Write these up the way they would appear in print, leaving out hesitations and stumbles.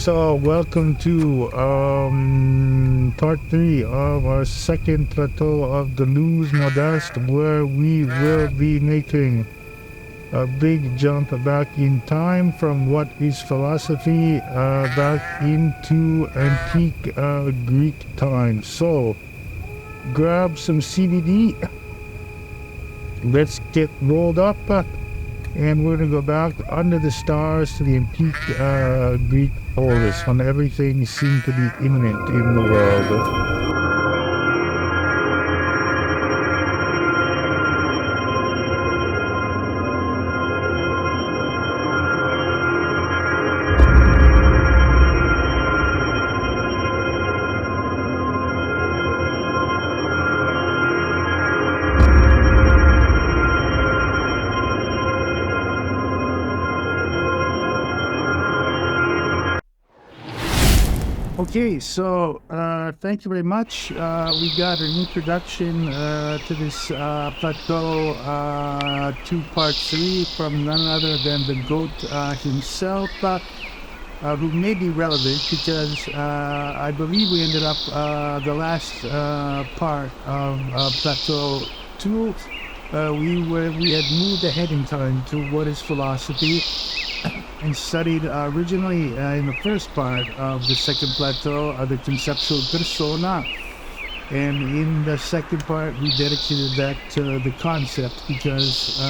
So welcome to part 3 of our second plateau of Deleuze Modeste, where we will be making a big jump back in time from what is philosophy back into antique Greek times. So grab some CBD, let's get rolled up, and we're going to go back under the stars to the antique Greek Polis when everything seemed to be imminent in the world. Okay, so thank you very much. We got an introduction to this plateau to part 3 from none other than the goat himself, who may be relevant because I believe we ended up the last part of plateau 2. We had moved ahead in time to what is philosophy, and studied originally in the first part of the second plateau the conceptual persona, and in the second part we dedicated that to the concept because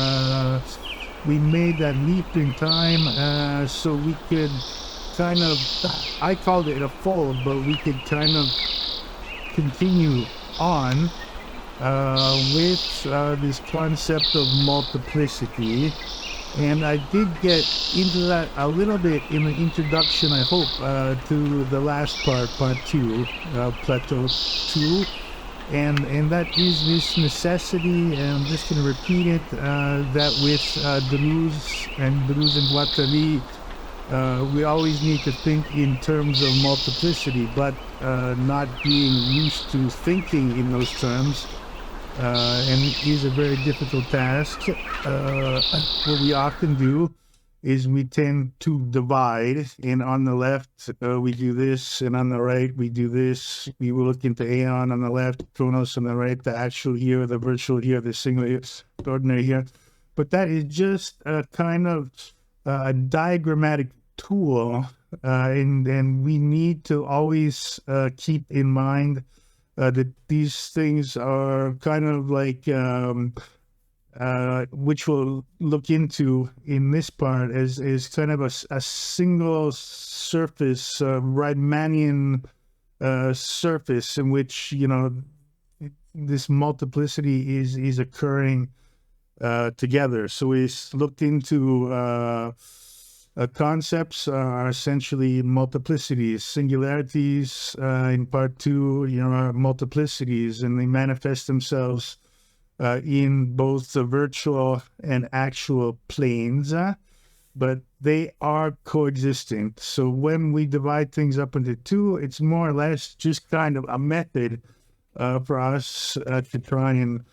we made that leap in time so we could kind of, I called it a fold, but we could kind of continue on with this concept of multiplicity. And I did get into that a little bit in the introduction, I hope, to the last part 2, Plateau 2. And that is this necessity, and I'm just going to repeat it, that with Deleuze and Guattari, we always need to think in terms of multiplicity, but not being used to thinking in those terms. And it is a very difficult task. What we often do is we tend to divide, and on the left we do this, and on the right we do this. We will look into Aion on the left, Kronos on the right, the actual here, the virtual here, the singular here, the ordinary here. But that is just a kind of a diagrammatic tool, and we need to always keep in mind that these things are kind of like, which we'll look into in this part, is kind of a single surface, Riemannian surface in which, this multiplicity is occurring together. So we looked into concepts are essentially multiplicities. Singularities in part 2, are multiplicities, and they manifest themselves in both the virtual and actual planes, but they are coexisting. So when we divide things up into 2, it's more or less just kind of a method for us to try and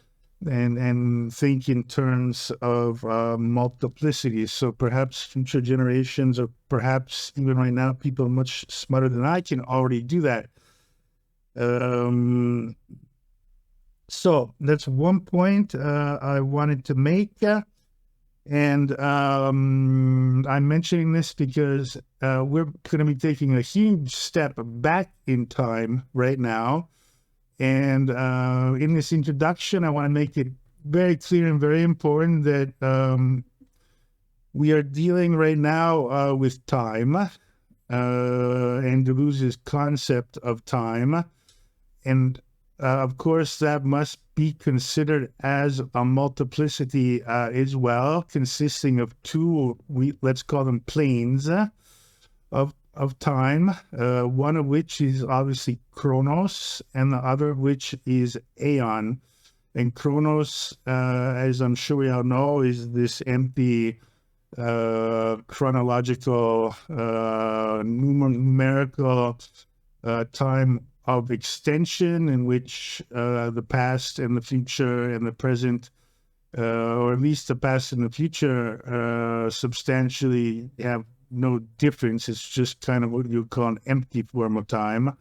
think in terms of multiplicity. So perhaps future generations, or perhaps even right now, people much smarter than I can already do that. So that's one point I wanted to make. And I'm mentioning this because we're going to be taking a huge step back in time right now. And in this introduction, I want to make it very clear and very important that we are dealing right now with time and Deleuze's concept of time. And of course, that must be considered as a multiplicity as well, consisting of 2, let's call them planes of time, one of which is obviously Kronos, and the other of which is Aon. And Kronos, as I'm sure we all know, is this empty chronological, numerical time of extension in which the past and the future and the present, or at least the past and the future, substantially have no difference. It's just kind of what you call an empty form of time.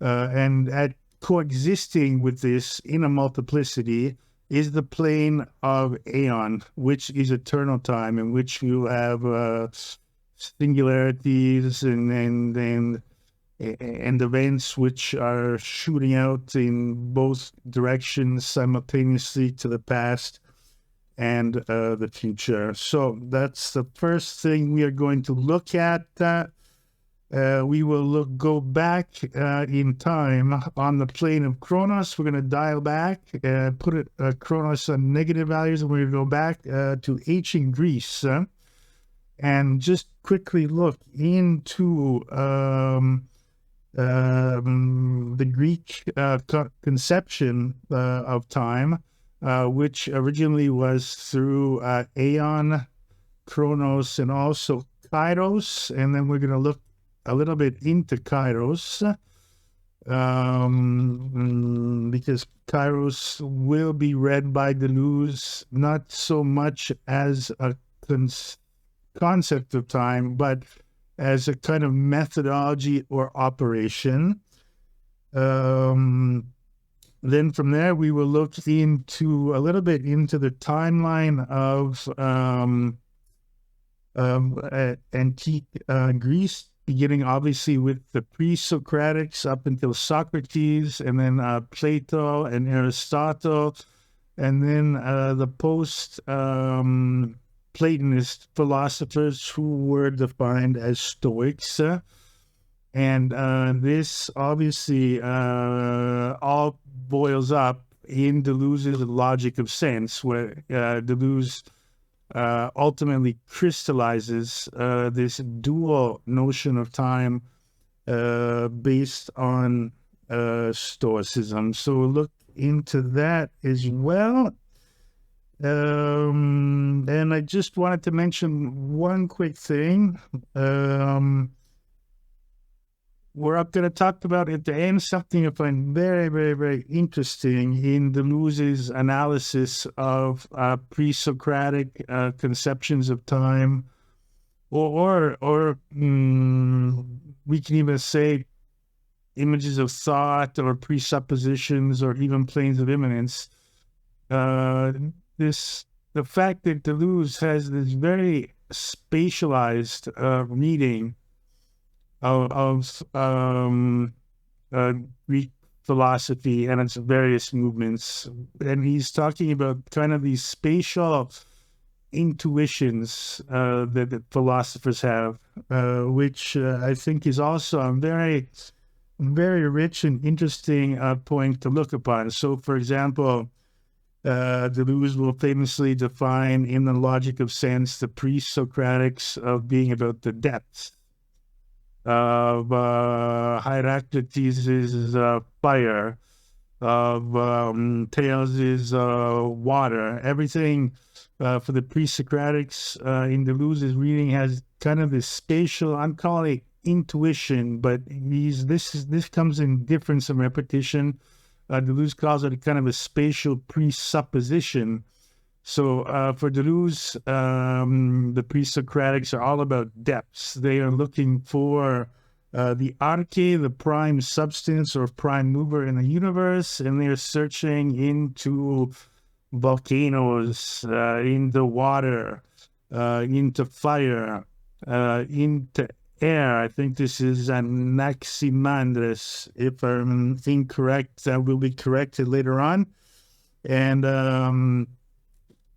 And at coexisting with this in a multiplicity is the plane of Aon, which is eternal time, in which you have singularities and events which are shooting out in both directions simultaneously to the past and the future. So that's the first thing we are going to look at. We will go back in time on the plane of Kronos. We're going to dial back and put it Kronos on negative values, and we're going to go back to ancient Greece and just quickly look into the Greek conception of time, which originally was through Aion, Chronos, and also Kairos. And then we're going to look a little bit into Kairos, because Kairos will be read by Deleuze not so much as a concept of time, but as a kind of methodology or operation. Then from there, we will look into a little bit into the timeline of antique Greece, beginning obviously with the Presocratics up until Socrates, and then Plato and Aristotle, and then the post-Platonist philosophers who were defined as Stoics. And this obviously all boils up in Deleuze's logic of sense, where Deleuze ultimately crystallizes this dual notion of time based on Stoicism. So we'll look into that as well. And I just wanted to mention one quick thing. We're going to talk about at the end something I find very, very, very interesting in Deleuze's analysis of pre-Socratic conceptions of time, or we can even say images of thought or presuppositions or even planes of immanence. The fact that Deleuze has this very spatialized reading of Greek philosophy and its various movements. And he's talking about kind of these spatial intuitions that philosophers have, which I think is also a very, very rich and interesting point to look upon. So, for example, Deleuze will famously define in the logic of sense the pre-Socratics of being about the depths, of Heraclitus' fire, of Thales' water. Everything for the pre-Socratics in Deleuze's reading has kind of this spatial, I'm calling it intuition, but this comes in difference and repetition. Deleuze calls it kind of a spatial presupposition. So for Deleuze, the pre-Socratics are all about depths. They are looking for the arche, the prime substance or prime mover in the universe, and they're searching into volcanoes, into water, into fire, into air. I think this is Anaximandros. If I'm incorrect, I will be corrected later on. And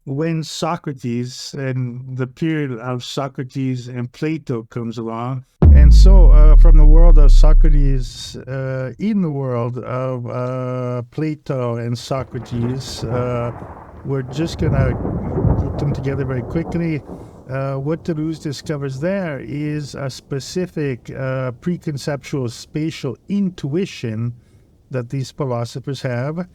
when Socrates and the period of Socrates and Plato comes along, and so from the world of Socrates, in the world of Plato and Socrates, we're just going to put them together very quickly. What Deleuze discovers there is a specific preconceptual spatial intuition that these philosophers have,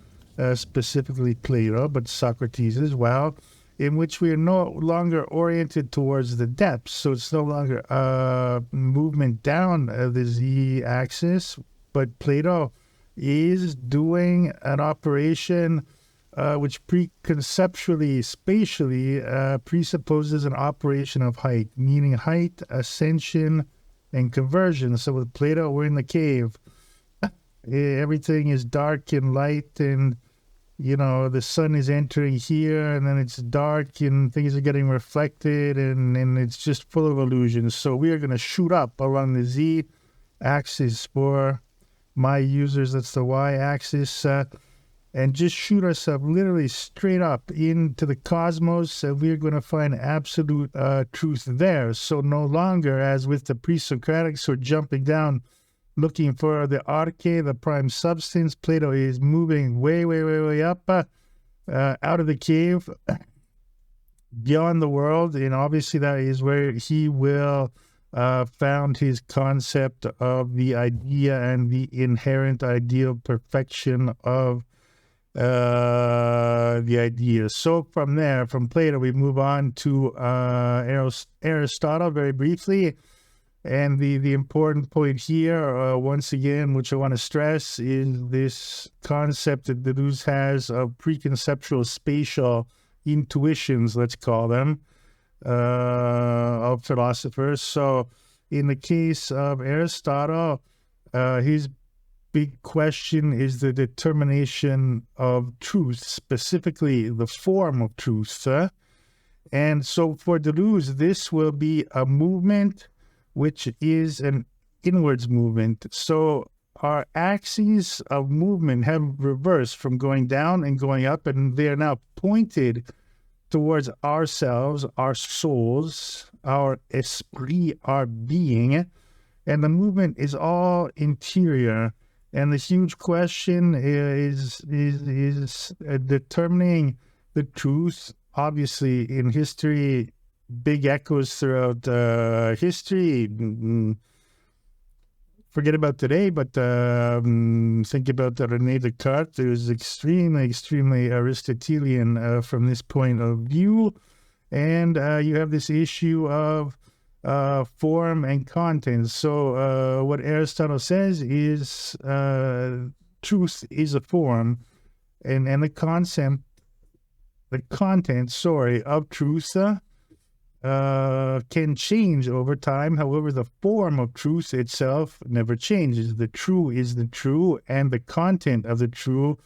specifically Plato, but Socrates as well, in which we are no longer oriented towards the depths. So it's no longer movement down the z-axis, but Plato is doing an operation which preconceptually, spatially, presupposes an operation of height, meaning height, ascension, and conversion. So with Plato, we're in the cave. Everything is dark and light, and the sun is entering here, and then it's dark, and things are getting reflected, and it's just full of illusions. So we are going to shoot up along the z-axis for my users. That's the y-axis, and just shoot ourselves literally straight up into the cosmos, and we're going to find absolute truth there. So no longer, as with the Presocratics who are jumping down, looking for the arche, the prime substance, Plato is moving way, way, way, way up out of the cave, beyond the world, and obviously that is where he will found his concept of the idea and the inherent ideal perfection of the idea. So from there, from Plato, we move on to Aristotle very briefly. And the important point here, once again, which I want to stress, is this concept that Deleuze has of preconceptual spatial intuitions, let's call them, of philosophers. So in the case of Aristotle, his big question is the determination of truth, specifically the form of truth. And so for Deleuze, this will be a movement which is an inwards movement. So our axes of movement have reversed from going down and going up, and they are now pointed towards ourselves, our souls, our esprit, our being, and the movement is all interior. And the huge question is determining the truth. Obviously, in history, big echoes throughout history. Forget about today, but think about René Descartes. It was extremely, extremely Aristotelian from this point of view. And you have this issue of form and content. So what Aristotle says is truth is a form, and the content, of truth can change over time. However, the form of truth itself never changes. The true is the true, and the content of the true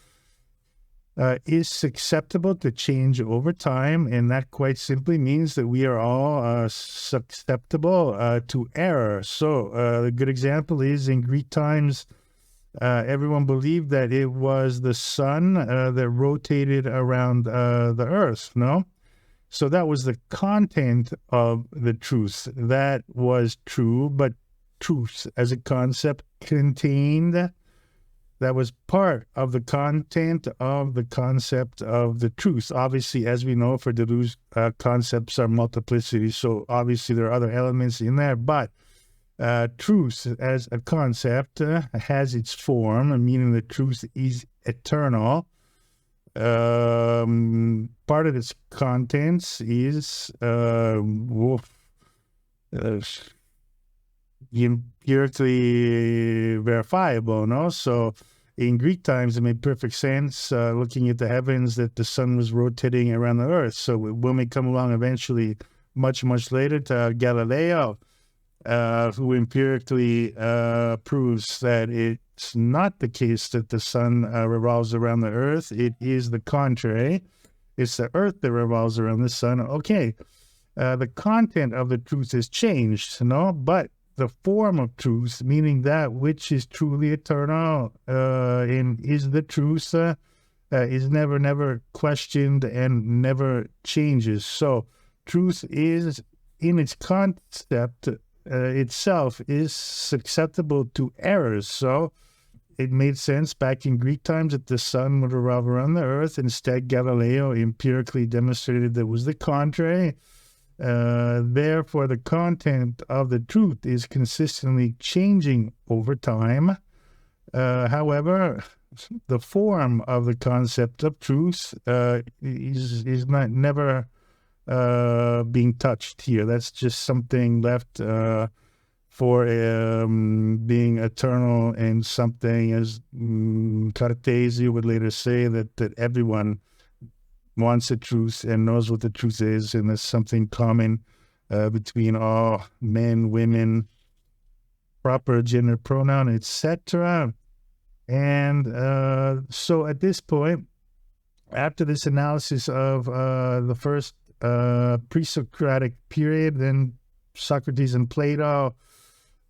is susceptible to change over time, and that quite simply means that we are all susceptible to error. So a good example is in Greek times, everyone believed that it was the sun that rotated around the earth, no? So that was the content of the truth. That was true, but truth as a concept contained, that was part of the content of the concept of the truth. Obviously, as we know, for Deleuze, concepts are multiplicity, so obviously there are other elements in there, but truth as a concept has its form, meaning that truth is eternal. Part of its contents is empirically verifiable, no? So in Greek times, it made perfect sense, looking at the heavens, that the sun was rotating around the earth. So when we come along eventually, much, much later, to Galileo, who empirically proves that it's not the case that the sun revolves around the earth. It is the contrary. It's the earth that revolves around the sun. Okay, the content of the truth has changed, no? But the form of truth, meaning that which is truly eternal and is the truth, is never, never questioned and never changes. So truth is, in its concept, itself is susceptible to errors. So it made sense back in Greek times that the sun would revolve around the earth. Instead, Galileo empirically demonstrated that it was the contrary. Therefore, the content of the truth is consistently changing over time. However, the form of the concept of truth is not never being touched here. That's just something left for being eternal, and something, as Cartesi would later say, that everyone wants the truth and knows what the truth is, and there's something common between all men, women, proper gender pronoun, etc. And so at this point, after this analysis of the first pre-Socratic period, then Socrates and Plato,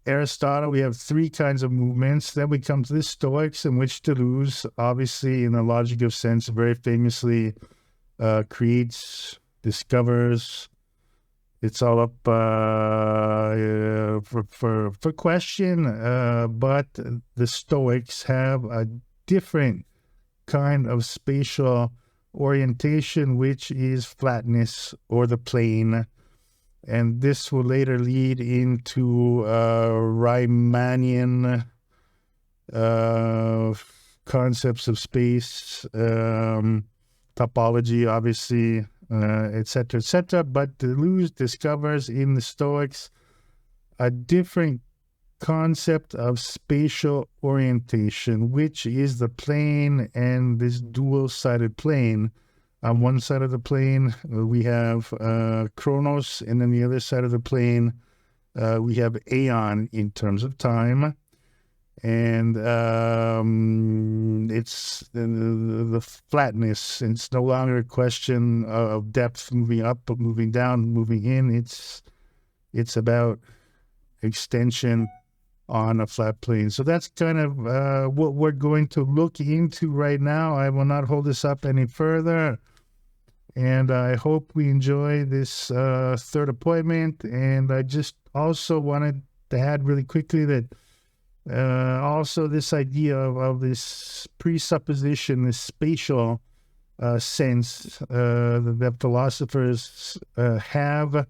Aristotle, we have three kinds of movements. Then we come to the Stoics, in which Deleuze, obviously in the logic of sense, very famously creates, discovers. It's all up for question, but the Stoics have a different kind of spatial orientation, which is flatness or the plane. And this will later lead into Riemannian concepts of space, topology, obviously, etc., etc. But Deleuze discovers in the Stoics a different concept of spatial orientation, which is the plane and this dual-sided plane. On one side of the plane, we have Kronos, and then the other side of the plane, we have Aon in terms of time. And it's the flatness. It's no longer a question of depth moving up, but moving down, moving in. It's about extension on a flat plane. So that's kind of what we're going to look into right now. I will not hold this up any further. And I hope we enjoy this third appointment. And I just also wanted to add really quickly that also this idea of this presupposition, this spatial sense that philosophers have,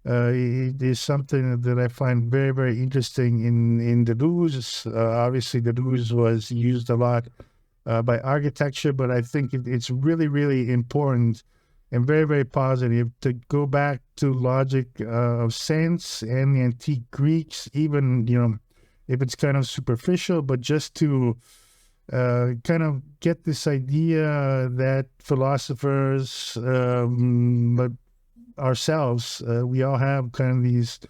it is something that I find very, very interesting in Deleuze. Obviously, Deleuze was used a lot by architecture, but I think it's really, really important and very, very positive to go back to logic of sense and the antique Greeks, even, if it's kind of superficial, but just to kind of get this idea that philosophers, but ourselves, we all have kind of these,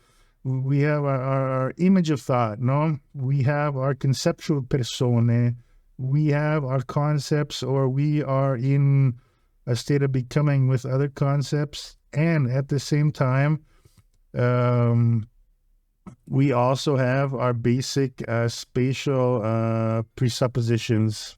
we have our image of thought, no? We have our conceptual persone, we have our concepts, or we are in a state of becoming with other concepts, and at the same time, we also have our basic spatial presuppositions.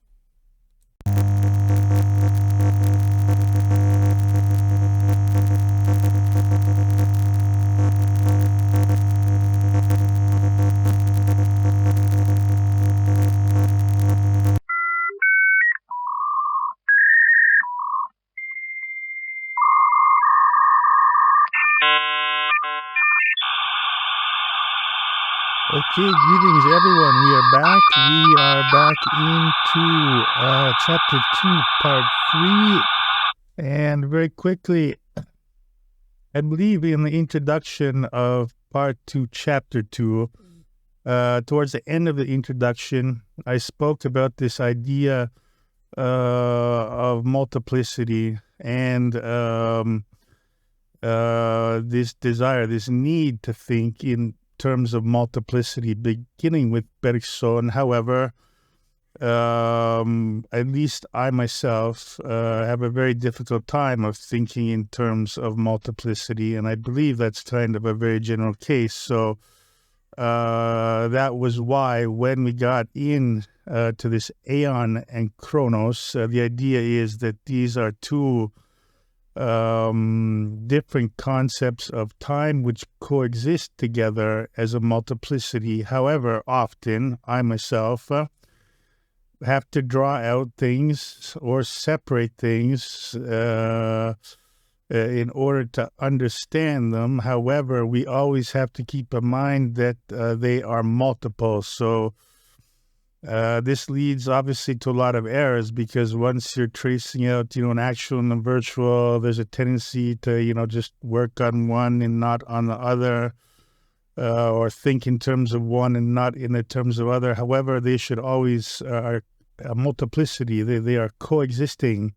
Okay, greetings everyone. We are back. We are back into chapter 2, part 3. And very quickly, I believe in the introduction of part 2, chapter 2, towards the end of the introduction, I spoke about this idea of multiplicity and this desire, this need to think in terms of multiplicity, beginning with Bergson. However, at least I myself have a very difficult time of thinking in terms of multiplicity, and I believe that's kind of a very general case. So that was why when we got in to this Aion and Chronos, the idea is that these are two different concepts of time which coexist together as a multiplicity. However, often I myself have to draw out things or separate things in order to understand them. However, we always have to keep in mind that they are multiple. So this leads obviously to a lot of errors, because once you're tracing out, an actual and a virtual, there's a tendency to, just work on one and not on the other, or think in terms of one and not in the terms of other. However, they should always are a multiplicity. They are coexisting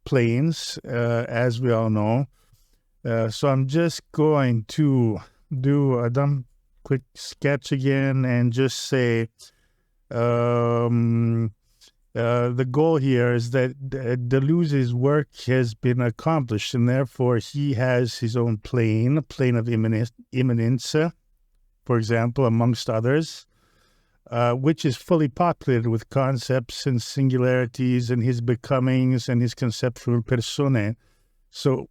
planes, as we all know. So I'm just going to do a dumb quick sketch again and just say the goal here is that Deleuze's work has been accomplished, and therefore he has his own plane, a plane of immanence, for example, amongst others, which is fully populated with concepts and singularities and his becomings and his conceptual personae. So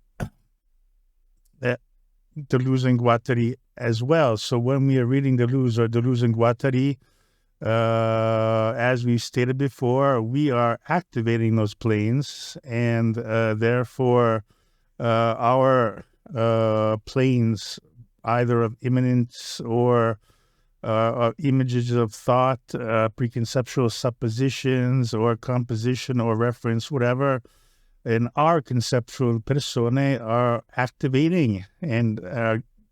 Deleuze and Guattari as well. So when we are reading Deleuze or Deleuze and Guattari, as we stated before, we are activating those planes, and therefore our planes, either of immanence or images of thought, preconceptual suppositions, or composition or reference, whatever, in our conceptual personae are activating and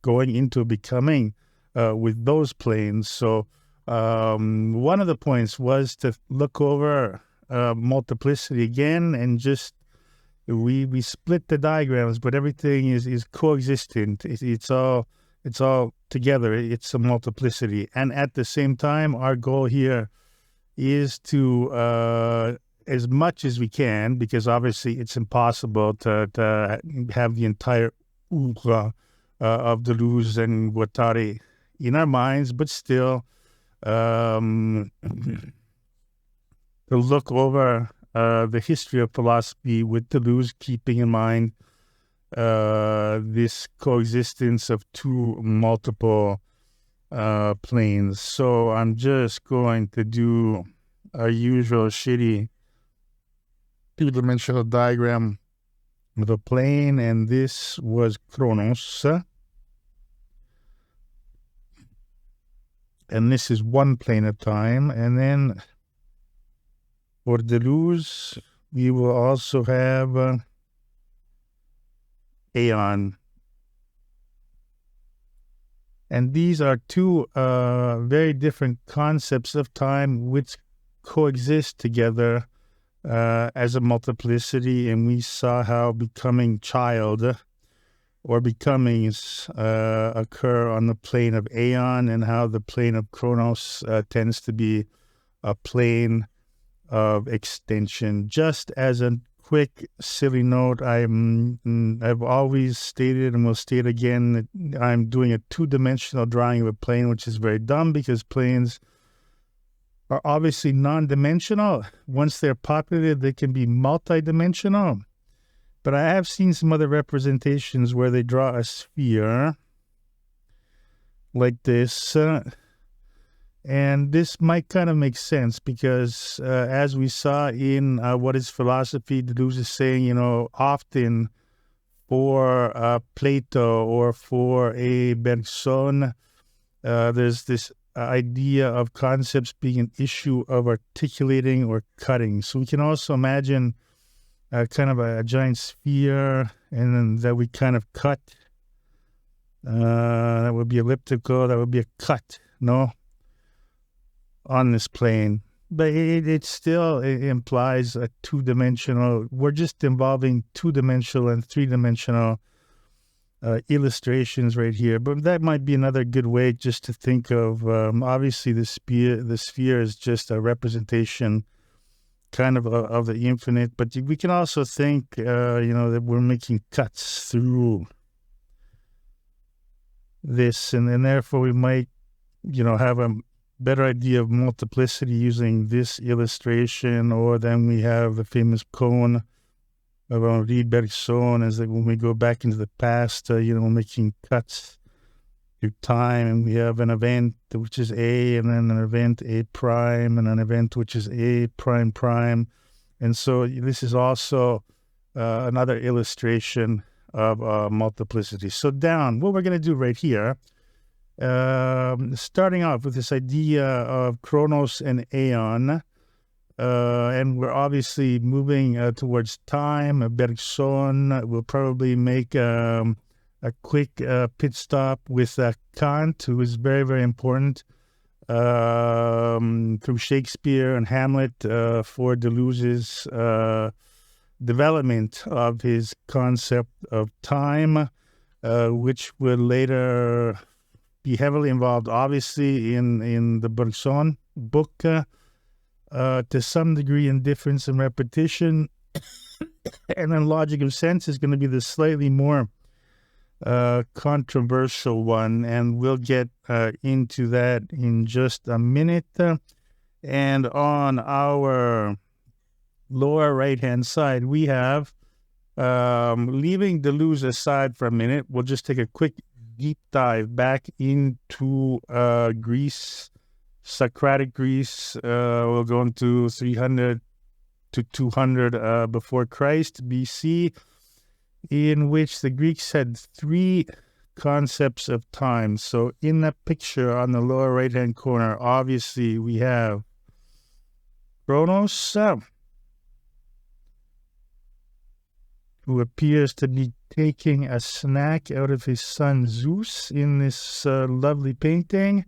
going into becoming with those planes. So one of the points was to look over multiplicity again, and just we split the diagrams, but everything is coexistent. It's all together. It's a multiplicity, and at the same time, our goal here is to as much as we can, because obviously it's impossible to have the entire oeuvre of Deleuze and Guattari in our minds, but still to look over the history of philosophy with Deleuze, keeping in mind this coexistence of two multiple planes. So I'm just going to do our usual shitty two-dimensional diagram of a plane, and this was Kronos. And this is one plane at a time. And then for Deleuze, we will also have Aon. And these are two very different concepts of time which coexist together as a multiplicity. And we saw how becoming child or becomings occur on the plane of Aon, and how the plane of Kronos tends to be a plane of extension. Just as a quick silly note, I've always stated and will state again that I'm doing a two-dimensional drawing of a plane, which is very dumb because planes are obviously non-dimensional. Once they're populated, they can be multi-dimensional. But I have seen some other representations where they draw a sphere like this. And this might kind of make sense because as we saw in What is Philosophy, Deleuze is saying, often for Plato or for a Bergson, there's this idea of concepts being an issue of articulating or cutting. So we can also imagine kind of a giant sphere, and then that we kind of cut. That would be elliptical. That would be a cut, on this plane. But it still implies a two-dimensional. We're just involving two-dimensional and three-dimensional illustrations right here. But that might be another good way just to think of. Obviously, the sphere is just a representation kind of the infinite, but we can also think, that we're making cuts through this, and therefore we might, have a better idea of multiplicity using this illustration. Or then we have the famous cone of Henri Bergson, as that when we go back into the past, making cuts through time, and we have an event which is A, and then an event A prime, and an event which is A prime prime. And so this is also another illustration of multiplicity. So what we're going to do right here, starting off with this idea of Kronos and Aon, and we're obviously moving towards time. Bergson will probably make a quick pit stop with Kant, who is very, very important through Shakespeare and Hamlet for Deleuze's development of his concept of time, which will later be heavily involved, obviously, in the Bergson book, to some degree in difference and repetition. And then logic of sense is going to be the slightly more controversial one, and we'll get into that in just a minute. And on our lower right-hand side, we have, leaving Deleuze aside for a minute, we'll just take a quick deep dive back into Greece, Socratic Greece. We'll go into 300 to 200 before Christ, BC, in which the Greeks had three concepts of time. So in that picture on the lower right-hand corner, obviously we have Kronos, who appears to be taking a snack out of his son Zeus in this lovely painting.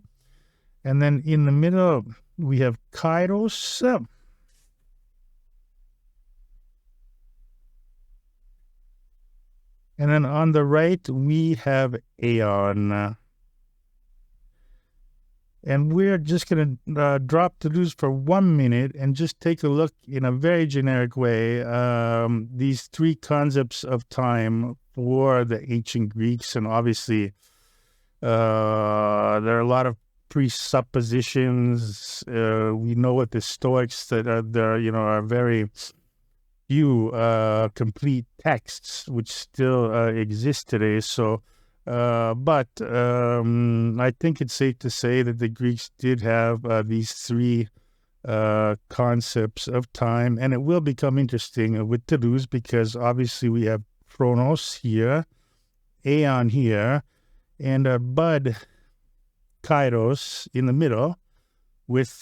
And then in the middle, we have Kairos. And then on the right, we have Aon. And we're just going to drop Deleuze for 1 minute and just take a look in a very generic way, these three concepts of time for the ancient Greeks. And obviously, there are a lot of presuppositions. We know what the Stoics that are there, are very few complete texts which still exist today. So, but I think it's safe to say that the Greeks did have these three concepts of time, and it will become interesting with Deleuze because obviously we have Kronos here, Aeon here, and our bud Kairos in the middle with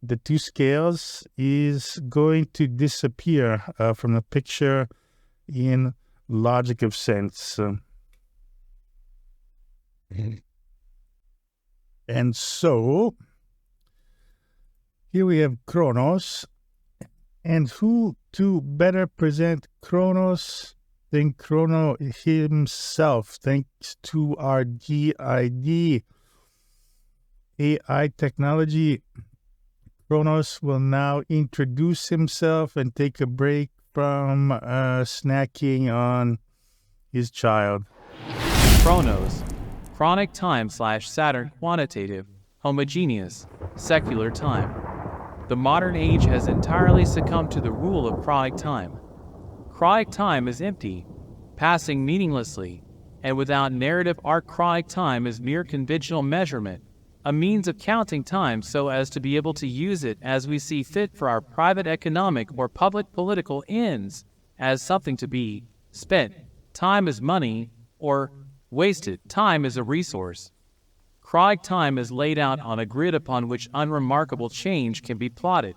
the two scales is going to disappear from the picture in logic of sense. And so, here we have Kronos, and who to better present Kronos than Kronos himself, thanks to our DID AI technology. Kronos will now introduce himself and take a break from snacking on his child. Kronos, chronic time / Saturn quantitative, homogeneous, secular time. The modern age has entirely succumbed to the rule of chronic time. Chronic time is empty, passing meaninglessly, and without narrative arc. Chronic time is mere conventional measurement, a means of counting time so as to be able to use it as we see fit for our private economic or public political ends, as something to be spent. Time is money, or wasted. Time is a resource. Chronic time is laid out on a grid upon which unremarkable change can be plotted.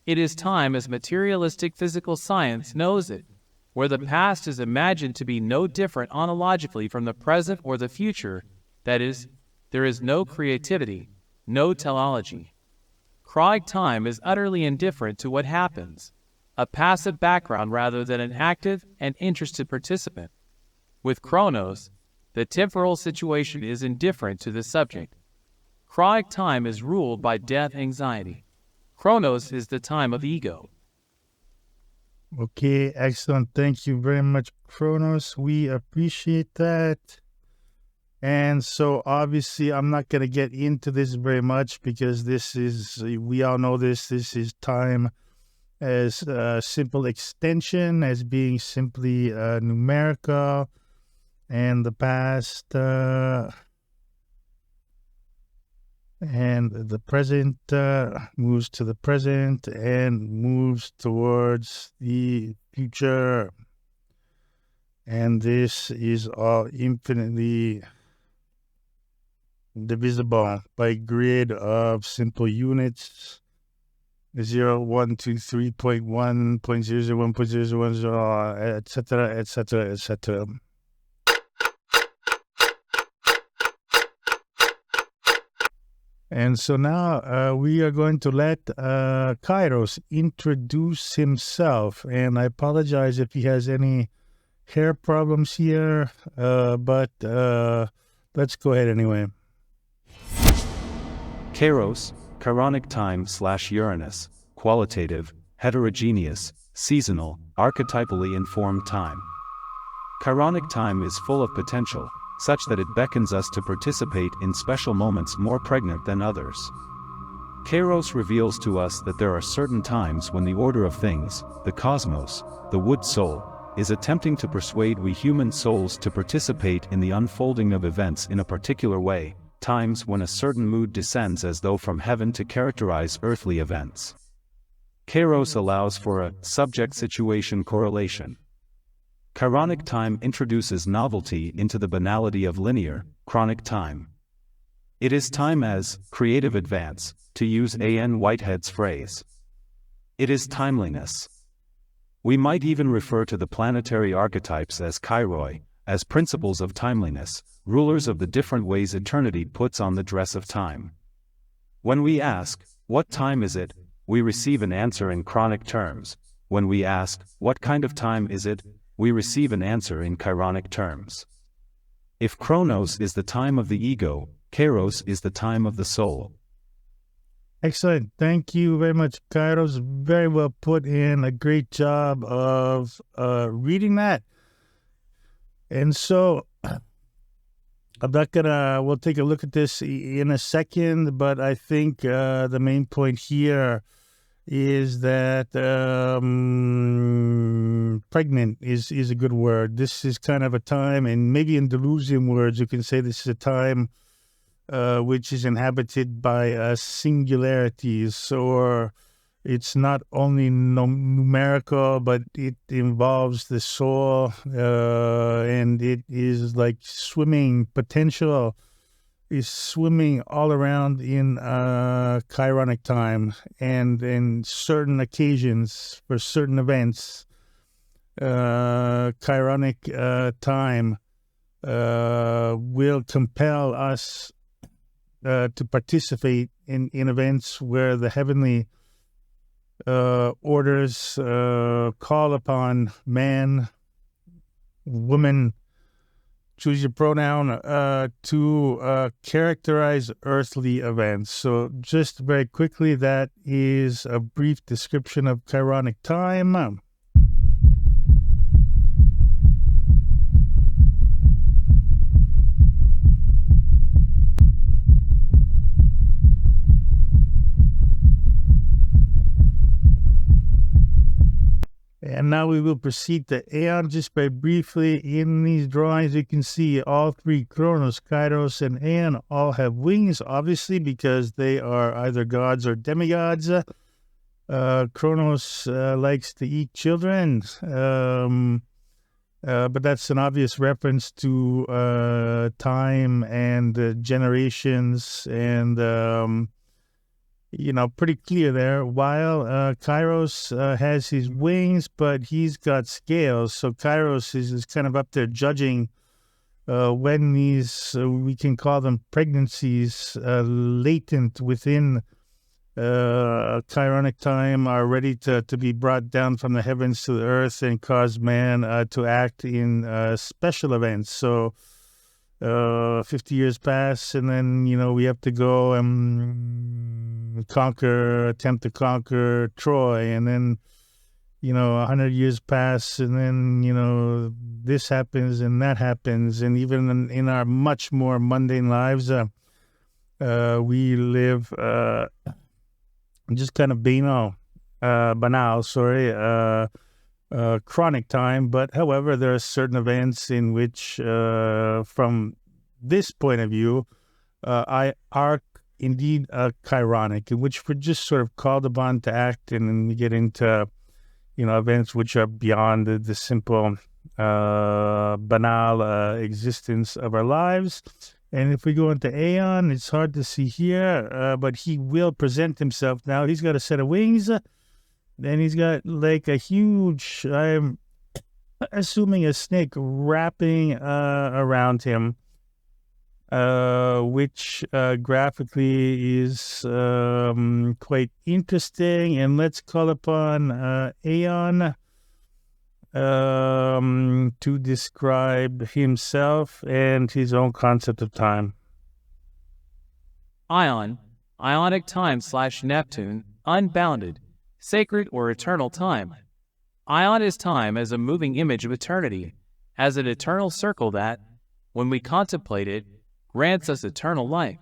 It is time as materialistic physical science knows it, where the past is imagined to be no different ontologically from the present or the future. That is, there is no creativity, no teleology. Chronic time is utterly indifferent to what happens, a passive background rather than an active and interested participant. With Kronos, the temporal situation is indifferent to the subject. Chronic time is ruled by death anxiety. Kronos is the time of ego. Okay, excellent. Thank you very much, Kronos. We appreciate that. And so obviously I'm not going to get into this very much because this is, we all know this is time as a simple extension, as being simply numerical, and the past and the present moves to the present and moves towards the future. And this is all infinitely divisible by a grid of simple units, 0, 1, 2, 3.1, 0.001, 0.010, etc., etc., etc. And so now we are going to let Kairos introduce himself. And I apologize if he has any hair problems here, but let's go ahead anyway. Kairos, Chironic time / Uranus, qualitative, heterogeneous, seasonal, archetypally informed time. Chironic time is full of potential, such that it beckons us to participate in special moments more pregnant than others. Kairos reveals to us that there are certain times when the order of things, the cosmos, the wood soul, is attempting to persuade we human souls to participate in the unfolding of events in a particular way, times when a certain mood descends as though from heaven to characterize earthly events. Kairos allows for a subject-situation correlation. Chironic time introduces novelty into the banality of linear, chronic time. It is time as creative advance, to use A.N. Whitehead's phrase. It is timeliness. We might even refer to the planetary archetypes as kairoi, as principles of timeliness, rulers of the different ways eternity puts on the dress of time. When we ask, "What time is it?" we receive an answer in chronic terms. When we ask, "What kind of time is it?" we receive an answer in chironic terms. If Kronos is the time of the ego, Kairos is the time of the soul. Excellent. Thank you very much, Kairos. Very well put in. A great job of reading that. And so, we'll take a look at this in a second, but I think the main point here is that pregnant is a good word. This is kind of a time, and maybe in Deleuzian words, you can say this is a time which is inhabited by singularities, or it's not only numerical, but it involves the soul, and it is like swimming. Potential is swimming all around in chironic time, and in certain occasions for certain events, chironic time will compel us to participate in events where the heavenly orders call upon man, woman, choose your pronoun, to characterize earthly events. So just very quickly, that is a brief description of chironic time. And now we will proceed to Aon. Just very briefly, in these drawings, you can see all three Kronos, Kairos, and Aon all have wings, obviously, because they are either gods or demigods. Kronos likes to eat children, but that's an obvious reference to time and generations, and pretty clear there. While Kairos has his wings, but he's got scales. So Kairos is kind of up there judging when these, we can call them pregnancies, latent within chironic time, are ready to be brought down from the heavens to the earth and cause man to act in special events. So 50 years pass, and then, we have to go attempt to conquer Troy, and then, 100 years pass, and then, this happens and that happens. And even in our much more mundane lives, we live just kind of banal, chronic time. But however, there are certain events in which, from this point of view, are indeed chironic, in which we're just sort of called upon to act, and then we get into events which are beyond the simple banal existence of our lives. And if we go into Aon, it's hard to see here, but he will present himself now. He's got a set of wings, then he's got like a huge, I'm assuming, a snake wrapping around him. which graphically is quite interesting. And let's call upon Aion to describe himself and his own concept of time. Aion, ionic time / Neptune, unbounded, sacred or eternal time. Aion is time as a moving image of eternity, as an eternal circle that, when we contemplate it, grants us eternal life.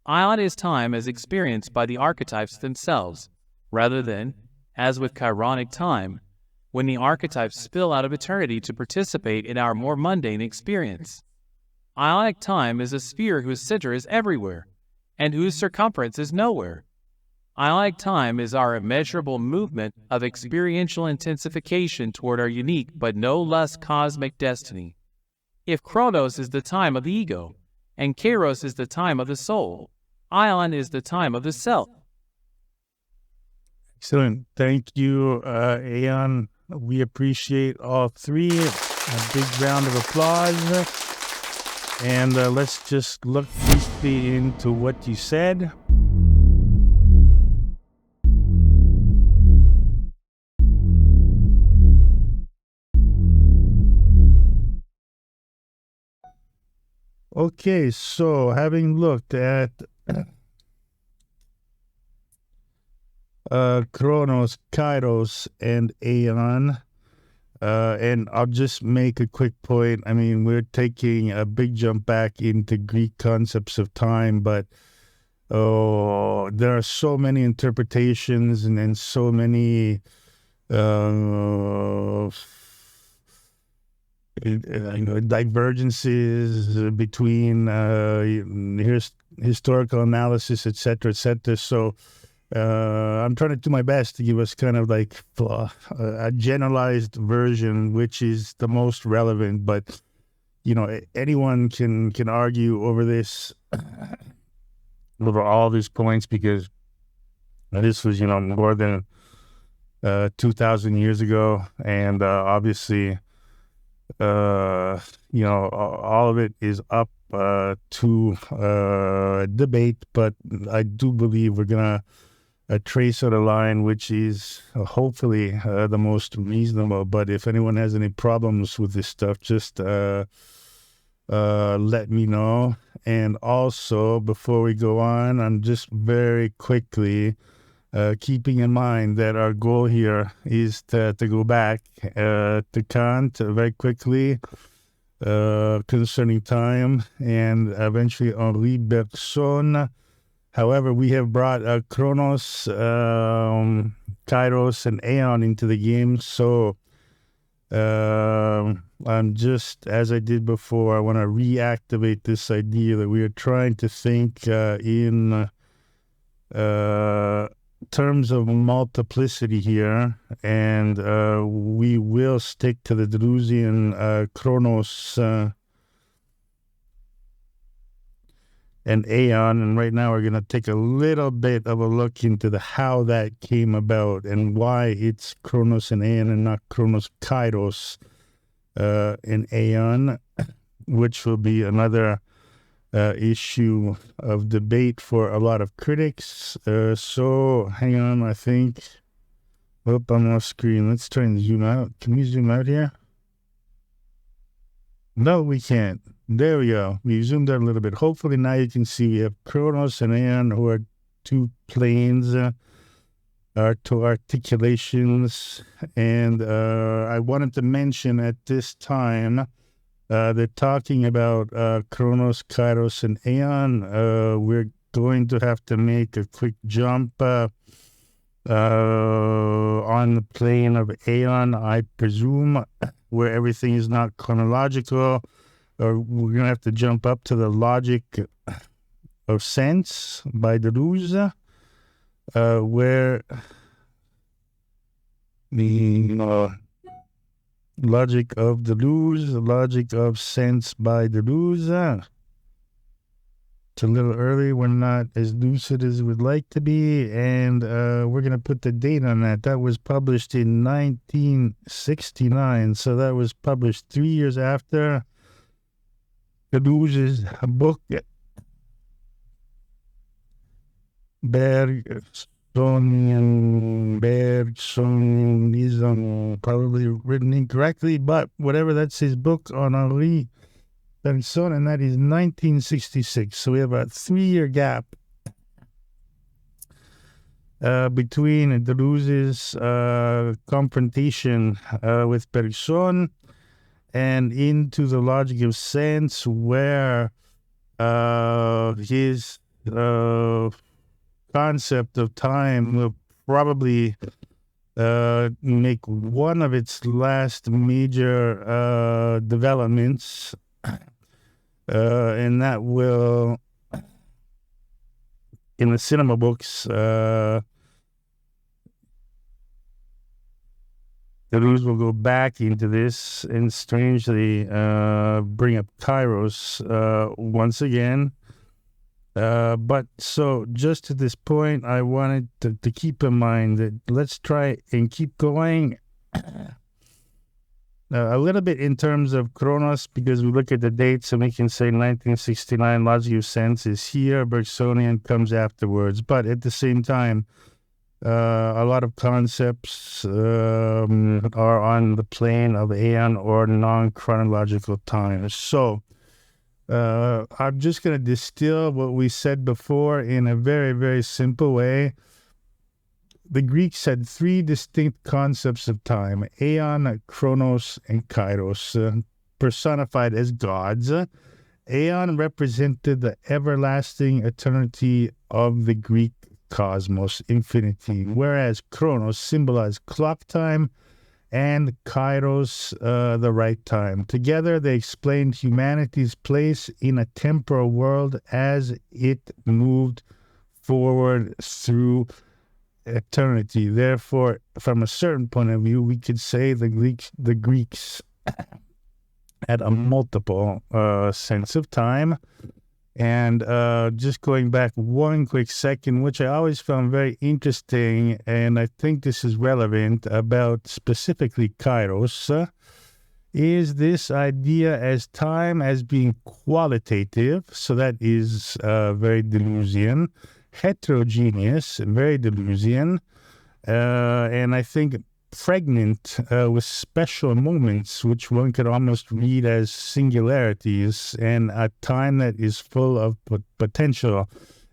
Aion is time as experienced by the archetypes themselves, rather than, as with Kairos time, when the archetypes spill out of eternity to participate in our more mundane experience. Ionic time is a sphere whose center is everywhere, and whose circumference is nowhere. Ionic time is our immeasurable movement of experiential intensification toward our unique but no less cosmic destiny. If Kronos is the time of the ego, and Kairos is the time of the soul, Aion is the time of the self. Excellent. Thank you, Aion. We appreciate all three. A big round of applause. And let's just look deeply into what you said. Okay, so having looked at Kronos, Kairos, and Aon, and I'll just make a quick point. I mean, we're taking a big jump back into Greek concepts of time, but there are so many interpretations and so many divergences between historical analysis, etc., etc. So I'm trying to do my best to give us kind of like a generalized version, which is the most relevant. But anyone can argue over this, over all these points, because this was more than 2,000 years ago, and obviously all of it is up to debate. But I do believe we're gonna trace out a line which is hopefully the most reasonable. But if anyone has any problems with this stuff, just let me know. And also, before we go on, I'm just very quickly keeping in mind that our goal here is to go back to Kant very quickly concerning time, and eventually Henri Bergson. However, we have brought Kronos, Kairos, and Aon into the game. So I'm just, as I did before, I want to reactivate this idea that we are trying to think in terms of multiplicity here, and we will stick to the Deleuzean Chronos and Aon, and right now we're going to take a little bit of a look into the how that came about and why it's Kronos and Aon and not Kronos Kairos and Aon, which will be another issue of debate for a lot of critics. So hang on, I think. Oh, I'm off screen. Let's try and zoom out. Can we zoom out here? No, we can't. There we go. We zoomed out a little bit. Hopefully now you can see we have Kronos and Aon, who are two planes, two articulations. And I wanted to mention at this time, they're talking about Kronos, Kairos, and Aon. We're going to have to make a quick jump on the plane of Aon, I presume, where everything is not chronological. Or we're going to have to jump up to the logic of sense by Deleuze, where the logic of Deleuze, the logic of sense by Deleuze. It's a little early. We're not as lucid as we'd like to be, and we're going to put the date on that. That was published in 1969, so that was published 3 years after Deleuze's book, Bergsonianism, probably written incorrectly, but whatever, that's his book on Henri Bergson, and that is 1966. So we have a 3-year gap between Deleuze's confrontation with Bergson and into the logic of sense, where his concept of time will probably make one of its last major developments, and that will, in the cinema books, Deleuze will go back into this and strangely bring up Kairos once again. But so just to this point, I wanted to keep in mind that let's try and keep going a little bit in terms of Kronos, because we look at the dates and we can say 1969, logic of sense is here, Bergsonian comes afterwards. But at the same time, a lot of concepts are on the plane of Aon or non-chronological time. So I'm just going to distill what we said before in a very, very simple way. The Greeks had 3 distinct concepts of time: Aion, Chronos, and Kairos, personified as gods. Aion represented the everlasting eternity of the Greek cosmos, infinity, whereas Kronos symbolized clock time and Kairos, the right time. Together, they explained humanity's place in a temporal world as it moved forward through eternity. Therefore, from a certain point of view, we could say the Greeks had a multiple sense of time. And just going back one quick second, which I always found very interesting, and I think this is relevant about specifically Kairos, is this idea as time as being qualitative. So that is very Deleuzian. Heterogeneous, very Deleuzian, and I think pregnant with special moments, which one could almost read as singularities, and a time that is full of potential.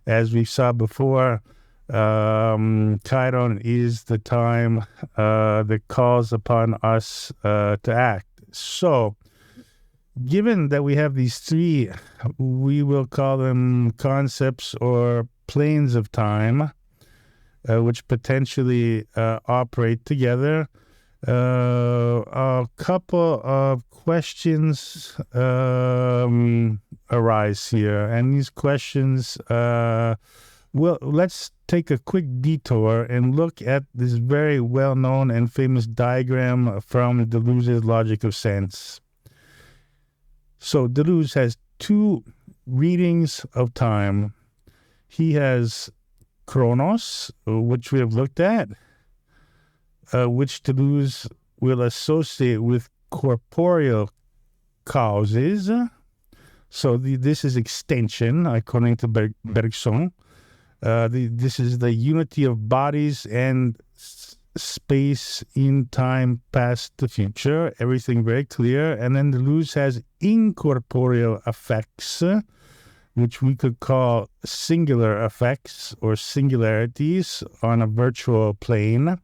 As we saw before, Chiron is the time that calls upon us to act. So, given that we have these 3, we will call them concepts or planes of time, which potentially operate together. A couple of questions arise here, and these questions, let's take a quick detour and look at this very well-known and famous diagram from Deleuze's logic of sense. So Deleuze has 2 readings of time. He has Kronos, which we have looked at, which Deleuze will associate with corporeal causes. So this is extension, according to Bergson. This is the unity of bodies and space in time, past the future. Everything very clear. And then Deleuze has incorporeal effects, which we could call singular effects or singularities on a virtual plane.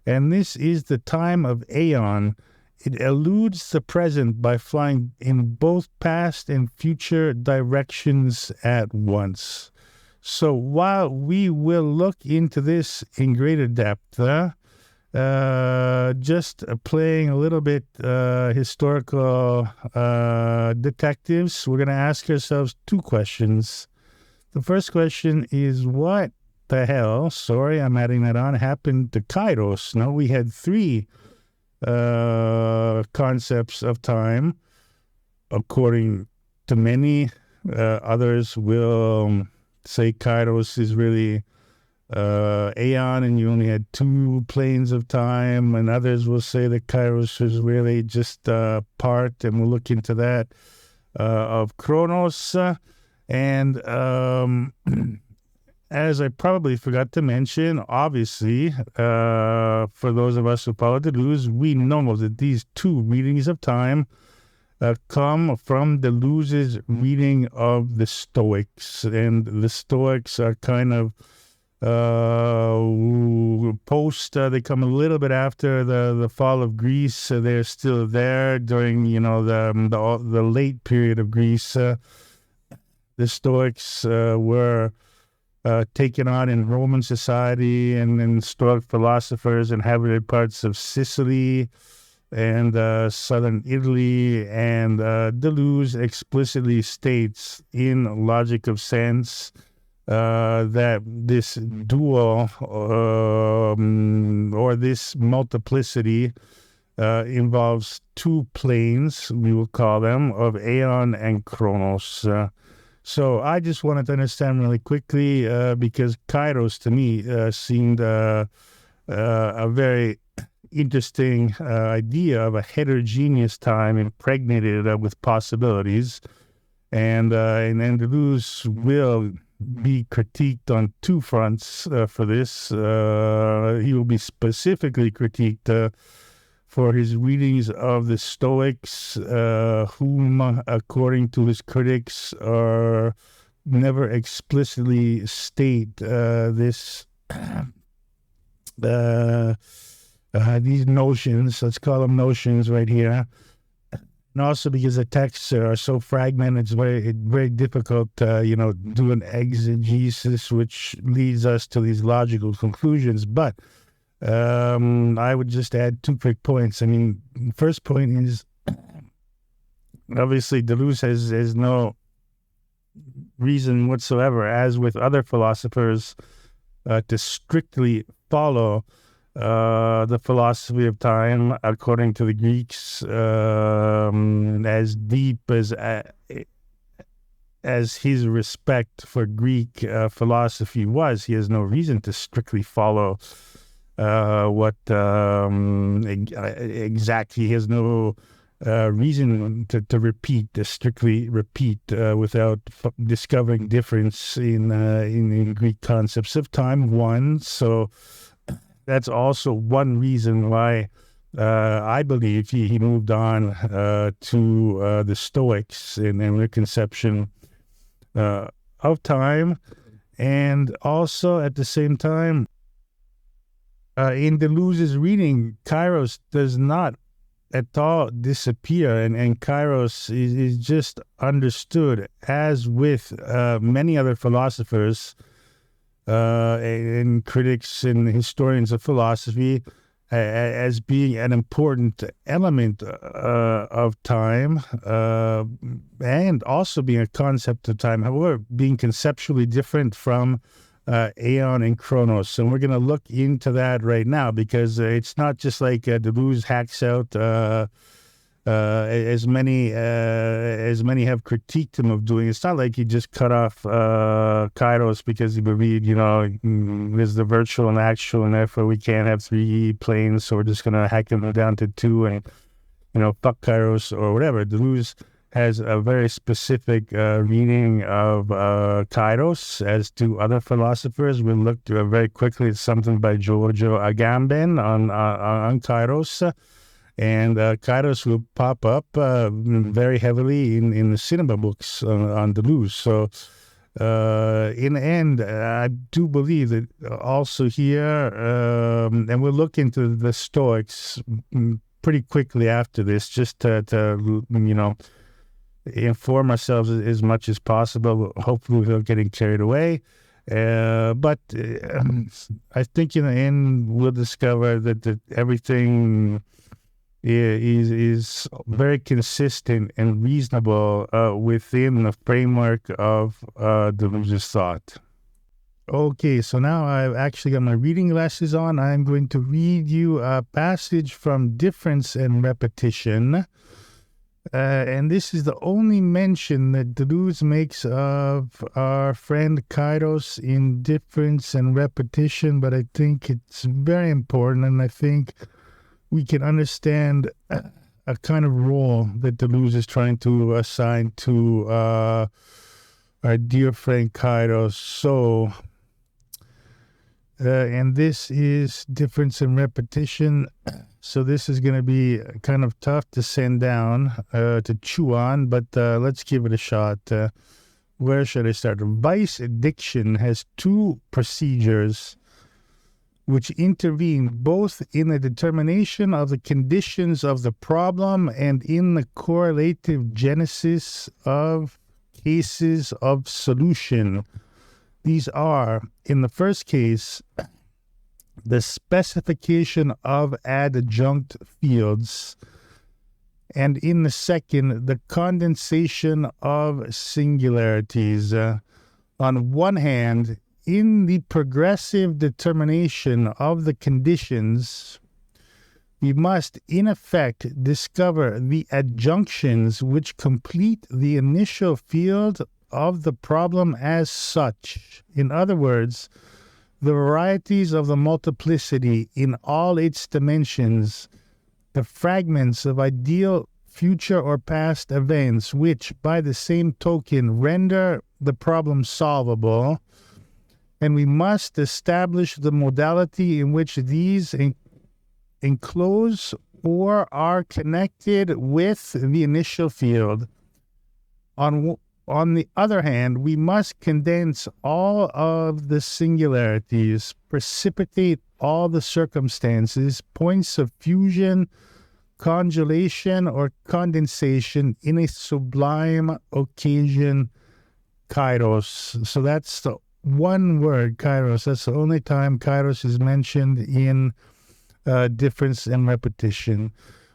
And this is the time of Aon. It eludes the present by flying in both past and future directions at once. So while we will look into this in greater depth, just playing a little bit historical detectives, we're going to ask ourselves 2 questions. The first question is, what the hell, sorry, I'm adding that on, happened to Kairos? No, we had 3 concepts of time, according to many. Others will say Kairos is really Aeon, and you only had 2 planes of time, and others will say that Kairos is really just part, and we'll look into that. of Kronos. And as I probably forgot to mention, obviously, for those of us who follow Deleuze, we know that these two readings of time come from Deleuze's reading of the Stoics. And the Stoics are kind of they come a little bit after the fall of Greece. They're still there during, the late period of Greece. The Stoics were taken on in Roman society, and Stoic philosophers inhabited parts of Sicily and southern Italy. And Deleuze explicitly states in Logic of Sense that this dual or this multiplicity involves two planes, we will call them, of Aion and Chronos. So I just wanted to understand really quickly, because Kairos to me seemed a very interesting idea of a heterogeneous time impregnated with possibilities. And Deleuze will be critiqued on two fronts for this. He will be specifically critiqued for his readings of the Stoics, whom, according to his critics, are never explicitly state these notions. Let's call them notions right here. And also because the texts are so fragmented, it's very, very difficult to, do an exegesis, which leads us to these logical conclusions. But I would just add two quick points. I mean, first point is, obviously, Deleuze has no reason whatsoever, as with other philosophers, to strictly follow the philosophy of time according to the Greeks, as deep as his respect for Greek philosophy was. He has no reason to strictly follow what exactly. He has no reason to strictly repeat without discovering difference in Greek concepts of time. One, so that's also one reason why I believe he moved on to the Stoics in their conception of time. And also at the same time, in Deleuze's reading, Kairos does not at all disappear, and Kairos is just understood, as with many other philosophers and critics and historians of philosophy, as being an important element of time, and also being a concept of time, however, being conceptually different from Aion and Chronos. And we're going to look into that right now, because it's not just like Deleuze hacks out as many have critiqued him of doing. It's not like he just cut off Kairos because he believed, there's the virtual and actual, and therefore we can't have three planes, so we're just going to hack them down to two and, fuck Kairos or whatever. Deleuze has a very specific reading of Kairos, as do other philosophers. We'll look very quickly at something by Giorgio Agamben on Kairos. And Kairos will pop up very heavily in the cinema books on Deleuze. So in the end, I do believe that also here, and we'll look into the Stoics pretty quickly after this, just to inform ourselves as much as possible, hopefully without getting carried away. But I think in the end, we'll discover that everything is very consistent and reasonable within the framework of Deleuze's thought. Okay, so now I've actually got my reading glasses on. I'm going to read you a passage from Difference and Repetition. And this is the only mention that Deleuze makes of our friend Kairos in Difference and Repetition, but I think it's very important, and I think we can understand a kind of role that Deleuze is trying to assign to our dear friend Kairos. So, and this is difference in repetition. So this is going to be kind of tough to send down, to chew on, but let's give it a shot. Where should I start? Vice addiction has two procedures which intervene both in the determination of the conditions of the problem and in the correlative genesis of cases of solution. These are, in the first case, the specification of adjunct fields, and in the second, the condensation of singularities. On one hand, in the progressive determination of the conditions, we must, in effect, discover the adjunctions which complete the initial field of the problem as such. In other words, the varieties of the multiplicity in all its dimensions, the fragments of ideal future or past events which, by the same token, render the problem solvable, and we must establish the modality in which these enclose or are connected with the initial field. On the other hand, we must condense all of the singularities, precipitate all the circumstances, points of fusion, congelation, or condensation in a sublime occasion, Kairos. So that's the one word, Kairos. That's the only time Kairos is mentioned in difference and repetition,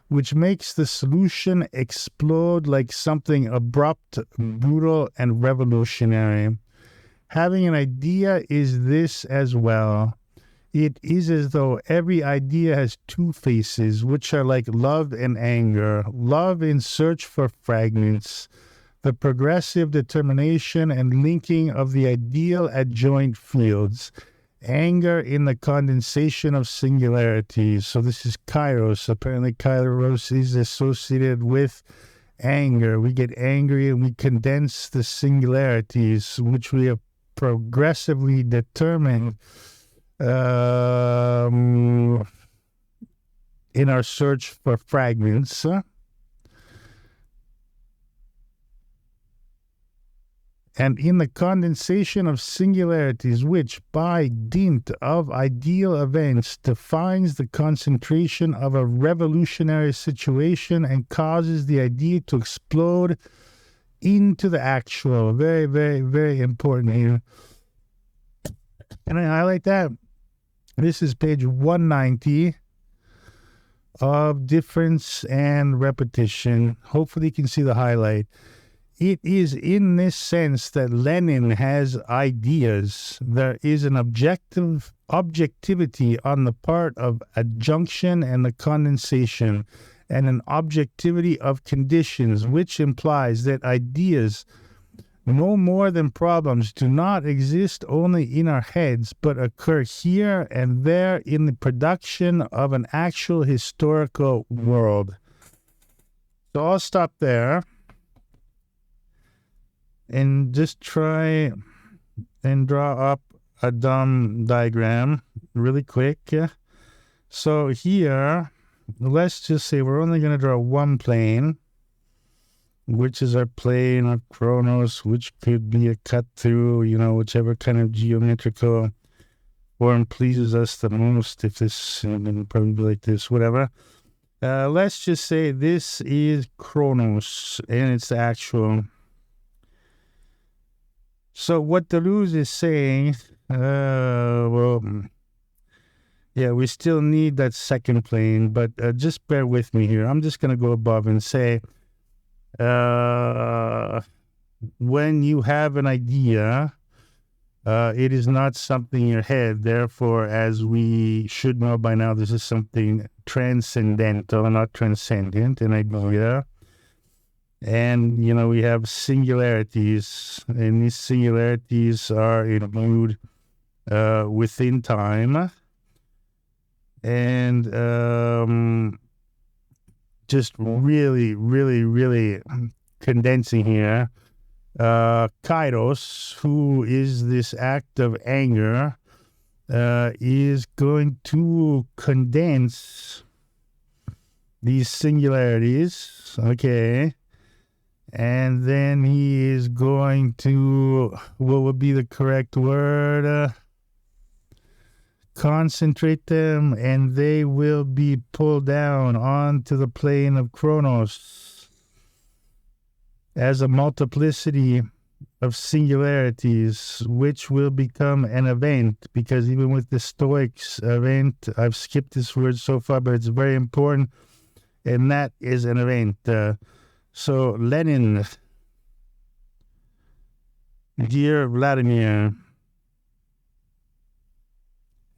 which makes the solution explode like something abrupt, brutal, and revolutionary. Having an idea is this as well. It is as though every idea has two faces, which are like love and anger. Love in search for fragments, the progressive determination and linking of the ideal adjoint fields. Anger in the condensation of singularities. So this is Kairos. Apparently Kairos is associated with anger. We get angry and we condense the singularities, which we have progressively determined in our search for fragments. And in the condensation of singularities, which, by dint of ideal events, defines the concentration of a revolutionary situation and causes the idea to explode into the actual. Very, very, very important here. Can I highlight that? This is page 190 of Difference and Repetition. Hopefully you can see the highlight. It is in this sense that Lenin has ideas. There is an objectivity on the part of adjunction and the condensation, and an objectivity of conditions, which implies that ideas, no more than problems, do not exist only in our heads, but occur here and there in the production of an actual historical world. So I'll stop there and just try and draw up a dumb diagram really quick. So here, let's just say we're only going to draw one plane, which is our plane of Kronos, which could be a cut through, whichever kind of geometrical form pleases us the most. If this, probably be like this, whatever. Let's just say this is Kronos, and it's the actual. So what Deleuze is saying, we still need that second plane, but just bear with me here. I'm just going to go above and say, when you have an idea, it is not something in your head. Therefore, as we should know by now, this is something transcendental, not transcendent, an idea. And, we have singularities, and these singularities are imbued within time. And just really, really, really condensing here. Kairos, who is this act of anger, is going to condense these singularities, okay, and then he is going to, what would be the correct word? Concentrate them, and they will be pulled down onto the plane of Kronos as a multiplicity of singularities, which will become an event, because even with the Stoics event, I've skipped this word so far, but it's very important, and that is an event. So Lenin, dear Vladimir,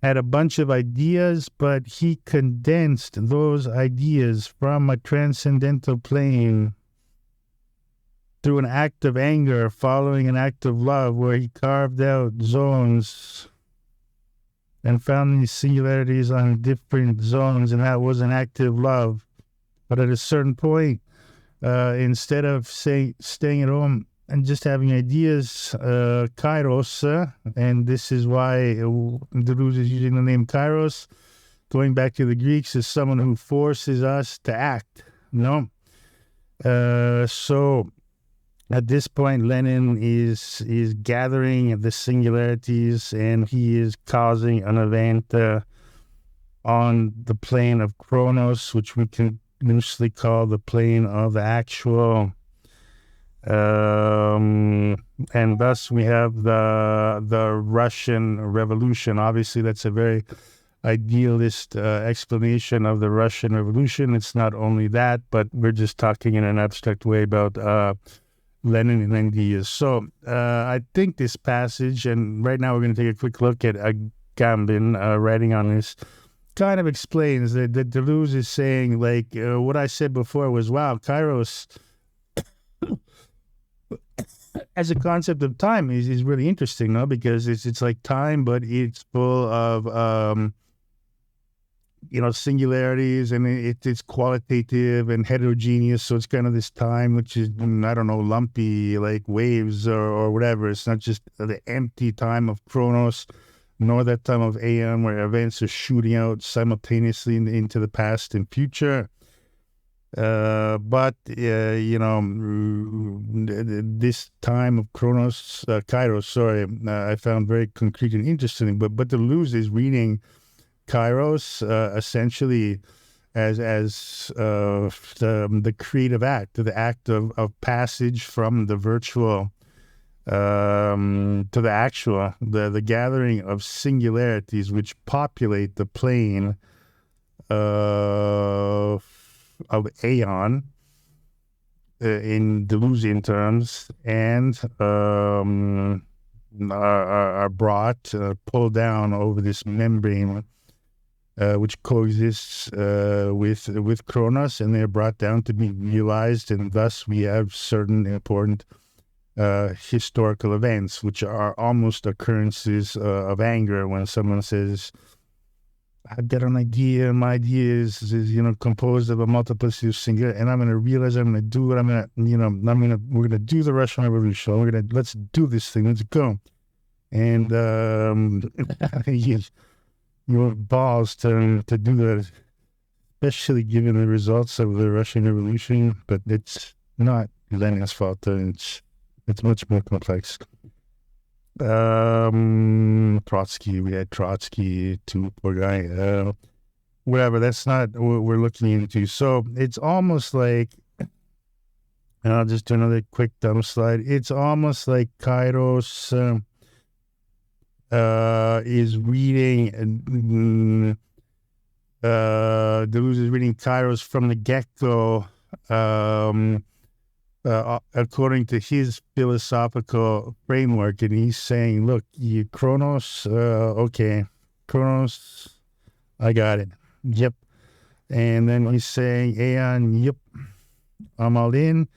had a bunch of ideas, but he condensed those ideas from a transcendental plane through an act of anger following an act of love, where he carved out zones and found these singularities on different zones, and that was an act of love. But at a certain point, instead of staying at home and just having ideas, Kairos, and this is why Deleuze is using the name Kairos, going back to the Greeks, is someone who forces us to act, So at this point, Lenin is gathering the singularities, and he is causing an event on the plane of Kronos, which we can loosely call the plane of the actual. And thus we have the Russian Revolution. Obviously, that's a very idealist explanation of the Russian Revolution. It's not only that, but we're just talking in an abstract way about Lenin and ideas. So I think this passage, and right now we're going to take a quick look at Gambin writing on this, kind of explains that Deleuze is saying, like, what I said before was, wow, Kairos as a concept of time is really interesting, no? Because it's like time, but it's full of singularities, and it's qualitative and heterogeneous. So it's kind of this time which is, I don't know, lumpy, like waves or whatever. It's not just the empty time of Kronos, nor that time of Aon, where events are shooting out simultaneously into the past and future. But this time of Kronos, Kairos, I found very concrete and interesting. But Deleuze is reading Kairos essentially as the creative act, the act of passage from the virtual to the actual, the gathering of singularities which populate the plane of Aon in Deleuzian terms, and are brought, pulled down over this membrane, which coexists with Kronos, and they're brought down to be realized, and thus we have certain important historical events, which are almost occurrences of anger. When someone says, I've got an idea, and my idea is composed of a multiplicity of singular, and I'm going to realize I'm going to do it. We're going to do the Russian Revolution. Let's do this thing. Let's go. And you have balls to do that, especially given the results of the Russian Revolution. But it's not Lenin's fault. It's much more complex. Trotsky, we had Trotsky too, poor guy. Whatever, that's not what we're looking into. So it's almost like, and I'll just do another quick dumb slide. It's almost like Kairos is reading, Deleuze is reading Kairos from the get-go, according to his philosophical framework, and he's saying, look, Kronos, okay, Kronos, I got it, yep. And then he's saying, Aon, yep, I'm all in.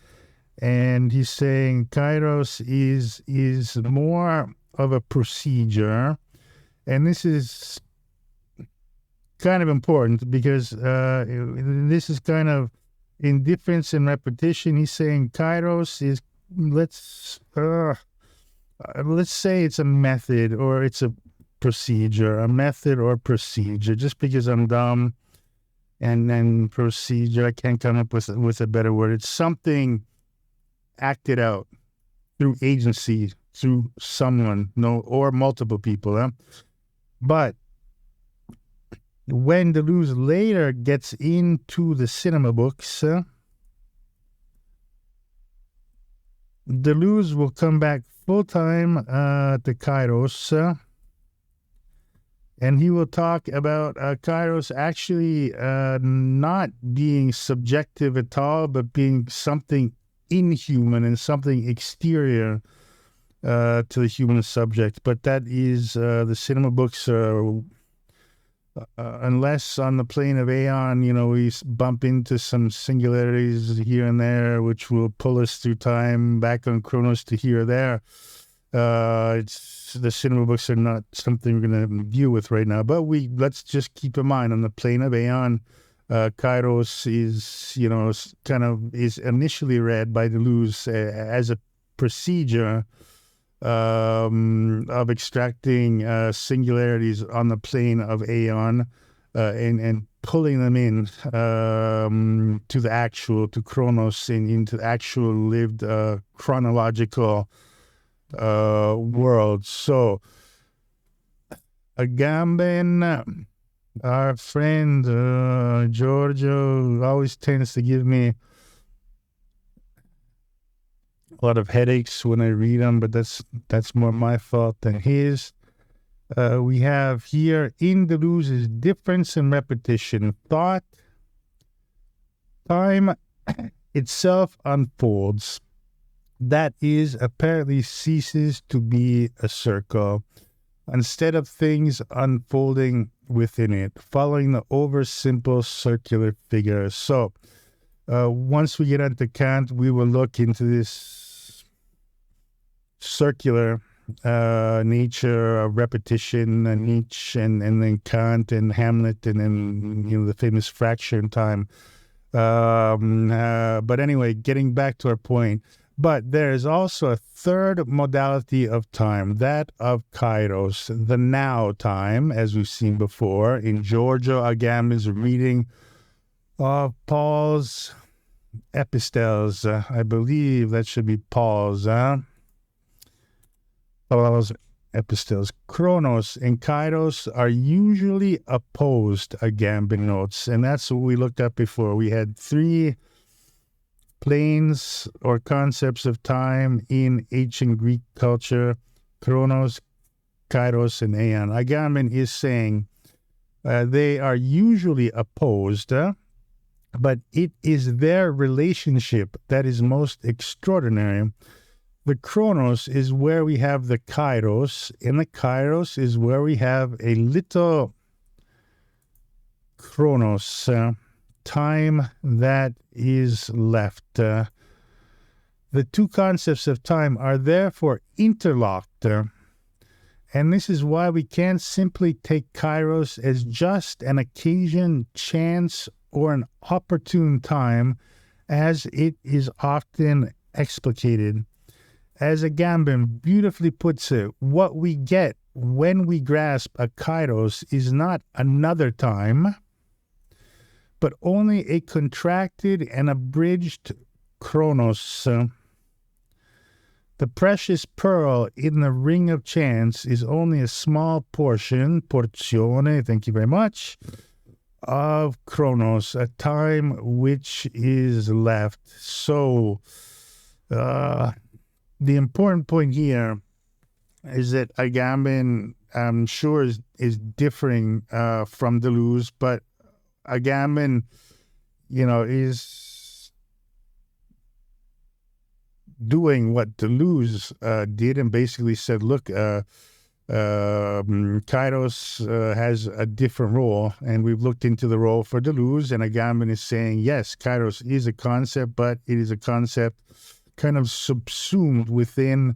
And he's saying Kairos is more of a procedure, and this is kind of important because this is kind of in difference and repetition, he's saying Kairos is, let's say it's a method or it's a procedure, just because I'm dumb, and then procedure, I can't come up with a better word. It's something acted out through agency, through someone, or multiple people. But when Deleuze later gets into the cinema books, Deleuze will come back full-time to Kairos, and he will talk about Kairos actually not being subjective at all, but being something inhuman and something exterior to the human subject. But that is the cinema books, unless on the plane of Aon, we bump into some singularities here and there, which will pull us through time back on Kronos to here or there. The cinema books are not something we're going to deal with right now, but let's just keep in mind on the plane of Aon, Kairos is initially read by Deleuze as a procedure of extracting singularities on the plane of Aon and pulling them in to the actual, to Kronos, into the actual lived chronological world. So Agamben, our friend Giorgio, always tends to give me a lot of headaches when I read them, but that's more my fault than his. We have here in Deleuze's difference and repetition, thought, time itself unfolds. That is, apparently ceases to be a circle, instead of things unfolding within it, following the oversimple circular figure. So, once we get into Kant, we will look into this circular nature of repetition, and Nietzsche, and then Kant and Hamlet, and then the famous fracture in time. But anyway, getting back to our point. But there is also a third modality of time, that of Kairos, the now time, as we've seen before in Giorgio Agamben's reading of Paul's Epistles. I believe that should be Paul's. Paul's Epistles. Kronos and Kairos are usually opposed, Agamben notes, and that's what we looked at before. We had three planes or concepts of time in ancient Greek culture: Kronos, Kairos, and Aon. Agamben is saying they are usually opposed, but it is their relationship that is most extraordinary. The Kronos is where we have the Kairos, and the Kairos is where we have a little Kronos, time that is left. The two concepts of time are therefore interlocked, and this is why we can't simply take Kairos as just an occasion, chance, or an opportune time, as it is often explicated. As Agamben beautifully puts it, what we get when we grasp a Kairos is not another time, but only a contracted and abridged Kronos. The precious pearl in the ring of chance is only a small porzione, thank you very much, of Kronos, a time which is left. So, the important point here is that Agamben, I'm sure, is differing from Deleuze, but Agamben, is doing what Deleuze did, and basically said, look, Kairos has a different role, and we've looked into the role for Deleuze, and Agamben is saying, yes, Kairos is a concept, but it is a concept kind of subsumed within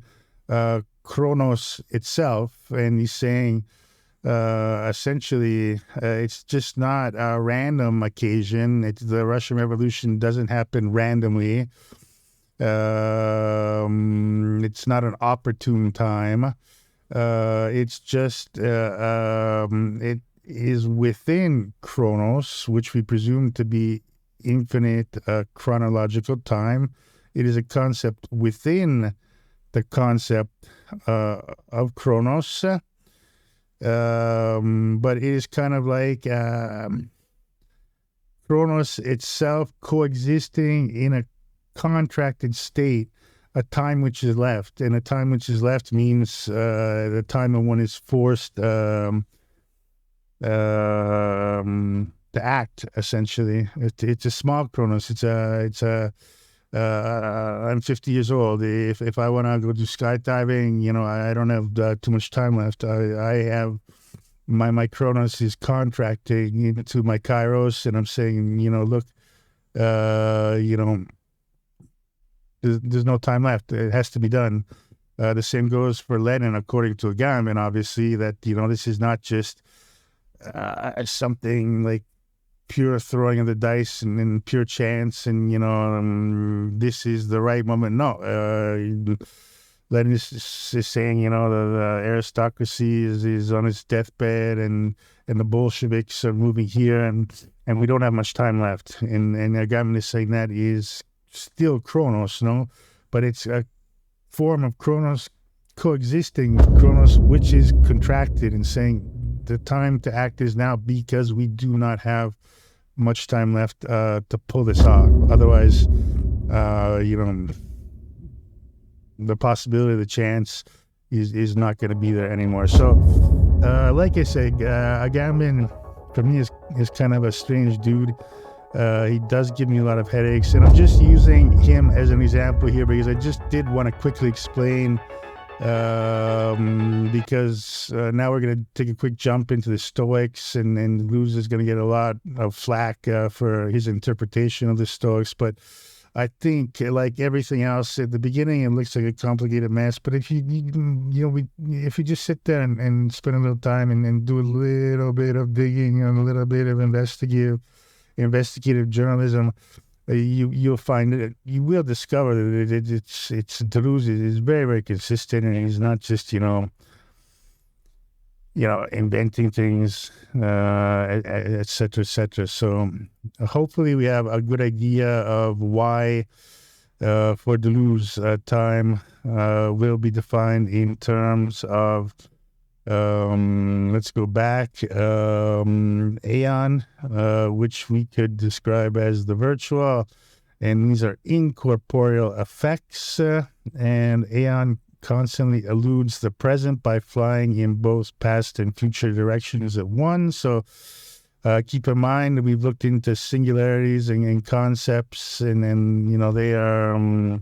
Kronos itself, and he's saying essentially, it's just not a random occasion. The Russian Revolution doesn't happen randomly. It's not an opportune time. It's just it is within Kronos, which we presume to be infinite chronological time. It is a concept within the concept of Kronos, but it is kind of like Kronos itself coexisting in a contracted state, a time which is left. And a time which is left means the time when one is forced to act, essentially. It's a small Kronos. I'm 50 years old. If I want to go do skydiving, I don't have too much time left. I have my Kronos is contracting into my Kairos, and I'm saying, look, there's no time left. It has to be done. The same goes for Lenin, according to Agamben, obviously, that, this is not just something like pure throwing of the dice and pure chance and, this is the right moment. No, Lenin is saying, the aristocracy is on its deathbed and the Bolsheviks are moving here and we don't have much time left. And Agamben is saying that is still Kronos, no? But it's a form of Kronos coexisting with Kronos, which is contracted and saying the time to act is now because we do not have much time left to pull this off. Otherwise, the possibility, the chance is not going to be there anymore. So, like I said, Agamben, for me, is kind of a strange dude. He does give me a lot of headaches, and I'm just using him as an example here because I just did want to quickly explain, because now we're going to take a quick jump into the Stoics, and Deleuze is going to get a lot of flack for his interpretation of the Stoics, but I think, like everything else, at the beginning it looks like a complicated mess, but if you just sit there and spend a little time and do a little bit of digging and a little bit of investigative journalism, you'll find that you will discover that it's Deleuze is very, very consistent, and he's not just inventing things, et cetera, et cetera. So hopefully we have a good idea of why for Deleuze time will be defined in terms of let's go back. Aion, which we could describe as the virtual, and these are incorporeal effects. And Aion constantly eludes the present by flying in both past and future directions at once. So keep in mind that we've looked into singularities and concepts, and they are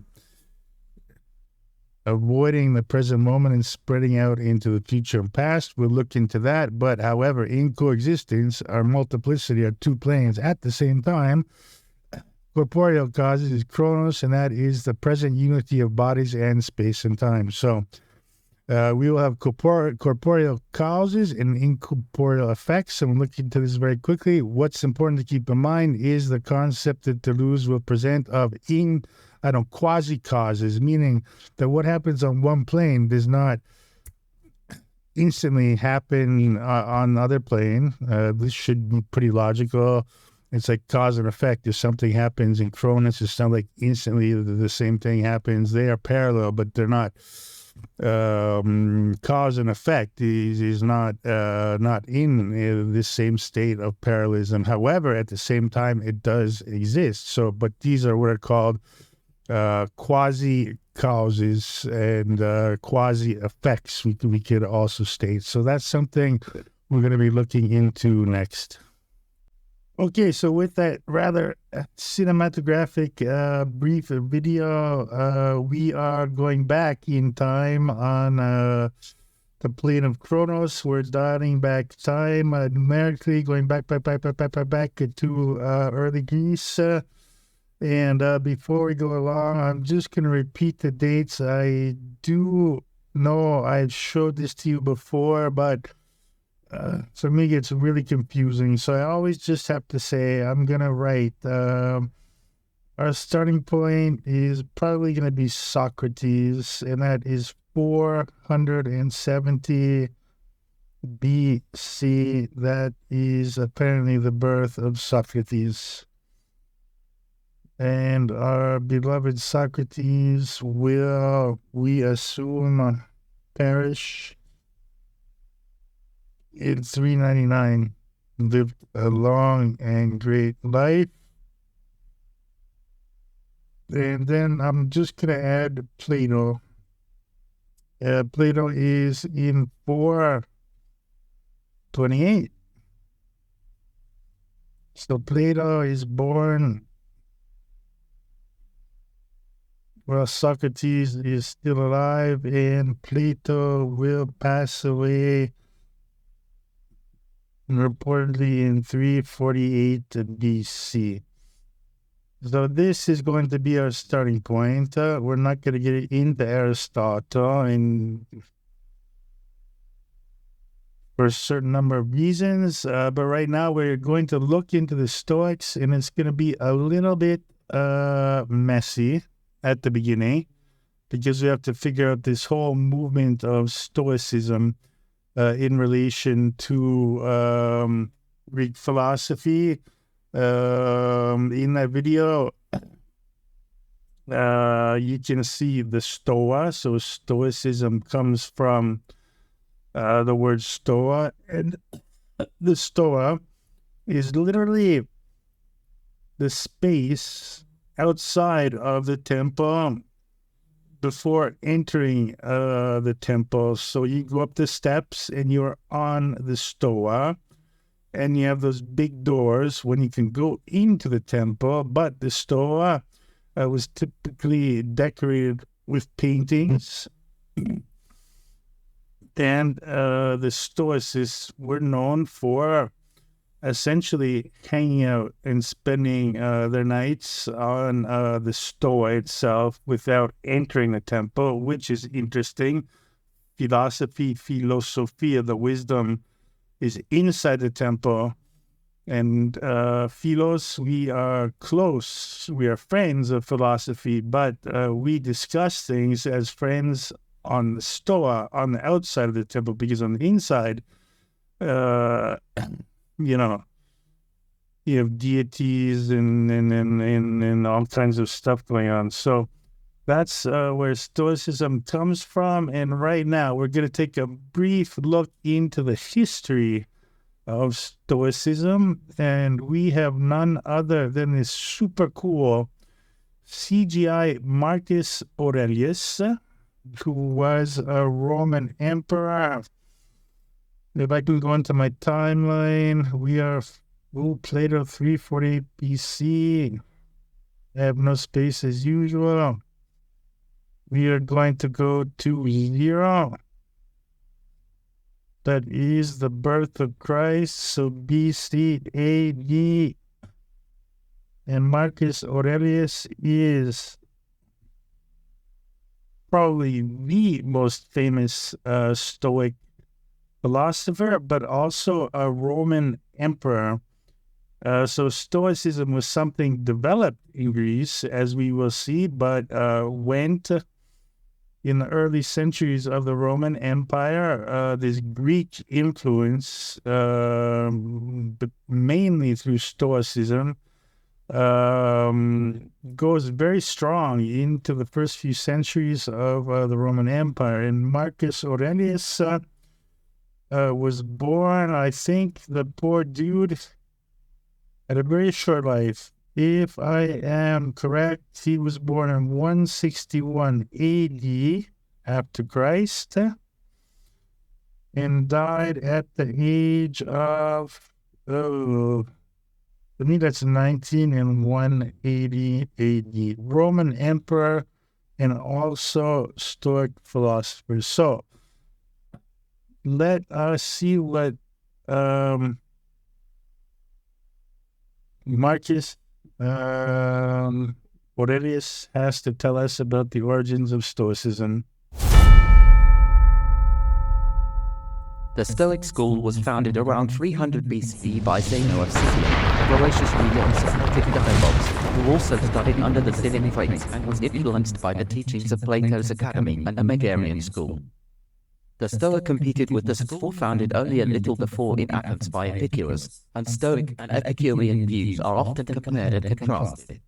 avoiding the present moment and spreading out into the future and past. We'll look into that. But however, in coexistence, our multiplicity are two planes at the same time. Corporeal causes is Kronos, and that is the present unity of bodies and space and time. So we will have corporeal causes and incorporeal effects, and we'll look into this very quickly. What's important to keep in mind is the concept that Deleuze will present of quasi-causes, meaning that what happens on one plane does not instantly happen on the other plane. This should be pretty logical. It's like cause and effect. If something happens in Kronos, it's not like instantly the same thing happens. They are parallel, but they're not. Cause and effect is not in this same state of parallelism. However, at the same time, it does exist. So, but these are what are called quasi causes and quasi effects. We could also state. So that's something we're going to be looking into next. Okay, so with that rather cinematographic brief video, we are going back in time on the plane of Kronos. We're dialing back time numerically, going back to early Greece. And before we go along, I'm just going to repeat the dates. I do know I showed this to you before, but for me, it's really confusing. So I always just have to say, I'm going to write, our starting point is probably going to be Socrates, and that is 470 BC. That is apparently the birth of Socrates. And our beloved Socrates will, we assume, perish in 399, lived a long and great life. And then I'm just going to add Plato. Plato is in 428. So Plato is born while Socrates is still alive, and Plato will pass away reportedly in 348 BC. So this is going to be our starting point. We're not going to get into Aristotle and for a certain number of reasons, but right now we're going to look into the Stoics, and it's going to be a little bit messy at the beginning because we have to figure out this whole movement of Stoicism in relation to Greek philosophy. In that video, you can see the Stoa. So Stoicism comes from the word Stoa, and the Stoa is literally the space outside of the temple before entering the temple. So you go up the steps and you're on the Stoa, and you have those big doors when you can go into the temple, but the Stoa was typically decorated with paintings. And the Stoics were known for essentially hanging out and spending their nights on the Stoa itself without entering the temple, which is interesting. Philosophia, the wisdom, is inside the temple. And philos, we are close, we are friends of philosophy, but we discuss things as friends on the Stoa, on the outside of the temple, because on the inside, you have deities and all kinds of stuff going on. So that's where Stoicism comes from. And right now, we're going to take a brief look into the history of Stoicism. And we have none other than this super cool CGI Marcus Aurelius, who was a Roman emperor. If I can go into my timeline, we are Plato 348 BC. I have no space as usual. We are going to go to 0. That is the birth of Christ, so BC AD. And Marcus Aurelius is probably the most famous Stoic philosopher, but also a Roman emperor. So Stoicism was something developed in Greece, as we will see, but went in the early centuries of the Roman Empire. This Greek influence, but mainly through Stoicism, goes very strong into the first few centuries of the Roman Empire. And Marcus Aurelius was born, I think, the poor dude had a very short life. If I am correct, he was born in 161 AD after Christ and died at the age of, for me that's 19 and 180 AD. Roman emperor and also Stoic philosopher. So let us see what Marcus Aurelius has to tell us about the origins of Stoicism. The Stoic school was founded around 300 BCE by Zeno of Sicily, a voracious reader and Socratic dialogues, who also studied under the Cynic faith and was influenced by the teachings of Plato's Academy and the Megarian school. The Stoa competed with the school founded only a little before in Athens by Epicurus, and Stoic and Epicurean views are often compared and contrasted.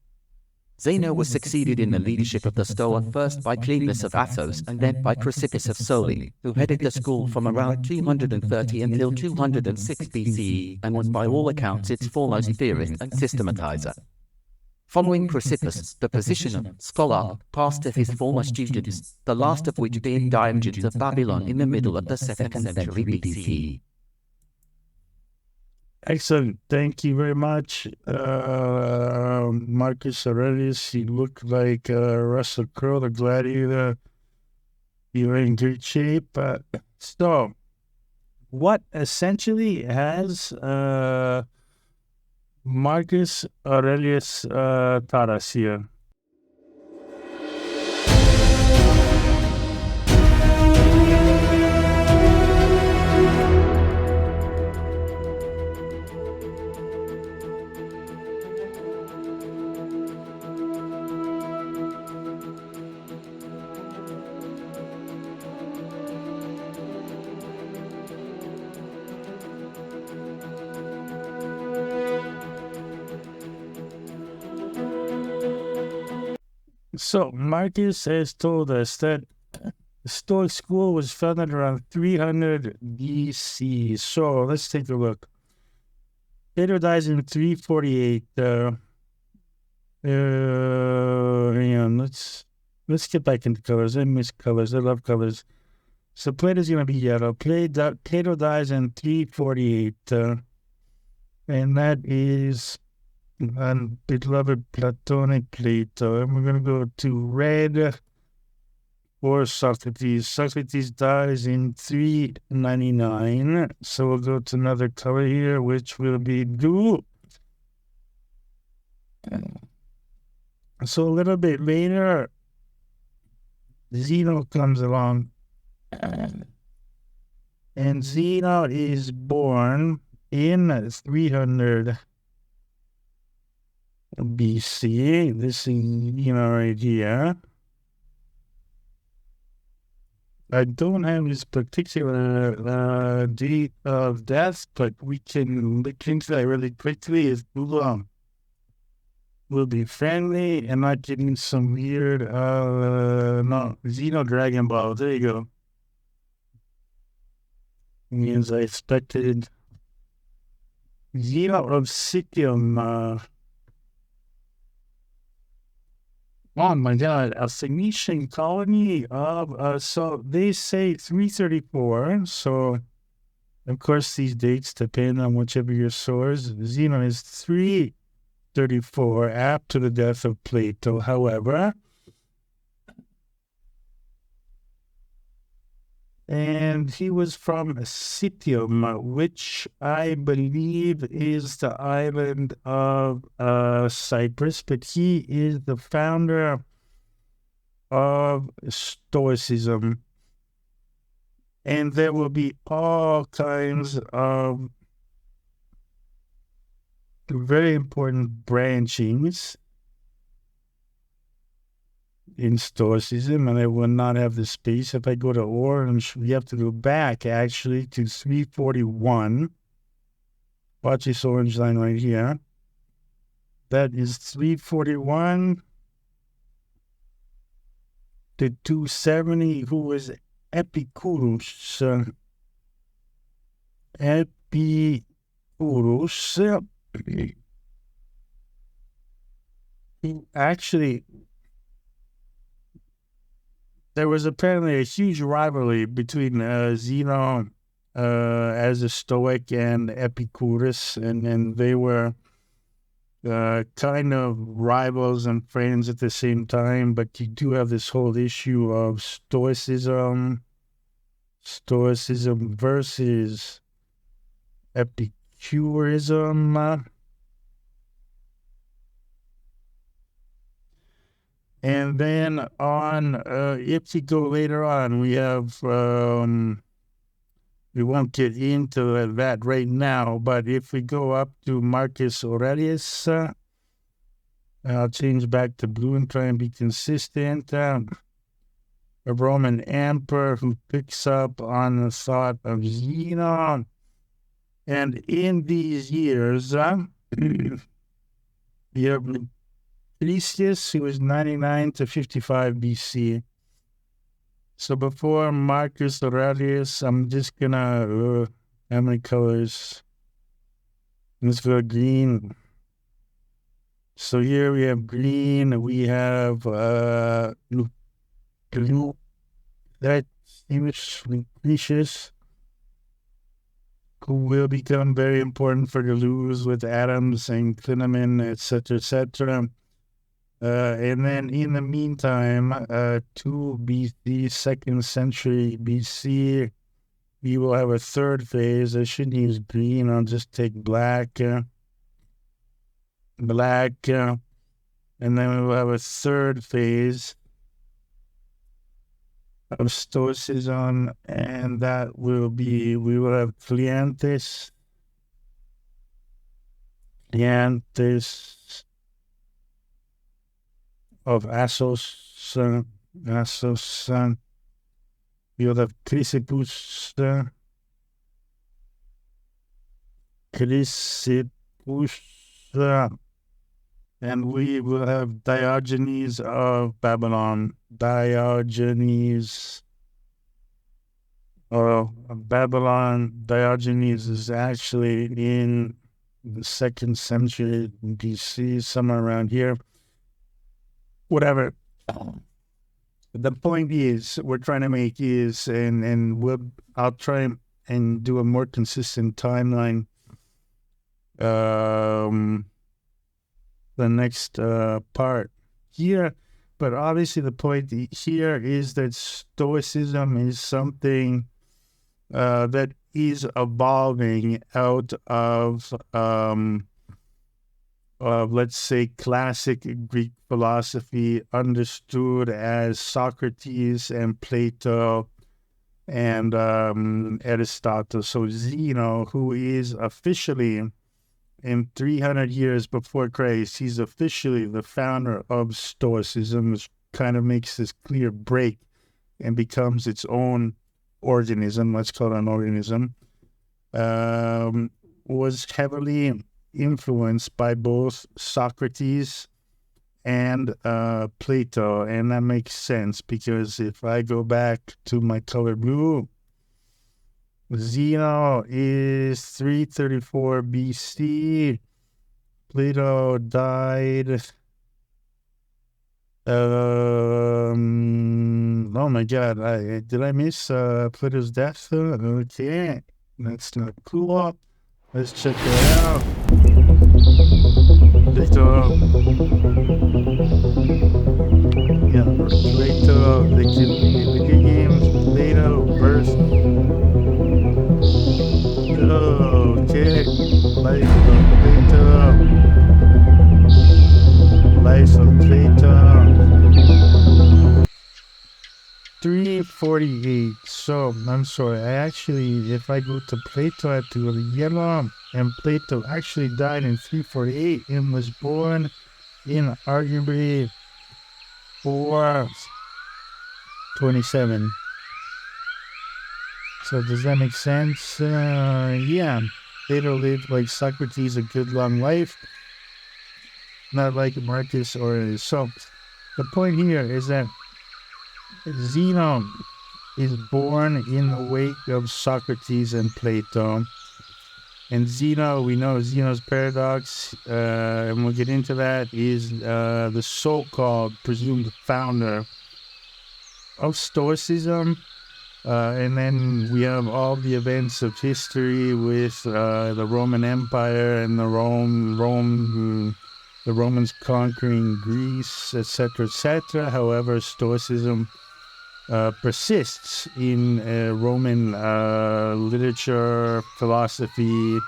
Zeno was succeeded in the leadership of the Stoa first by Cleinias of Assos and then by Chrysippus of Soli, who headed the school from around 230 until 206 BCE and was by all accounts its foremost theorist and systematizer. Following Chrysippus, the position of scholar passed to his former students, the last of which being Diogenes of Babylon in the middle of the 2nd century BCE. Excellent. Thank you very much, Marcus Aurelius. You look like Russell Crowe, the gladiator. You're in great shape. So, what essentially has Marcus Aurelius taught us here? So, Marcus has told us that the Stoic school was founded around 300 BC. So, let's take a look. Plato dies in 348. Hang on, let's get back into colors. I miss colors. I love colors. So, Plato's going to be yellow. Plato dies in 348. And that is beloved Platonic Plato. And we're going to go to red for Socrates. Socrates dies in 399. So we'll go to another color here, which will be blue. So a little bit later, Zeno comes along. And Zeno is born in 300 BC. This is right here. I don't have his particular date of death, but we can look into that really quickly. If Google will be friendly and not getting some weird, Xeno Dragon Ball. There you go. Means I expected Xeno of Scythium. Oh my God, a Phoenician colony of, so they say 334. So, of course, these dates depend on whichever your source. Zeno is 334 after the death of Plato. However, and he was from Citium, which I believe is the island of Cyprus, but he is the founder of Stoicism. And there will be all kinds of very important branchings in Stoicism, and I will not have the space. If I go to orange, we have to go back actually to 341. Watch this orange line right here. That is 341 to 270, who was Epicurus. Epicurus, who actually, there was apparently a huge rivalry between Zeno as a Stoic and Epicurus, and they were kind of rivals and friends at the same time. But you do have this whole issue of Stoicism versus Epicurism. And then on, if you go later on, we have we won't get into that right now, but if we go up to Marcus Aurelius, I'll change back to blue and try and be consistent. A Roman emperor who picks up on the thought of Zeno. And in these years, you have Theseus, who was 99 to 55 BC. So before Marcus Aurelius, I'm just gonna, how many colors? Let's go green. So here we have green, we have blue, that Lucretius, who will become very important for Deleuze with atoms and Klineman, etc., etc. And then in the meantime, 2 BC, 2nd century BC, we will have a third phase. I shouldn't use green, I'll just take black. And then we will have a third phase of Stoicism, and that will be, we will have Cleanthes of Assos, we'll have Chrysippus, and we will have Diogenes of Babylon. Diogenes is actually in the 2nd century BC, somewhere around here. Whatever. The point is, we're trying to make is, I'll try and do a more consistent timeline. The next part here, but obviously the point here is that Stoicism is something that is evolving out of let's say, classic Greek philosophy understood as Socrates and Plato and Aristotle. So Zeno, who is officially, in 300 years before Christ, he's officially the founder of Stoicism, which kind of makes this clear break and becomes its own organism, let's call it an organism, was heavily influenced by both Socrates and Plato. And that makes sense, because if I go back to my color blue, Zeno is 334 BC. Plato died. Oh my God! Did I miss Plato's death? Okay, that's not cool. Let's check that out. Plato. Yeah, Plato. The video games. Plato birth. Okay, life of Plato. Life of Plato. 348. So, I'm sorry. I actually, if I go to Plato, I have to go to yellow. And Plato actually died in 348 and was born in arguably 427. So does that make sense? Yeah. Plato lived like Socrates a good long life, not like Marcus Aurelius. So the point here is that Zeno is born in the wake of Socrates and Plato. And Zeno, we know Zeno's paradox, and we'll get into that, is the so-called presumed founder of Stoicism. And then we have all the events of history with the Roman Empire and the Romans conquering Greece, etc., etc. However, Stoicism persists in Roman literature, philosophy,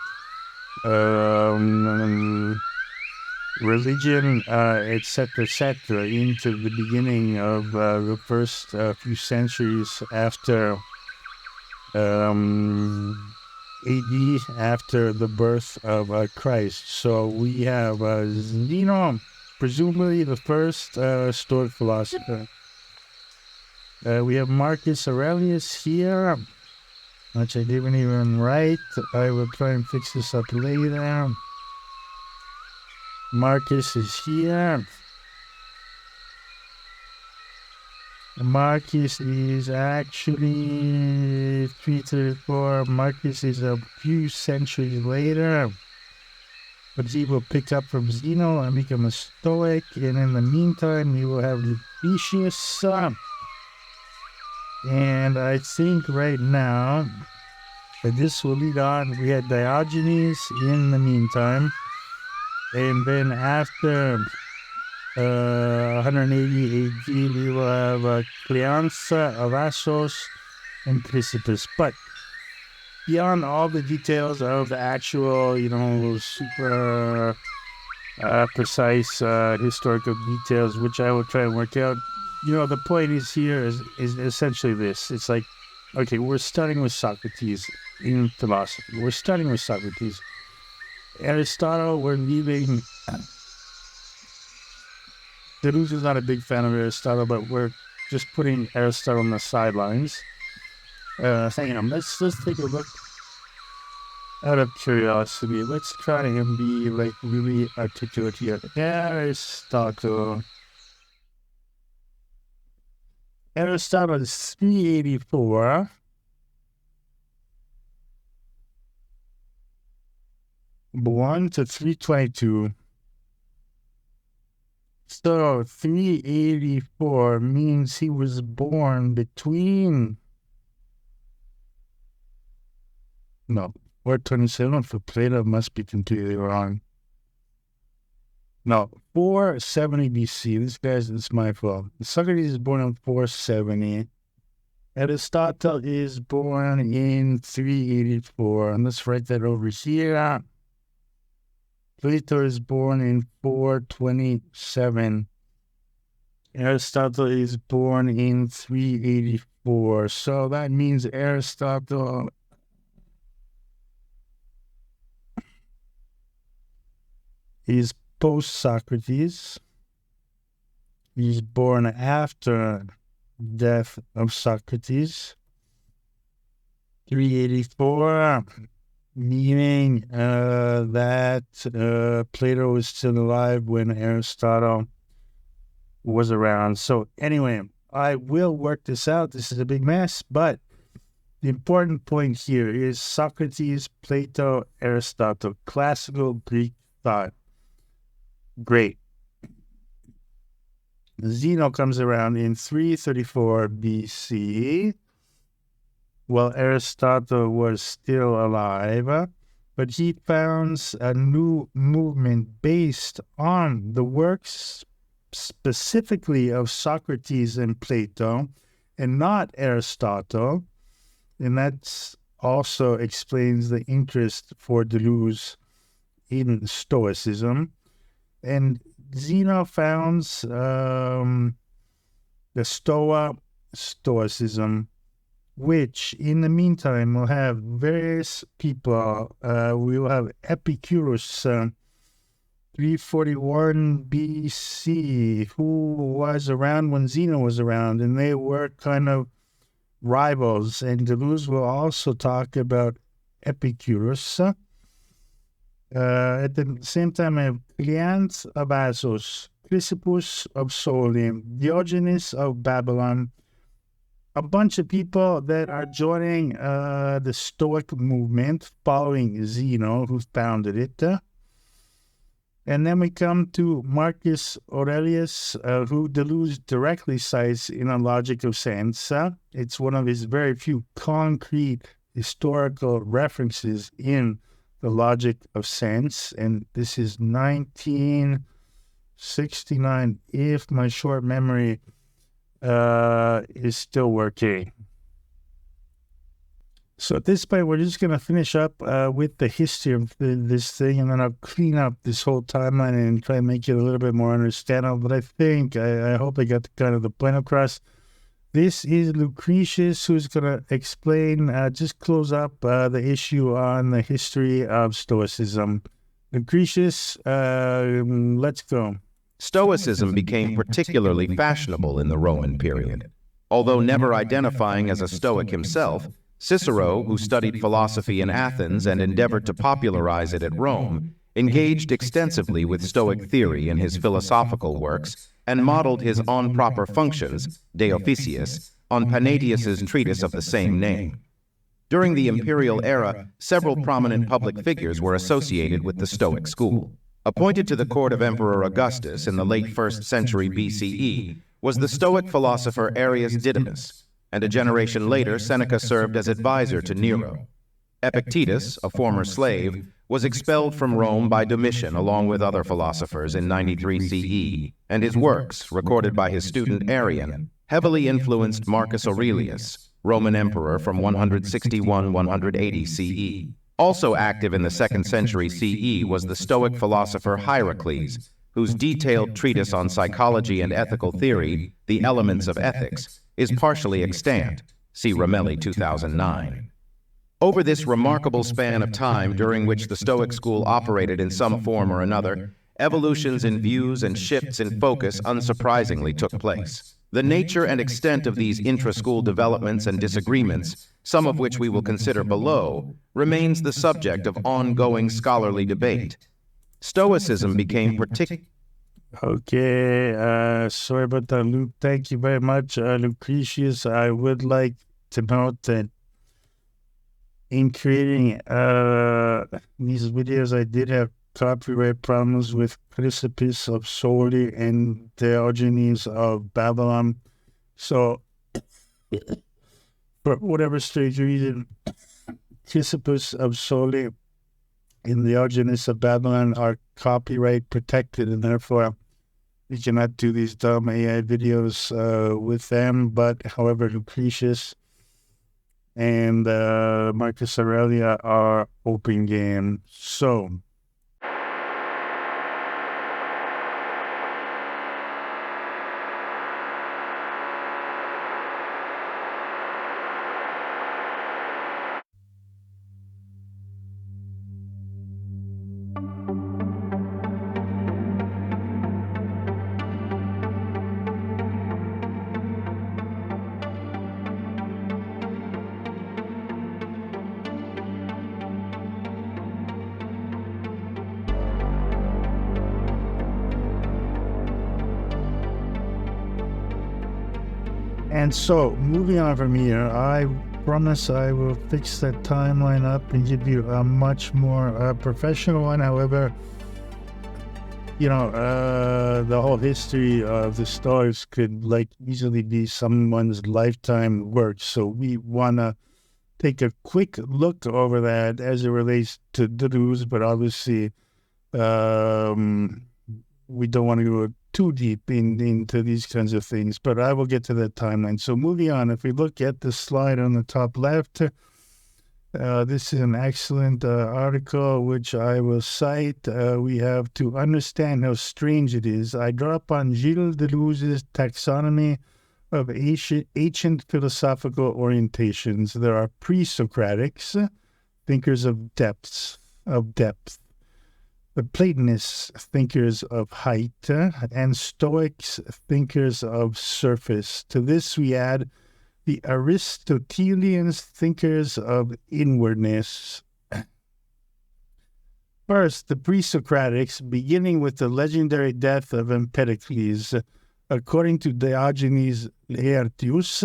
religion, etc., etc., into the beginning of the first few centuries after AD, after the birth of Christ. So we have Zeno, presumably the first Stoic philosopher. We have Marcus Aurelius here, which I didn't even write. I will try and fix this up later. Marcus is here. Marcus is actually 334. Marcus is a few centuries later. But he will pick up from Zeno and become a Stoic. And in the meantime, we will have Lucretius. And I think right now, this will lead on. We had Diogenes in the meantime. And then after 180 AD, we will have Cleanthes, Arassos, and Chrysippus. But beyond all the details of the actual, super precise historical details, which I will try and work out, the point is here is essentially this. It's like, okay, we're starting with Socrates in philosophy. We're starting with Socrates. Aristotle, we're leaving. Deleuze is not a big fan of Aristotle, but we're just putting Aristotle on the sidelines. Let's take a look. Out of curiosity, let's try and be really articulate here. Aristotle is 384. Born to 322. So 384 means he was born between 427 for Plato must be completely wrong. No, 470 BC. It's my fault. Socrates is born in 470. Aristotle is born in 384. And let's write that over here. Plato is born in 427. Aristotle is born in 384. So that means Aristotle is post-Socrates. He's born after death of Socrates. 384. Meaning that Plato was still alive when Aristotle was around. So anyway, I will work this out. This is a big mess, but the important point here is Socrates, Plato, Aristotle, classical Greek thought. Great. Zeno comes around in 334 BC. Well, Aristotle was still alive, but he founds a new movement based on the works specifically of Socrates and Plato, and not Aristotle. And that also explains the interest for Deleuze in Stoicism. And Zeno founds the Stoicism, which in the meantime will have various people. We will have Epicurus, 341 BC, who was around when Zeno was around, and they were kind of rivals. And Deleuze will also talk about Epicurus. At the same time, I have Cleanthes of Assos, Chrysippus of Soli, Diogenes of Babylon, a bunch of people that are joining the Stoic movement following Zeno, who founded it. And then we come to Marcus Aurelius, who Deleuze directly cites in A Logic of Sense. It's one of his very few concrete historical references in The Logic of Sense. And this is 1969, if my short memory is still working. So at this point, we're just going to finish up with the history of this thing, and then I'll clean up this whole timeline and try and make it a little bit more understandable. But I think, I hope I got kind of the point across. This is Lucretius, who's going to explain, just close up the issue on the history of Stoicism. Lucretius, let's go. Stoicism became particularly fashionable in the Roman period. Although never identifying as a Stoic himself, Cicero, who studied philosophy in Athens and endeavored to popularize it at Rome, engaged extensively with Stoic theory in his philosophical works and modeled his On Proper Functions, De Officiis, on Panaetius's treatise of the same name. During the imperial era, several prominent public figures were associated with the Stoic school. Appointed to the court of Emperor Augustus in the late 1st century BCE was the Stoic philosopher Arrius Didymus, and a generation later Seneca served as advisor to Nero. Epictetus, a former slave, was expelled from Rome by Domitian along with other philosophers in 93 CE, and his works, recorded by his student Arian, heavily influenced Marcus Aurelius, Roman emperor from 161-180 CE. Also active in the 2nd century CE was the Stoic philosopher Hierocles, whose detailed treatise on psychology and ethical theory, The Elements of Ethics, is partially extant. See Ramelli 2009. Over this remarkable span of time during which the Stoic school operated in some form or another, evolutions in views and shifts in focus unsurprisingly took place. The nature and extent of these intra-school developments and disagreements, some of which we will consider below, remains the subject of ongoing scholarly debate. Stoicism became Okay, sorry about that, Luke. Thank you very much, Lucretius. I would like to note that in creating these videos, I did have copyright problems with Precipice of Soli and Diogenes of Babylon. So, for whatever strange reason, Precipice of Soli and Diogenes of Babylon are copyright protected, and therefore we cannot do these dumb AI videos with them. But, however, Lucretius and Marcus Aurelius are open game. So, moving on from here, I promise I will fix that timeline up and give you a much more professional one. However, you know, the whole history of the Stoics could easily be someone's lifetime work. So we want to take a quick look over that as it relates to Deleuze, but obviously we don't want to go too deep into these kinds of things, but I will get to that timeline. So moving on, if we look at the slide on the top left, this is an excellent article which I will cite. We have to understand how strange it is. I draw upon Gilles Deleuze's taxonomy of ancient philosophical orientations. There are pre-Socratics, thinkers of depth, the Platonists, thinkers of height, and Stoics, thinkers of surface. To this we add the Aristotelians, thinkers of inwardness. First, the pre-Socratics, beginning with the legendary death of Empedocles. According to Diogenes Laertius,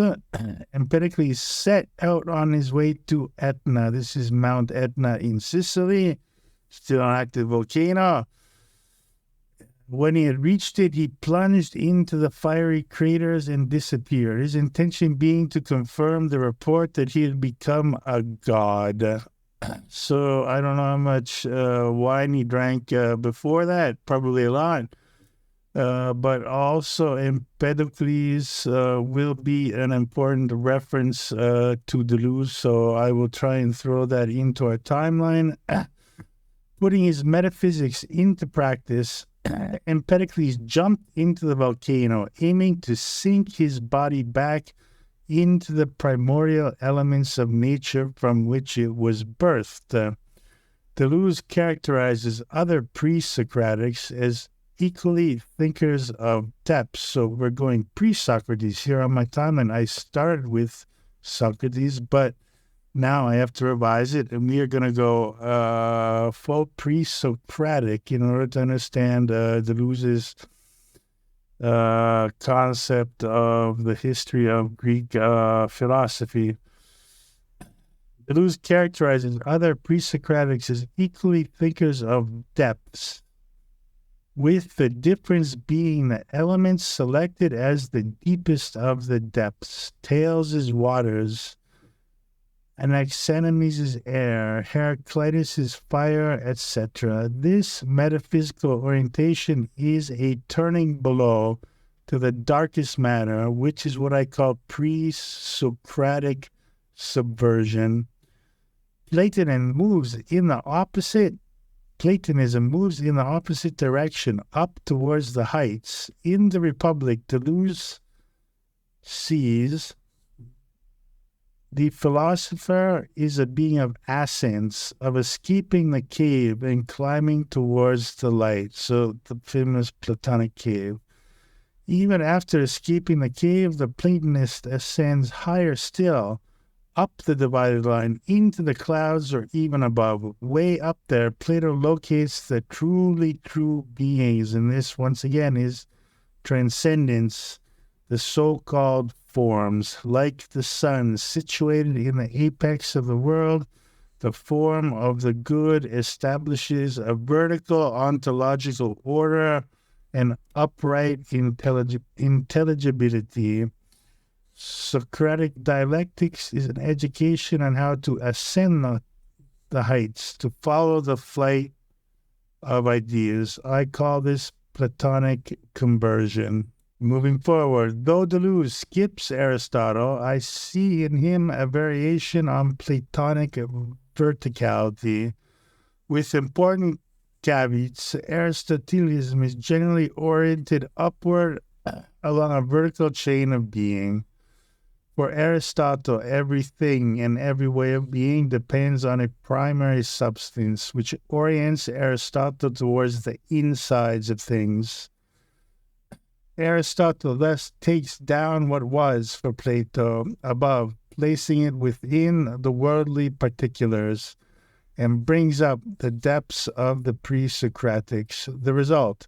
Empedocles set out on his way to Etna. This is Mount Etna in Sicily, still an active volcano. When he had reached it, he plunged into the fiery craters and disappeared, his intention being to confirm the report that he had become a god. So I don't know how much wine he drank before that, probably a lot. But also Empedocles will be an important reference to Deleuze, so I will try and throw that into our timeline. Putting his metaphysics into practice, Empedocles jumped into the volcano, aiming to sink his body back into the primordial elements of nature from which it was birthed. Deleuze characterizes other pre-Socratics as equally thinkers of depth. So we're going pre-Socrates here on my timeline. I started with Socrates, but now I have to revise it, and we are going to go full pre-Socratic in order to understand Deleuze's concept of the history of Greek philosophy. Deleuze characterizes other pre-Socratics as equally thinkers of depths, with the difference being the elements selected as the deepest of the depths. Thales is waters, Anaximenes is air, Heraclitus is fire, etc. This metaphysical orientation is a turning below to the darkest matter, which is what I call pre-Socratic subversion. Platonism moves in the opposite direction, up towards the heights. In the Republic, Deleuze sees the philosopher is a being of ascents, of escaping the cave and climbing towards the light. So the famous Platonic cave. Even after escaping the cave, the Platonist ascends higher still, up the divided line, into the clouds or even above. Way up there, Plato locates the truly true beings, and this, once again, is transcendence, the so-called forms. Like the sun, situated in the apex of the world, the form of the good establishes a vertical ontological order and upright intelligibility. Socratic dialectics is an education on how to ascend the heights, to follow the flight of ideas. I call this Platonic conversion. Moving forward, though Deleuze skips Aristotle, I see in him a variation on Platonic verticality. With important caveats, Aristotelianism is generally oriented upward along a vertical chain of being. For Aristotle, everything and every way of being depends on a primary substance, which orients Aristotle towards the insides of things. Aristotle thus takes down what was for Plato above, placing it within the worldly particulars, and brings up the depths of the pre-Socratics. The result: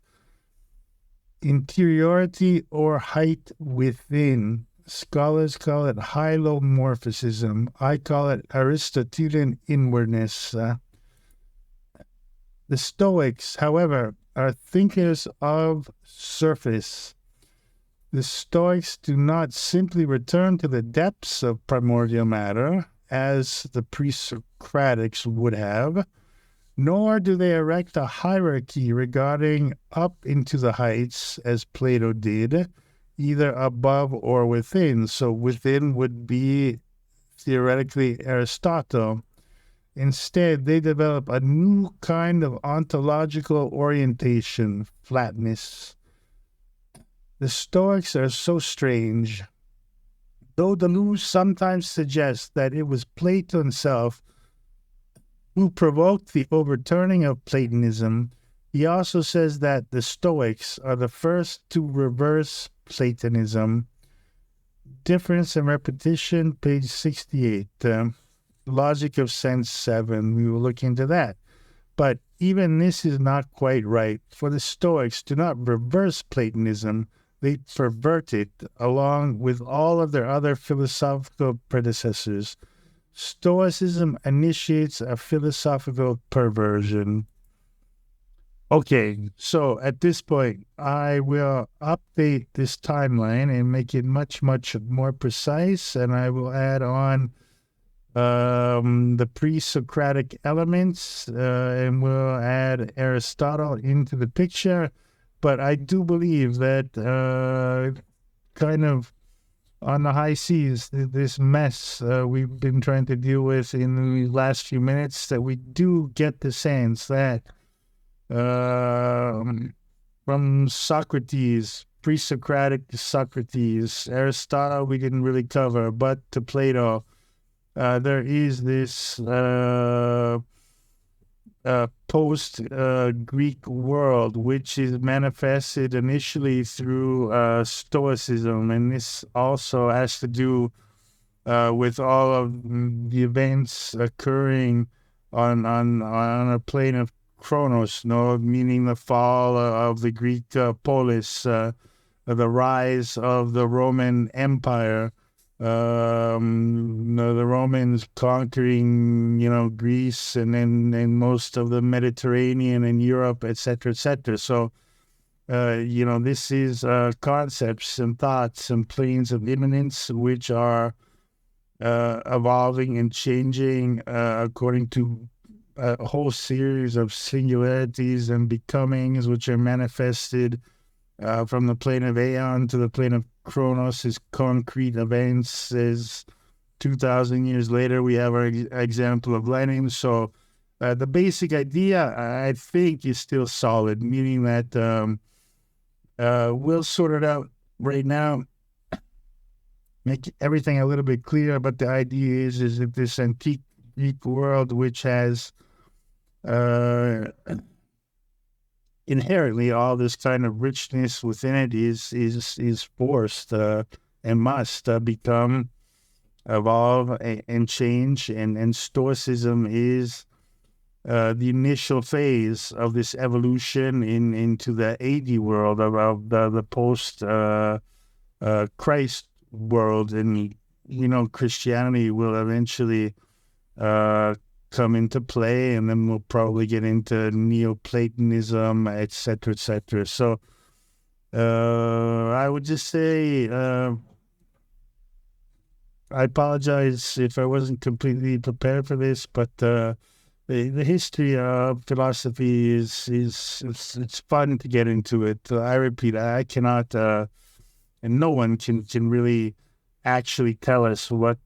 interiority or height within. Scholars call it hylomorphism. I call it Aristotelian inwardness. The Stoics, however, are thinkers of surface. The Stoics do not simply return to the depths of primordial matter, as the pre-Socratics would have, nor do they erect a hierarchy regarding up into the heights, as Plato did, either above or within. So within would be theoretically Aristotle. Instead, they develop a new kind of ontological orientation, flatness. The Stoics are so strange. Though Deleuze sometimes suggests that it was Plato himself who provoked the overturning of Platonism, he also says that the Stoics are the first to reverse Platonism. Difference and Repetition, page 68. Logic of Sense 7. We will look into that. But even this is not quite right, for the Stoics do not reverse Platonism, they pervert it along with all of their other philosophical predecessors. Stoicism initiates a philosophical perversion. Okay, so at this point, I will update this timeline and make it much, much more precise, and I will add on the pre-Socratic elements, and we'll add Aristotle into the picture. But I do believe that kind of on the high seas, this mess we've been trying to deal with in the last few minutes, that we do get the sense that from Socrates Presocratic to Socrates. Aristotle we didn't really cover, but to Plato, there is this post-Greek world, which is manifested initially through Stoicism, and this also has to do with all of the events occurring on a plane of Kronos, meaning the fall of the Greek Polis, the rise of the Roman Empire, the Romans conquering, Greece and then most of the Mediterranean and Europe, etc., etc. So, this is concepts and thoughts and planes of immanence which are evolving and changing according to a whole series of singularities and becomings which are manifested from the plane of Aon to the plane of Kronos as concrete events. As 2,000 years later, we have our example of Lenin. So the basic idea, I think, is still solid, meaning that we'll sort it out right now, make everything a little bit clearer. But the idea is that this antique Greek world, which has inherently all this kind of richness within it, is forced and must become, evolve, and change. And Stoicism is the initial phase of this evolution into the AD world of the post Christ world. And Christianity will eventually come into play, and then we'll probably get into Neoplatonism, etc., etc. So I would just say I apologize if I wasn't completely prepared for this, but the history of philosophy is it's fun to get into it. I repeat, I cannot, and no one can really actually tell us what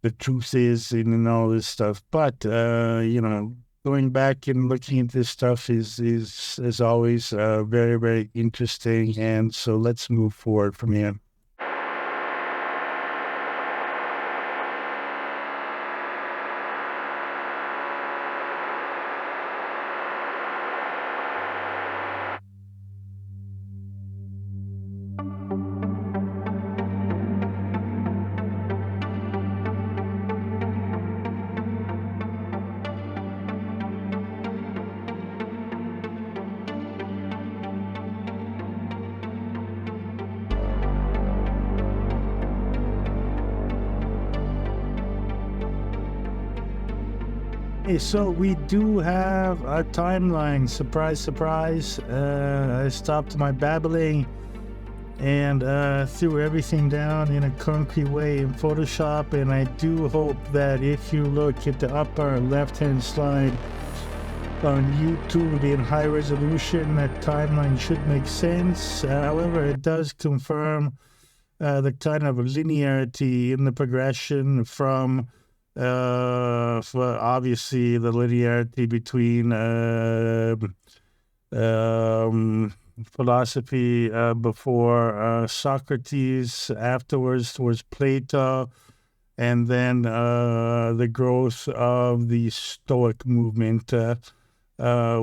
the truth is and all this stuff. But going back and looking at this stuff is always very, very interesting. And so let's move forward from here. So we do have a timeline. Surprise, surprise. I stopped my babbling and threw everything down in a concrete way in Photoshop. And I do hope that if you look at the upper left-hand slide on YouTube in high resolution, that timeline should make sense. However, it does confirm the kind of linearity in the progression from obviously the linearity between philosophy before Socrates, afterwards towards Plato, and then the growth of the Stoic movement,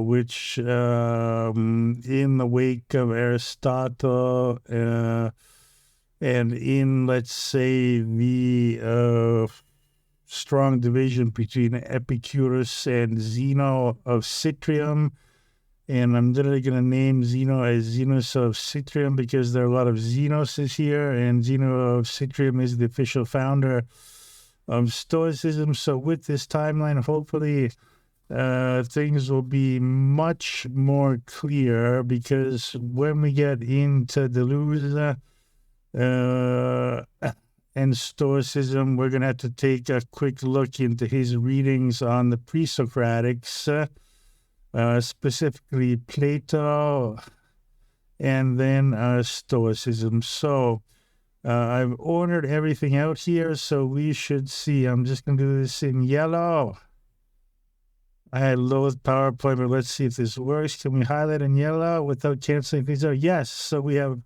which in the wake of Aristotle and in, let's say, the strong division between Epicurus and Zeno of Cittium. And I'm literally going to name Zeno as Zenos of Cittium because there are a lot of Zenoses here, and Zeno of Cittium is the official founder of Stoicism. So with this timeline, hopefully things will be much more clear, because when we get into Deleuze and Stoicism, we're going to have to take a quick look into his readings on the Presocratics, specifically Plato, and then Stoicism. So I've ordered everything out here, so we should see. I'm just going to do this in yellow. I loathe PowerPoint, but let's see if this works. Can we highlight in yellow without canceling things out? Yes. So we have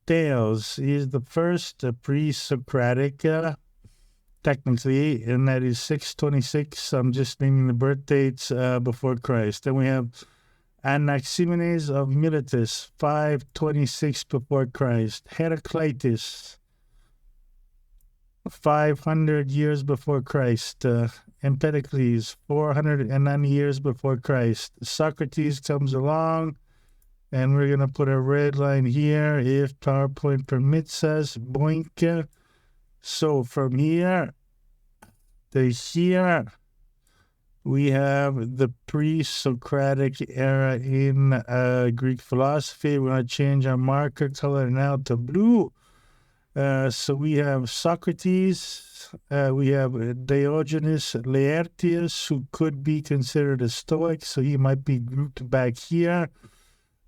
Theos. He is the first pre-Socratic, technically, and that is 626. I'm just naming the birth dates before Christ. Then we have Anaximenes of Miletus, 526 before Christ. Heraclitus, 500 years before Christ. Empedocles, 490 years before Christ. Socrates comes along, and we're going to put a red line here if PowerPoint permits us. Boink. So from here to here, we have the pre-Socratic era in Greek philosophy. We're going to change our marker color now to blue. So we have Socrates, we have Diogenes Laertius, who could be considered a Stoic, so he might be grouped back here.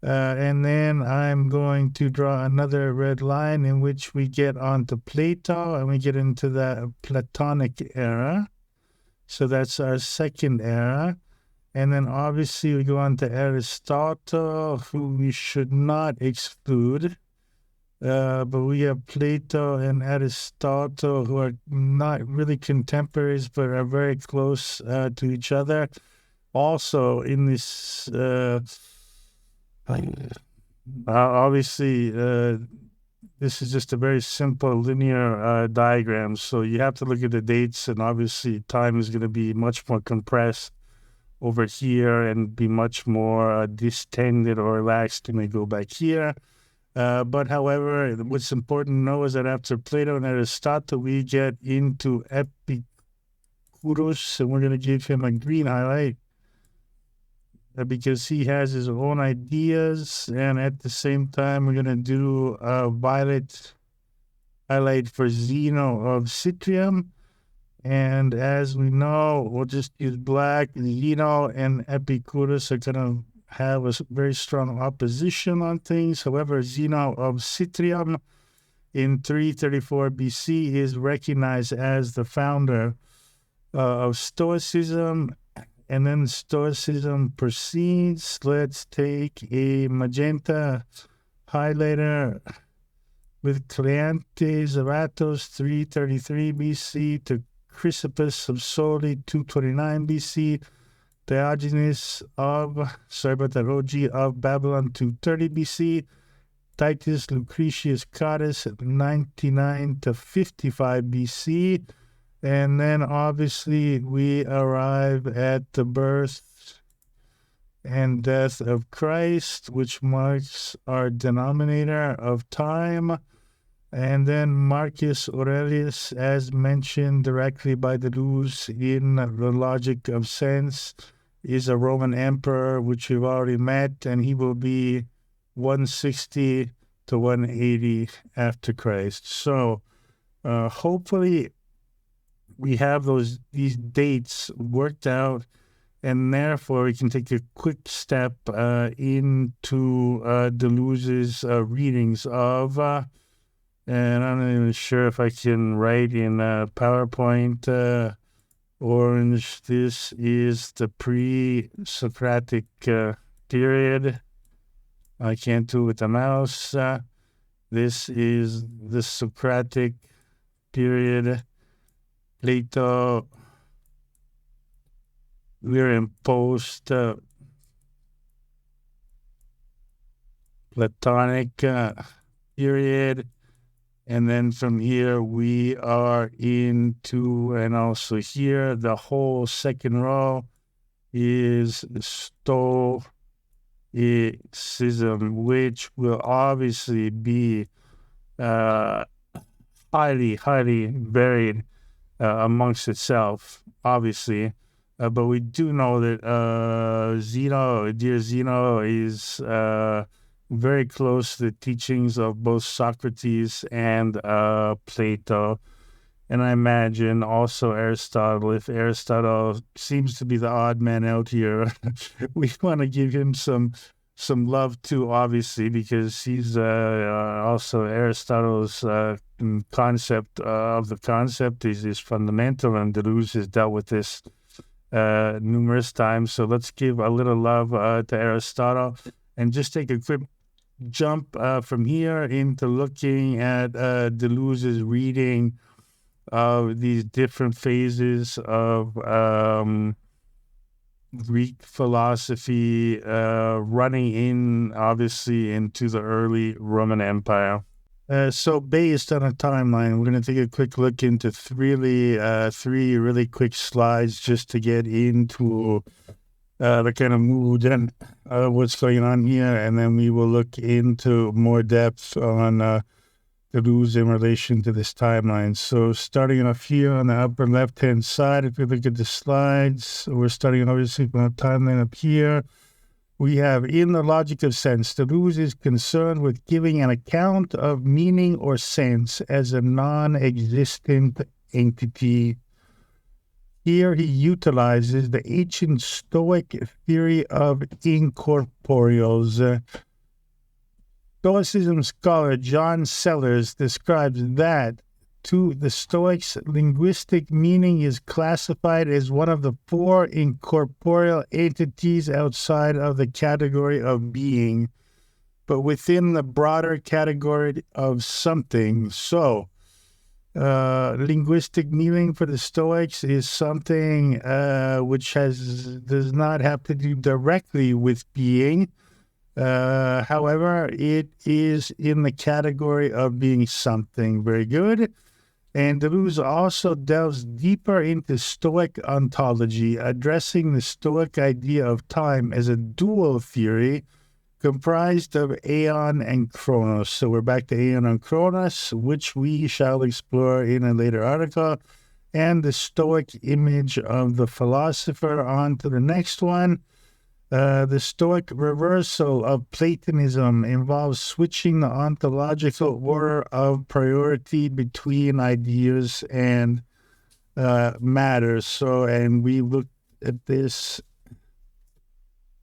And then I'm going to draw another red line in which we get onto Plato, and we get into the Platonic era. So that's our second era. And then obviously we go on to Aristotle, who we should not exclude. But we have Plato and Aristotle, who are not really contemporaries, but are very close to each other. Also, in this, obviously, this is just a very simple linear diagram. So you have to look at the dates, and obviously time is going to be much more compressed over here and be much more distended or relaxed when we go back here. But however, what's important to know is that after Plato and Aristotle, we get into Epicurus, and we're going to give him a green highlight because he has his own ideas, and at the same time, we're going to do a violet highlight for Zeno of Cittium. And as we know, we'll just use black. Zeno and Epicurus are going to have a very strong opposition on things. However, Zeno of Cittium in 334 BC is recognized as the founder of Stoicism, and then Stoicism proceeds. Let's take a magenta highlighter with Cleanthes of Athos, 333 BC, to Chrysippus of Soli, 229 BC, Diogenes of Babylon, 230 BC, Titus Lucretius Cottus, 99 to 55 BC, and then obviously we arrive at the birth and death of Christ, which marks our denominator of time. And then Marcus Aurelius, as mentioned directly by Deleuze in The Logic of Sense, is a Roman emperor, which we've already met, and he will be 160 to 180 after Christ. So hopefully we have these dates worked out, and therefore we can take a quick step into Deleuze's readings of... and I'm not even sure if I can write in PowerPoint orange. This is the pre-Socratic period. I can't do it with the mouse. This is the Socratic period. Plato. We're in post-Platonic period. And then from here, we are into, and also here, the whole second row is Stoicism, which will obviously be highly, highly varied amongst itself, obviously. But we do know that dear Zeno is... very close to the teachings of both Socrates and Plato. And I imagine also Aristotle. If Aristotle seems to be the odd man out here, we want to give him some love too, obviously, because he's also Aristotle's concept of the concept is fundamental, and Deleuze has dealt with this numerous times. So let's give a little love to Aristotle and just take a quick jump from here into looking at Deleuze's reading of these different phases of Greek philosophy, running in, obviously, into the early Roman Empire. So based on a timeline, we're going to take a quick look into three really quick slides just to get into the kind of mood and what's going on here, and then we will look into more depth on Deleuze in relation to this timeline. So starting off here on the upper left-hand side, if you look at the slides, we're starting obviously from a timeline up here. We have, in the logic of sense, Deleuze is concerned with giving an account of meaning or sense as a non-existent entity. Here he utilizes the ancient Stoic theory of incorporeals. Stoicism scholar John Sellers describes that to the Stoics, linguistic meaning is classified as one of the four incorporeal entities outside of the category of being, but within the broader category of something. So, linguistic meaning for the Stoics is something which does not have to do directly with being. However, it is in the category of being something. Very good. And Deleuze also delves deeper into Stoic ontology, addressing the Stoic idea of time as a dual theory comprised of Aion and Chronos. So we're back to Aion and Chronos, which we shall explore in a later article, and the Stoic image of the philosopher. On to the next one. The Stoic reversal of Platonism involves switching the ontological order of priority between ideas and matter. So, and we looked at this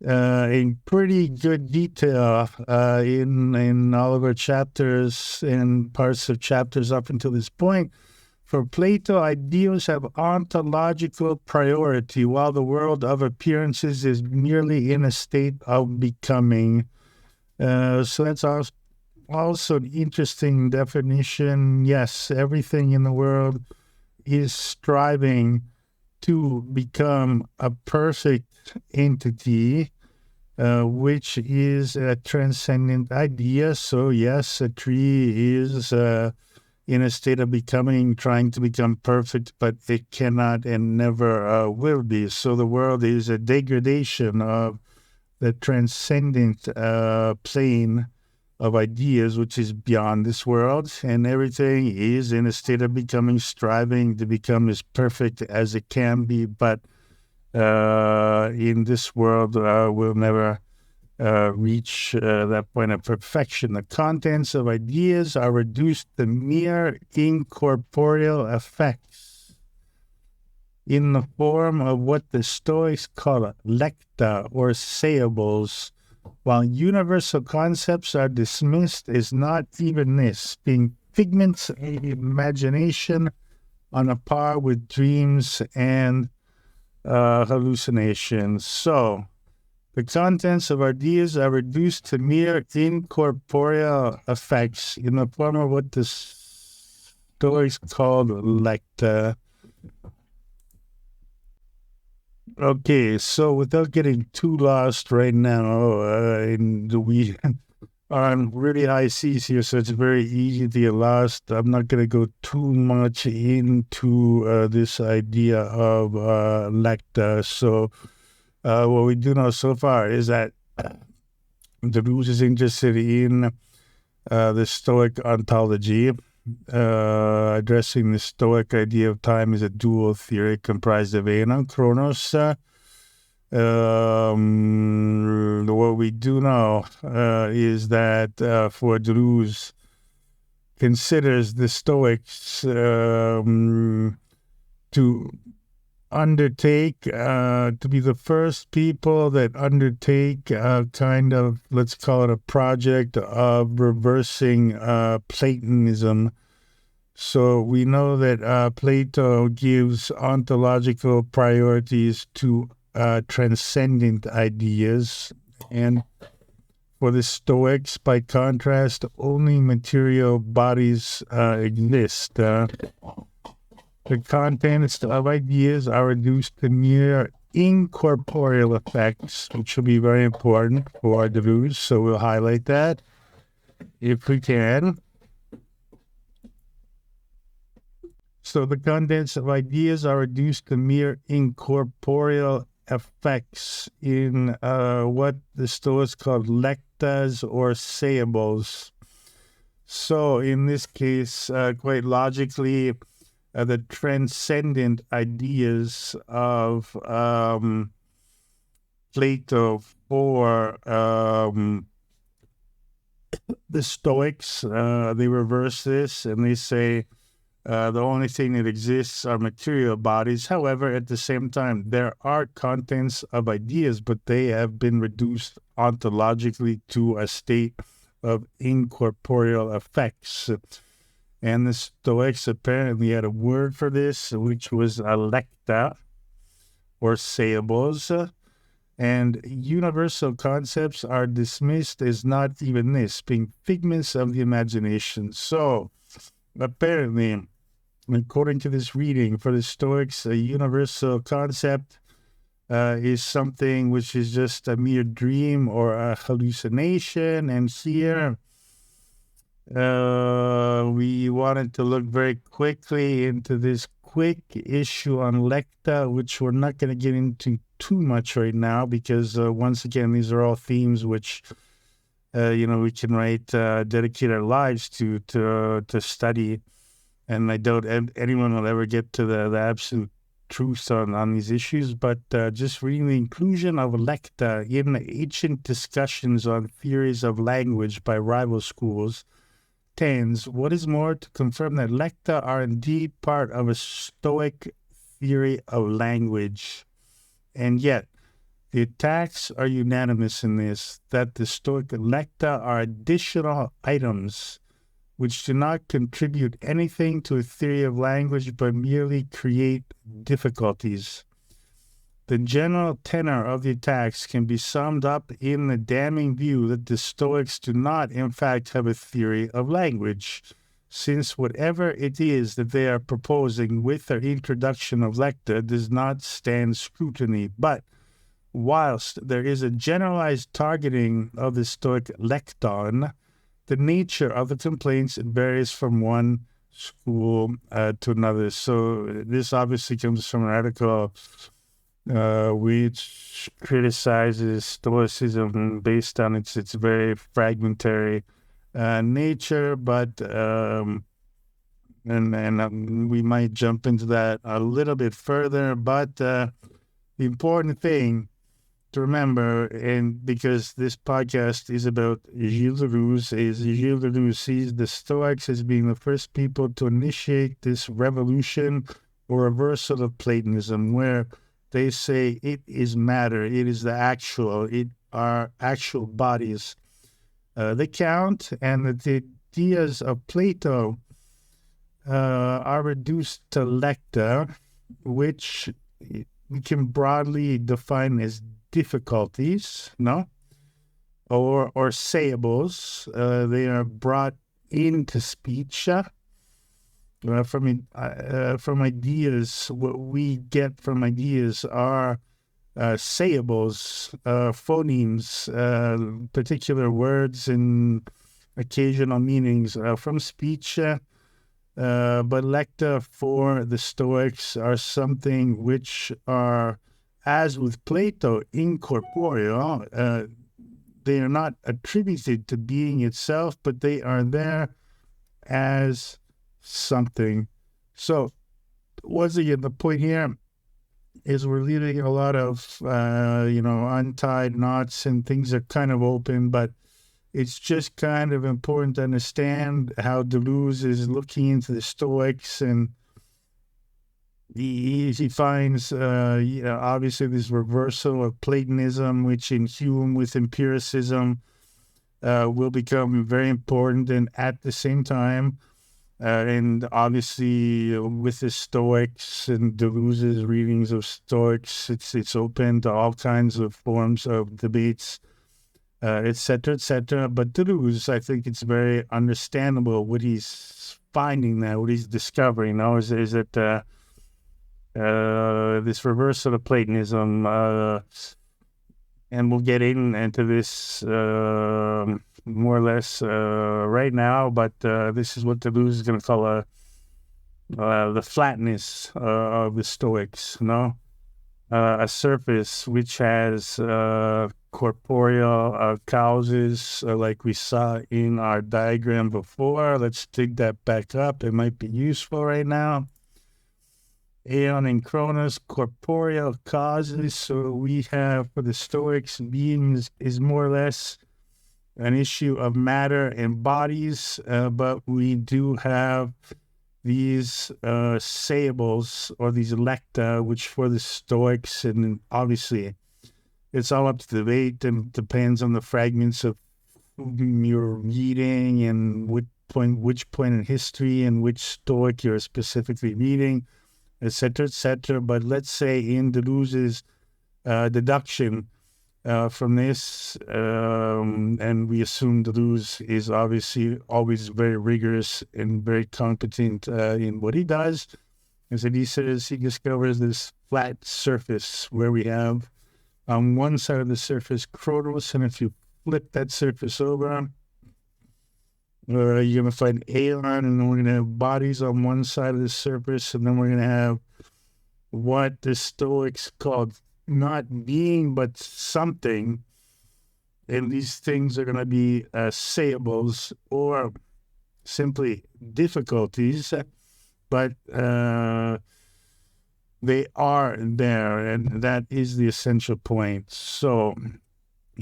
in pretty good detail in all of our chapters and parts of chapters up until this point. For Plato, ideas have ontological priority, while the world of appearances is merely in a state of becoming. So that's also an interesting definition. Yes, everything in the world is striving to become a perfect entity, which is a transcendent idea. So yes, a tree is in a state of becoming, trying to become perfect, but it cannot and never will be. So the world is a degradation of the transcendent plane of ideas, which is beyond this world, and everything is in a state of becoming, striving to become as perfect as it can be, but in this world will never reach that point of perfection. The contents of ideas are reduced to mere incorporeal effects in the form of what the Stoics call lecta, or sayables, while universal concepts are dismissed as not even this, being figments of imagination on a par with dreams and hallucinations. So, the contents of ideas are reduced to mere incorporeal effects in the form of what the Stoics called lecta. Okay, so without getting too lost right now, we are on really high seas here, so it's very easy to get lost. I'm not going to go too much into this idea of lecta. So, what we do know so far is that Deleuze is interested in the Stoic ontology, addressing the Stoic idea of time as a dual theory comprised of Aion and Chronos. What we do know is that for Deleuze, considers the Stoics to undertake, to be the first people that undertake kind of, let's call it a project of reversing Platonism. So we know that Plato gives ontological priorities to transcendent ideas, and for the Stoics, by contrast, only material bodies exist. The contents of ideas are reduced to mere incorporeal effects, which will be very important for Deleuze, so we'll highlight that if we can. So the contents of ideas are reduced to mere incorporeal effects in what the Stoics called lectas or sayables. So in this case, quite logically, the transcendent ideas of Plato for the Stoics, they reverse this and they say the only thing that exists are material bodies. However, at the same time, there are contents of ideas, but they have been reduced ontologically to a state of incorporeal effects. And the Stoics apparently had a word for this, which was lecta, or sayables. And universal concepts are dismissed as not even this, being figments of the imagination. So, apparently, according to this reading, for the Stoics, a universal concept is something which is just a mere dream or a hallucination. And here, we wanted to look very quickly into this quick issue on lecta, which we're not going to get into too much right now because, once again, these are all themes which we can dedicate our lives to study, and I doubt anyone will ever get to the absolute truth on these issues. But just reading the inclusion of lecta in ancient discussions on theories of language by rival schools tends, what is more, to confirm that lecta are indeed part of a Stoic theory of language, and yet the attacks are unanimous in this, that the Stoic lecta are additional items which do not contribute anything to a theory of language but merely create difficulties. The general tenor of the attacks can be summed up in the damning view that the Stoics do not, in fact, have a theory of language, since whatever it is that they are proposing with their introduction of lecta does not stand scrutiny, but whilst there is a generalized targeting of the Stoic lecton, the nature of the complaints varies from one school to another. So this obviously comes from an article which criticizes Stoicism based on its very fragmentary nature, but we might jump into that a little bit further. But the important thing to remember, and because this podcast is about Gilles Deleuze, is Gilles Deleuze sees the Stoics as being the first people to initiate this revolution or reversal of Platonism, where they say it is matter, it is the actual, it are actual bodies that count, and that the ideas of Plato are reduced to lecta, which we can broadly define as difficulties, or sayables. They are brought into speech from ideas. What we get from ideas are sayables, phonemes, particular words and occasional meanings from speech. But lecta for the Stoics are something which are, as with Plato, incorporeal. They are not attributed to being itself, but they are there as something. So, once again, the point here is we're leaving a lot of, untied knots, and things are kind of open, but it's just kind of important to understand how Deleuze is looking into the Stoics, and he finds, obviously this reversal of Platonism, which in Hume with empiricism will become very important, and at the same time, And obviously, with the Stoics and Deleuze's readings of Stoics, it's open to all kinds of forms of debates, etc., etc. But Deleuze, I think it's very understandable what he's finding there, what he's discovering. Now, is it this reversal of Platonism, and we'll get into this more or less right now, but this is what Deleuze is going to call the flatness of the Stoics, a surface which has corporeal causes, like we saw in our diagram before. Let's dig that back up. It might be useful right now. Aion and Chronos, corporeal causes. So we have, for the Stoics, being is more or less an issue of matter and bodies, but we do have these sables, or these lecta, which for the Stoics, and obviously it's all up to debate and depends on the fragments of whom you're reading and which point in history and which Stoic you're specifically reading, etc., etc. But let's say in Deleuze's deduction from this, and we assume Deleuze is obviously always very rigorous and very competent in what he does, is that he says he discovers this flat surface where we have on one side of the surface Kronos, and if you flip that surface over, you're going to find Aon, and then we're going to have bodies on one side of the surface, and then we're going to have what the Stoics called not being, but something. And these things are going to be sayables, or simply difficulties, but they are there, and that is the essential point. So,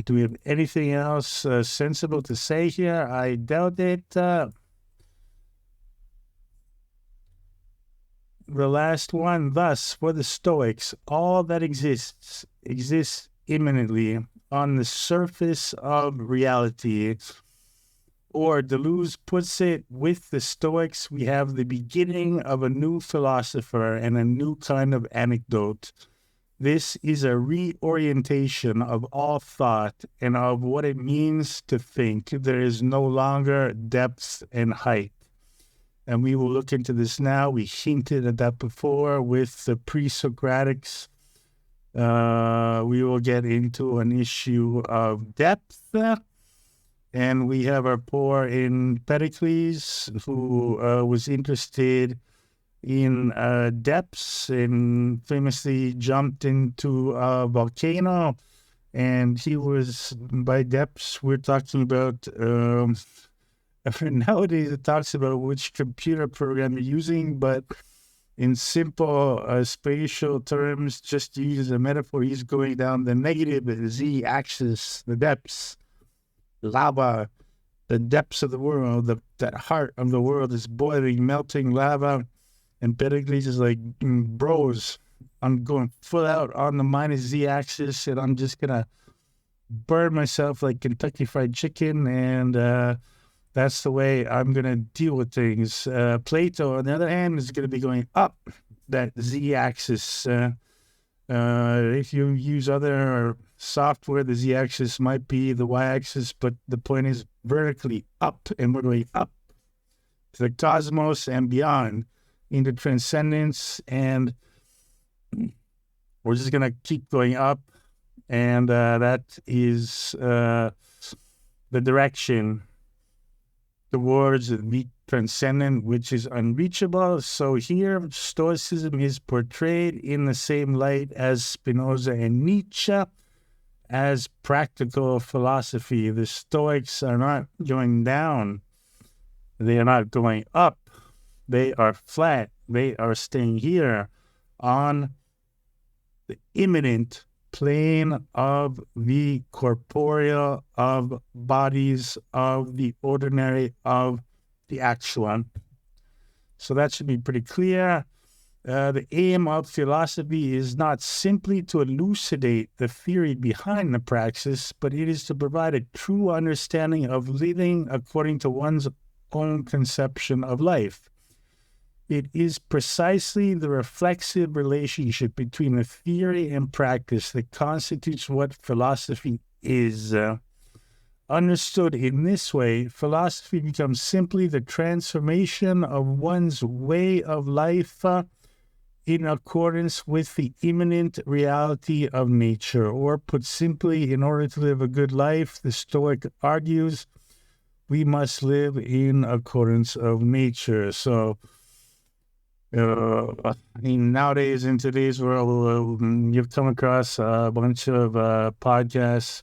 do we have anything else sensible to say here? I doubt it. The last one. Thus, for the Stoics, all that exists immanently on the surface of reality. Or Deleuze puts it, with the Stoics, we have the beginning of a new philosopher and a new kind of anecdote. This is a reorientation of all thought and of what it means to think. There is no longer depth and height. And we will look into this now. We hinted at that before with the Presocratics. We will get into an issue of depth. And we have our poor Empedocles, who was interested in depths and famously jumped into a volcano. And he was, by depths, we're talking about, nowadays it talks about which computer program you're using, but in simple spatial terms, just to use a metaphor, he's going down the negative z-axis, the depths. Lava, the depths of the world, that heart of the world is boiling, melting lava. And Empedocles is like, bros, I'm going full out on the minus z-axis, and I'm just going to burn myself like Kentucky Fried Chicken, and that's the way I'm going to deal with things. Plato, on the other hand, is going to be going up that z-axis. If you use other software, the z-axis might be the y-axis, but the point is vertically up, and we're going up to the cosmos and beyond, into transcendence, and we're just going to keep going up, and that is the direction towards the transcendent, which is unreachable. So here, Stoicism is portrayed in the same light as Spinoza and Nietzsche, as practical philosophy. The Stoics are not going down. They are not going up. They are flat. They are staying here on the immanent plane of the corporeal, of bodies, of the ordinary, of the actual. So that should be pretty clear. The aim of philosophy is not simply to elucidate the theory behind the praxis, but it is to provide a true understanding of living according to one's own conception of life. It is precisely the reflexive relationship between the theory and practice that constitutes what philosophy is. Understood in this way, philosophy becomes simply the transformation of one's way of life in accordance with the immanent reality of nature. Or put simply, in order to live a good life, the Stoic argues, we must live in accordance of nature. So, nowadays, in today's world, you've come across a bunch of podcasts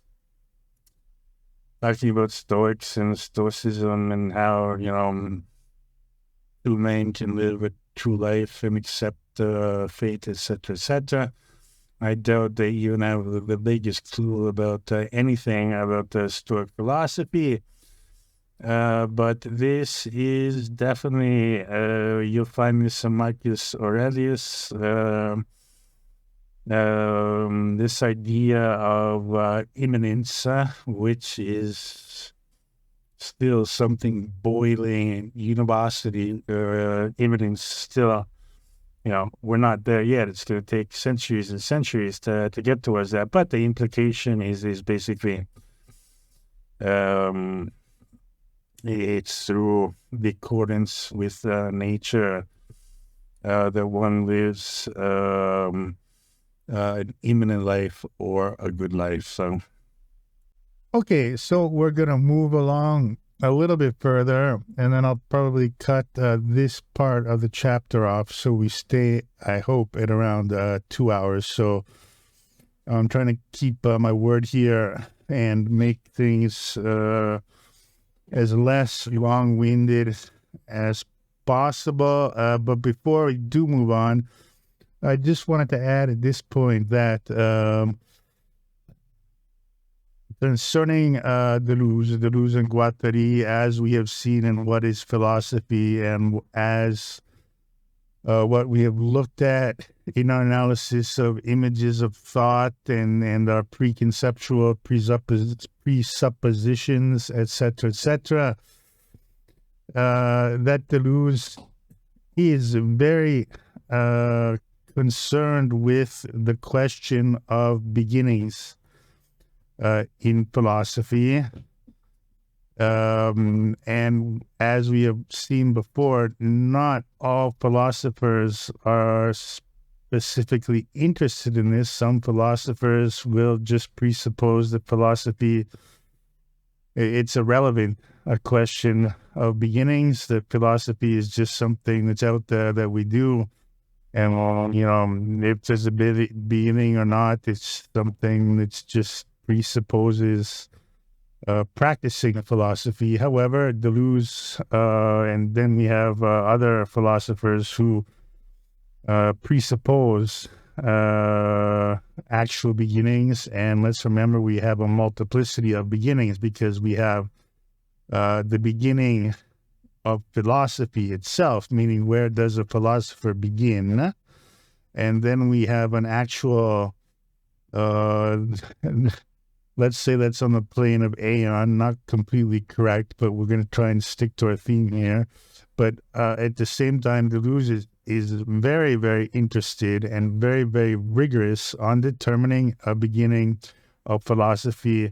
talking about Stoics and Stoicism and how, true man can live a true life and accept fate, etc., etc. I doubt they even have the biggest clue about anything about the Stoic philosophy. But this is definitely, you'll find this in Marcus Aurelius, this idea of immanence, which is still something boiling in university. Immanence still, we're not there yet. It's going to take centuries and centuries to get towards that. But the implication is basically it's through the accordance with nature that one lives an imminent life or a good life. So, okay, so we're going to move along a little bit further, and then I'll probably cut this part of the chapter off so we stay, I hope, at around 2 hours. So I'm trying to keep my word here and make things as less long-winded as possible. But before we do move on, I just wanted to add at this point that concerning Deleuze and Guattari, as we have seen in What is Philosophy, and as what we have looked at in our analysis of images of thought and our preconceptual presuppositions, etc., that Deleuze is very concerned with the question of beginnings in philosophy. And as we have seen before, not all philosophers are specifically interested in this. Some philosophers will just presuppose that philosophy, it's irrelevant, a question of beginnings, that philosophy is just something that's out there that we do. And, if there's a beginning or not, it's something that's just presupposes practicing philosophy. However, Deleuze, and then we have other philosophers who presuppose actual beginnings. And let's remember, we have a multiplicity of beginnings, because we have the beginning of philosophy itself, meaning where does a philosopher begin? And then we have an actual, let's say that's on the plane of Aion, not completely correct, but we're going to try and stick to our theme here. But at the same time, Deleuze is very, very interested and very, very rigorous on determining a beginning of philosophy,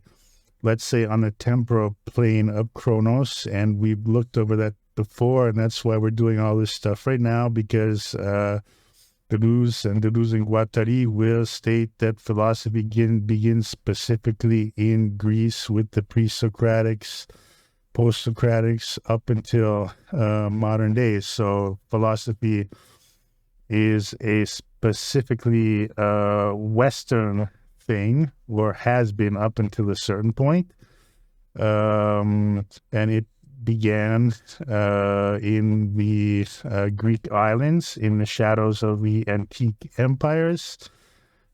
let's say on the temporal plane of Kronos. And we've looked over that before, and that's why we're doing all this stuff right now, because Deleuze and Guattari will state that philosophy begins specifically in Greece with the Presocratics, Post-Socratics, up until modern days. So philosophy is a specifically Western thing, or has been up until a certain point. And it began in the Greek islands, in the shadows of the antique empires.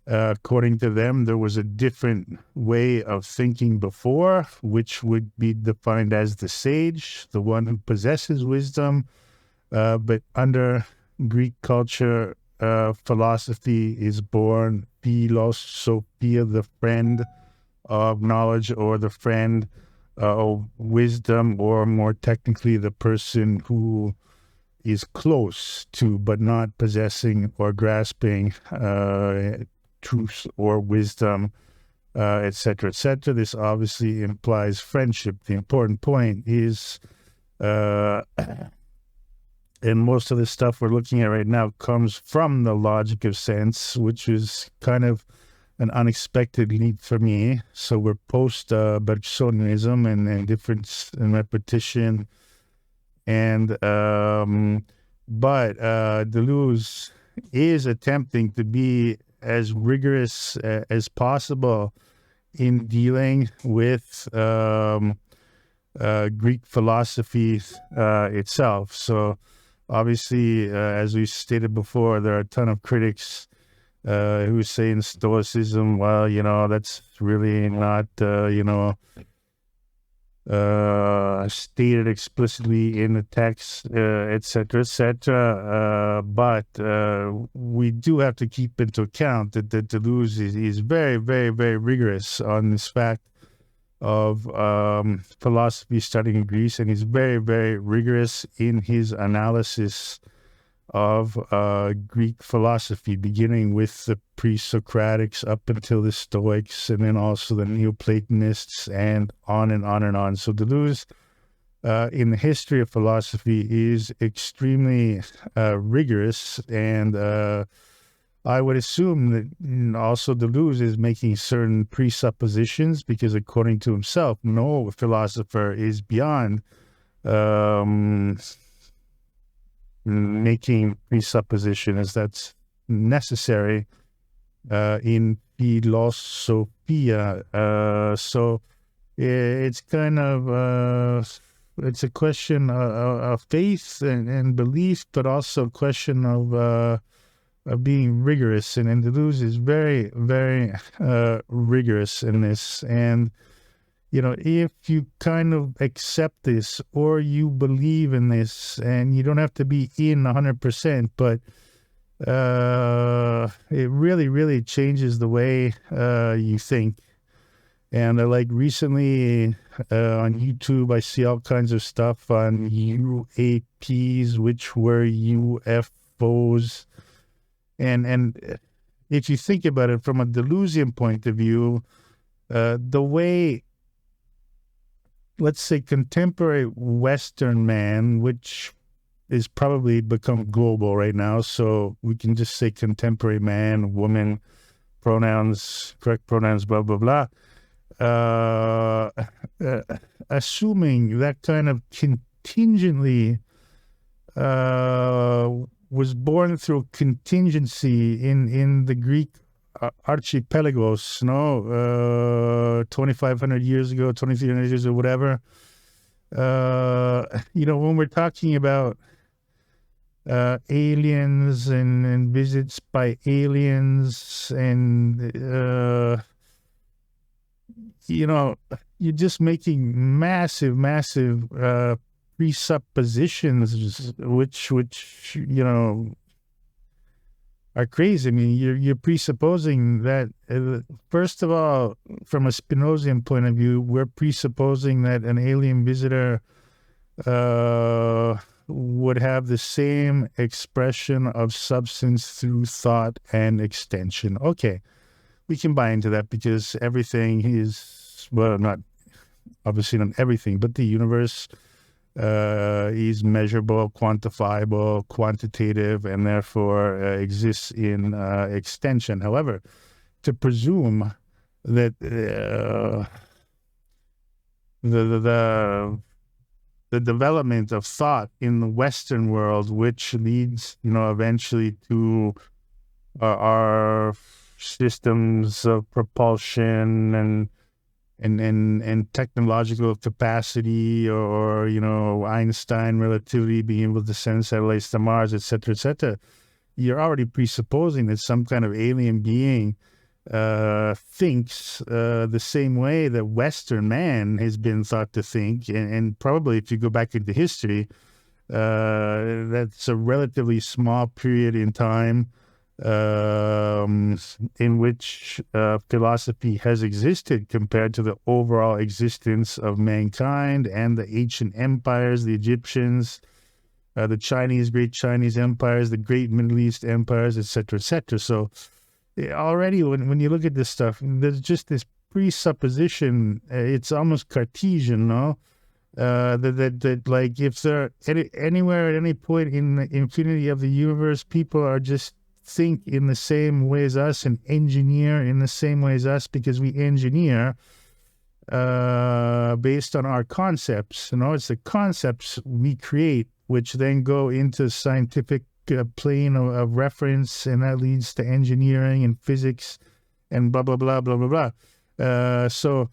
According to them, there was a different way of thinking before, which would be defined as the sage, the one who possesses wisdom. But under Greek culture, philosophy is born, philosophia, the friend of knowledge, or the friend wisdom, or more technically, the person who is close to but not possessing or grasping truth or wisdom, etc., etc. This obviously implies friendship. The important point is, and most of the stuff we're looking at right now comes from the logic of sense, which is kind of an unexpected leap for me. So we're post-Bergsonianism and difference and repetition. And but Deleuze is attempting to be as rigorous as possible in dealing with Greek philosophy itself. So obviously, as we stated before, there are a ton of critics who say in Stoicism, well, that's really not, stated explicitly in the text, etc., etc. But we do have to keep into account that Deleuze is very, very, very rigorous on this fact of philosophy studying in Greece, and he's very, very rigorous in his analysis of Greek philosophy, beginning with the Presocratics up until the Stoics, and then also the Neoplatonists, and on and on and on. So Deleuze, in the history of philosophy, is extremely rigorous, and I would assume that also Deleuze is making certain presuppositions, because according to himself, no philosopher is beyond making presupposition, as that's necessary in philosophia. So it's kind of it's a question of faith and belief, but also a question of being rigorous. And Deleuze is very, very rigorous in this. And if you kind of accept this, or you believe in this, and you don't have to be in 100%, but it really, really changes the way you think. And like recently on YouTube, I see all kinds of stuff on UAPs, which were UFOs. And if you think about it from a Deleuzian point of view, the way, let's say, contemporary Western man, which is probably become global right now, so we can just say contemporary man, woman, pronouns, correct pronouns, blah, blah, blah. Assuming that kind of contingently was born through contingency in the Greek archipelagos, 2,500 years ago, 2,300 years ago, whatever. When we're talking about aliens and visits by aliens, and you're just making massive presuppositions, which are crazy. I mean, you're presupposing that, first of all, from a Spinozian point of view, we're presupposing that an alien visitor would have the same expression of substance through thought and extension. Okay, we can buy into that, because everything is, well, not, obviously not everything, but the universe is measurable, quantifiable, quantitative, and therefore exists in extension. However, to presume that the development of thought in the Western world, which leads, eventually to our systems of propulsion and technological capacity, or Einstein relativity, being able to send satellites to Mars, etc., etc. You're already presupposing that some kind of alien being thinks the same way that Western man has been thought to think, and probably, if you go back into history, that's a relatively small period in time in which philosophy has existed compared to the overall existence of mankind and the ancient empires, the Egyptians, the Chinese, great Chinese empires, the great Middle East empires, etc., etc. So already when you look at this stuff, there's just this presupposition, it's almost Cartesian, no? That like if there anywhere at any point in the infinity of the universe, people are just think in the same way as us and engineer in the same way as us, because we engineer based on our concepts. It's the concepts we create which then go into scientific plane of reference, and that leads to engineering and physics and blah blah blah blah blah blah. So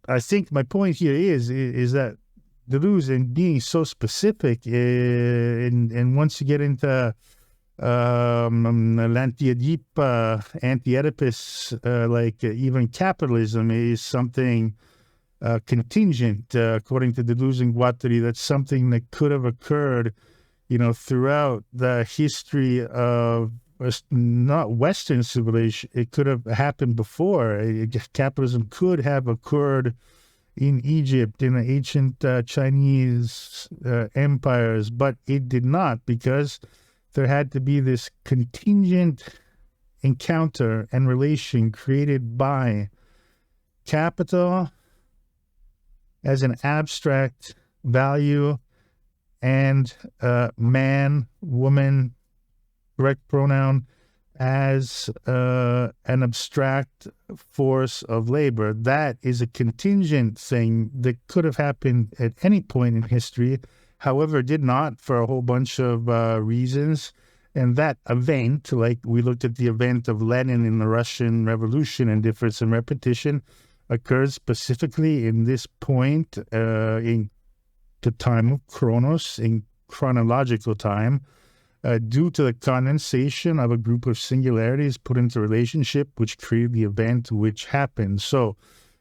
I think my point here is that Deleuze, in being so specific, and once you get into l'anti-Oedipe, anti-Oedipus, like even capitalism is something contingent, according to Deleuze and Guattari. That's something that could have occurred, throughout the history of not Western civilization. It could have happened before. Capitalism could have occurred in Egypt, in the ancient Chinese empires, but it did not, because there had to be this contingent encounter and relation created by capital as an abstract value and man, woman, correct pronoun, as an abstract force of labor. That is a contingent thing that could have happened at any point in history, however, did not for a whole bunch of reasons. And that event, like we looked at the event of Lenin in the Russian Revolution and difference and repetition, occurred specifically in this point in the time of Kronos, in chronological time, due to the condensation of a group of singularities put into relationship, which created the event which happened. So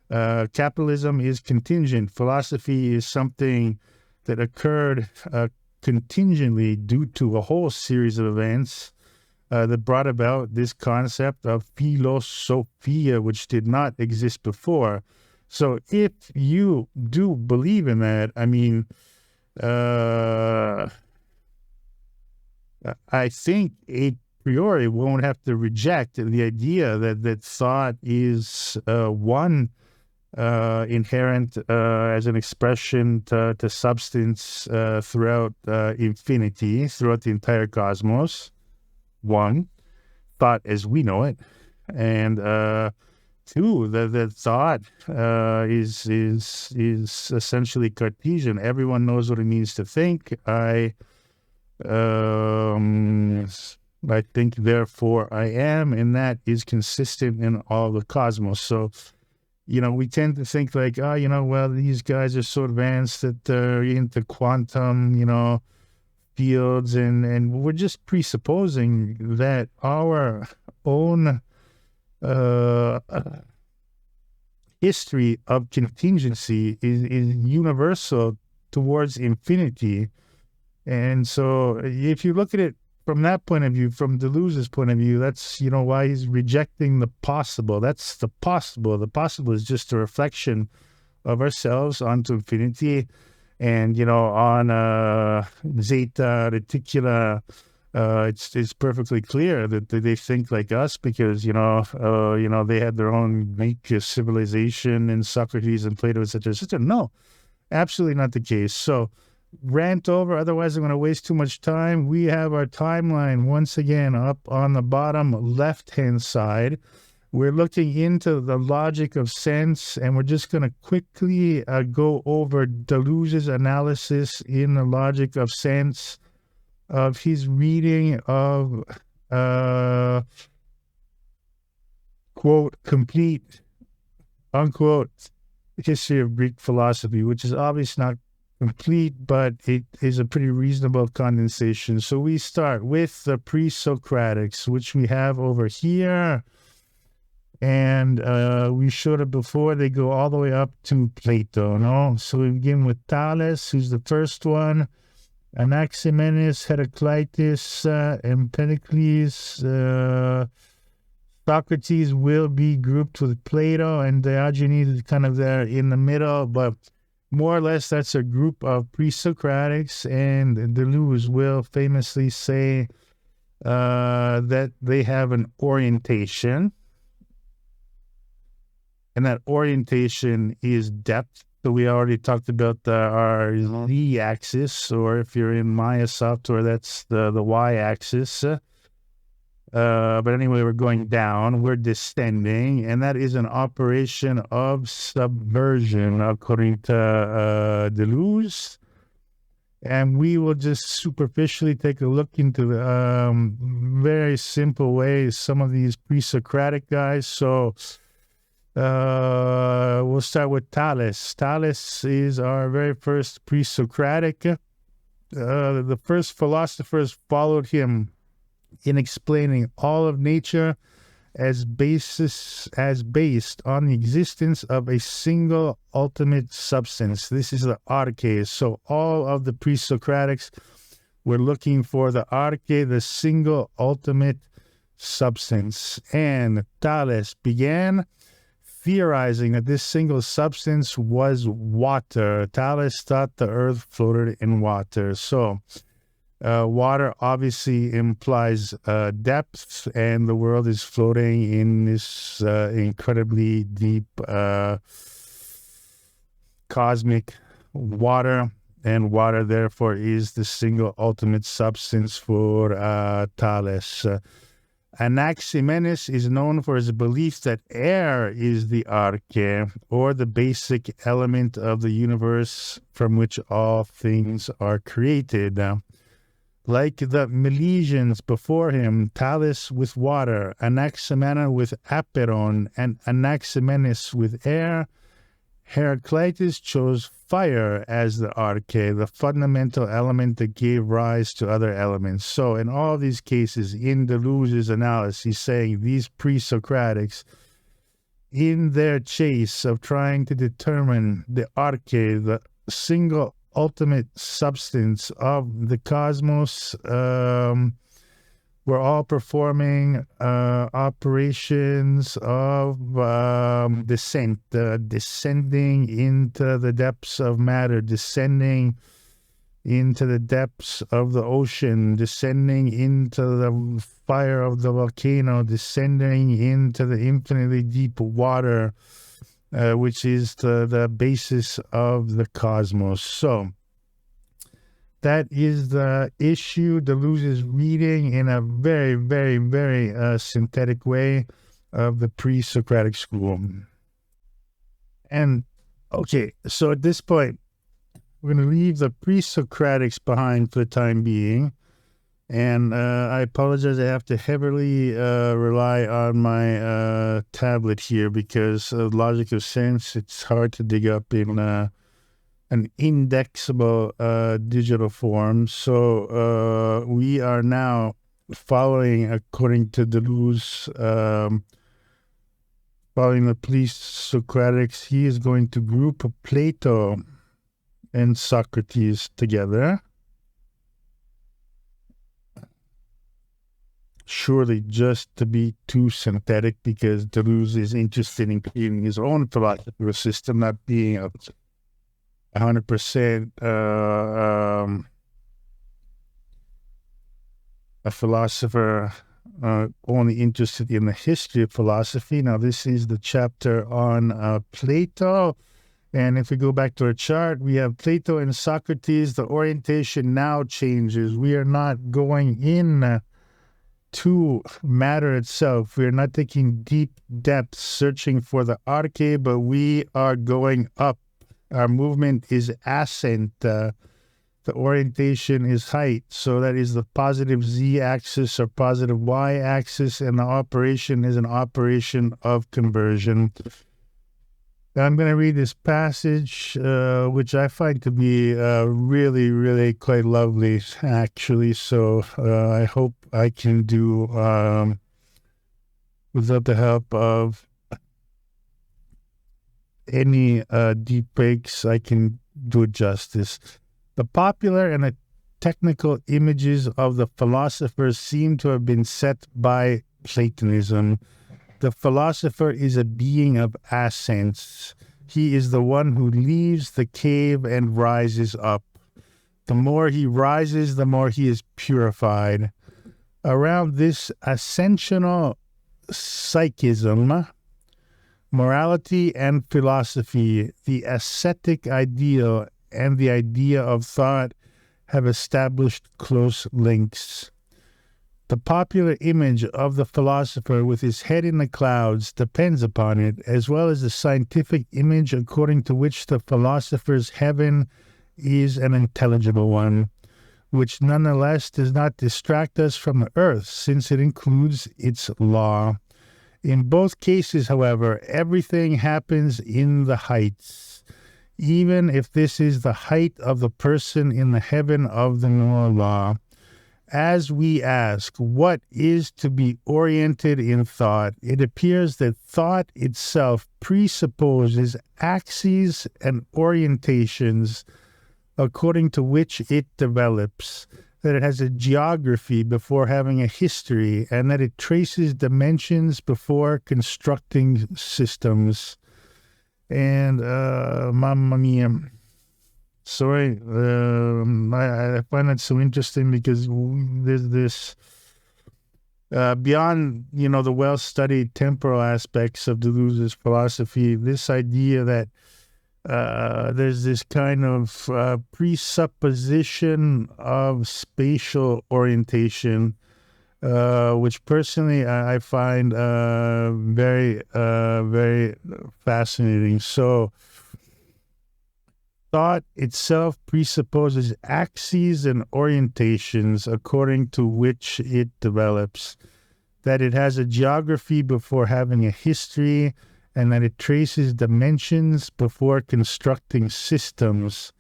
capitalism is contingent. Philosophy is something that occurred contingently due to a whole series of events that brought about this concept of philosophia, which did not exist before. So if you do believe in that, I mean, I think a priori won't have to reject the idea that thought is one inherent as an expression to substance throughout infinity, throughout the entire cosmos. One, thought as we know it, and two, that thought is essentially Cartesian. Everyone knows what it means to think. I think, therefore I am, and that is consistent in all the cosmos. So, we tend to think like, well, these guys are so advanced that they're into quantum, fields, and we're just presupposing that our own history of contingency is universal towards infinity. And so if you look at it from that point of view, from Deleuze's point of view, that's, why he's rejecting the possible. That's the possible. The possible is just a reflection of ourselves onto infinity. And, on Zeta Reticula, it's perfectly clear that they think like us because, they had their own Greek civilization and Socrates and Plato, etc., etc. No, absolutely not the case. So, rant over, otherwise I'm going to waste too much time. We have our timeline once again up on the bottom left-hand side. We're looking into the logic of sense, and we're just going to quickly go over Deleuze's analysis in the logic of sense of his reading of, quote, complete, unquote, history of Greek philosophy, which is obviously not complete, but it is a pretty reasonable condensation. So we start with the Presocratics, which we have over here. And we showed it before. They go all the way up to Plato, no? So we begin with Thales, who's the first one. Anaximenes, Heraclitus, Empedocles, Socrates will be grouped with Plato, and Diogenes is kind of there in the middle, but more or less that's a group of pre-Socratics, and Deleuze will famously say that they have an orientation, and that orientation is depth. So we already talked about our z-axis, or if you're in Maya software, that's the y-axis. But anyway, we're going down, we're descending, and that is an operation of subversion, according to Deleuze. And we will just superficially take a look into the very simple ways some of these pre-Socratic guys. So we'll start with Thales. Thales is our very first pre-Socratic. The first philosophers followed him in explaining all of nature as based on the existence of a single ultimate substance. This is the arche. So all of the pre-Socratics were looking for the arche, the single ultimate substance. And Thales began theorizing that this single substance was water. Thales thought the earth floated in water. So water obviously implies depth, and the world is floating in this incredibly deep cosmic water, and water therefore is the single ultimate substance for Thales. Anaximenes is known for his belief that air is the arche, or the basic element of the universe from which all things are created. Like the Milesians before him, Thales with water, Anaximenes with aperon, and Anaximenes with air, Heraclitus chose fire as the arche, the fundamental element that gave rise to other elements. So in all these cases, in Deleuze's analysis, he's saying these pre-Socratics, in their chase of trying to determine the arche, the single ultimate substance of the cosmos, we're all performing operations of descent, descending into the depths of matter, descending into the depths of the ocean, descending into the fire of the volcano, descending into the infinitely deep water, which is the basis of the cosmos. So that is the issue. Deleuze is reading in a very, very, very synthetic way of the pre-Socratic school. And, okay, so at this point, we're going to leave the pre-Socratics behind for the time being. And I apologize, I have to heavily rely on my tablet here because of logic of sense. It's hard to dig up in an indexable digital form. So we are now following, according to Deleuze, following the pre-Socratics. He is going to group Plato and Socrates together. Surely just to be too synthetic, because Deleuze is interested in creating his own philosophical system, not being a 100% a philosopher only interested in the history of philosophy. Now, this is the chapter on Plato. And if we go back to our chart, we have Plato and Socrates. The orientation now changes. We are not going in to matter itself. We are not taking deep depths, searching for the arche, but we are going up. Our movement is ascent. The orientation is height. So that is the positive z-axis or positive y-axis, and the operation is an operation of conversion. I'm going to read this passage, which I find to be really, really quite lovely, actually. So I hope I can do, without the help of any deep breaks, I can do it justice. The popular and technical images of the philosophers seem to have been set by Platonism. The philosopher is a being of ascents. He is the one who leaves the cave and rises up. The more he rises, the more he is purified. Around this ascensional psychism, morality and philosophy, the ascetic ideal and the idea of thought have established close links. The popular image of the philosopher with his head in the clouds depends upon it, as well as the scientific image according to which the philosopher's heaven is an intelligible one, which nonetheless does not distract us from the earth, since it includes its law. In both cases, however, everything happens in the heights, even if this is the height of the person in the heaven of the moral law. As we ask, what is to be oriented in thought? It appears that thought itself presupposes axes and orientations according to which it develops, that it has a geography before having a history, and that it traces dimensions before constructing systems. And, mamma mia. Sorry, I find that so interesting because there's this, beyond, the well-studied temporal aspects of Deleuze's philosophy, this idea that there's this kind of presupposition of spatial orientation, which personally I find very, very fascinating. So, thought itself presupposes axes and orientations according to which it develops, that it has a geography before having a history, and that it traces dimensions before constructing systems.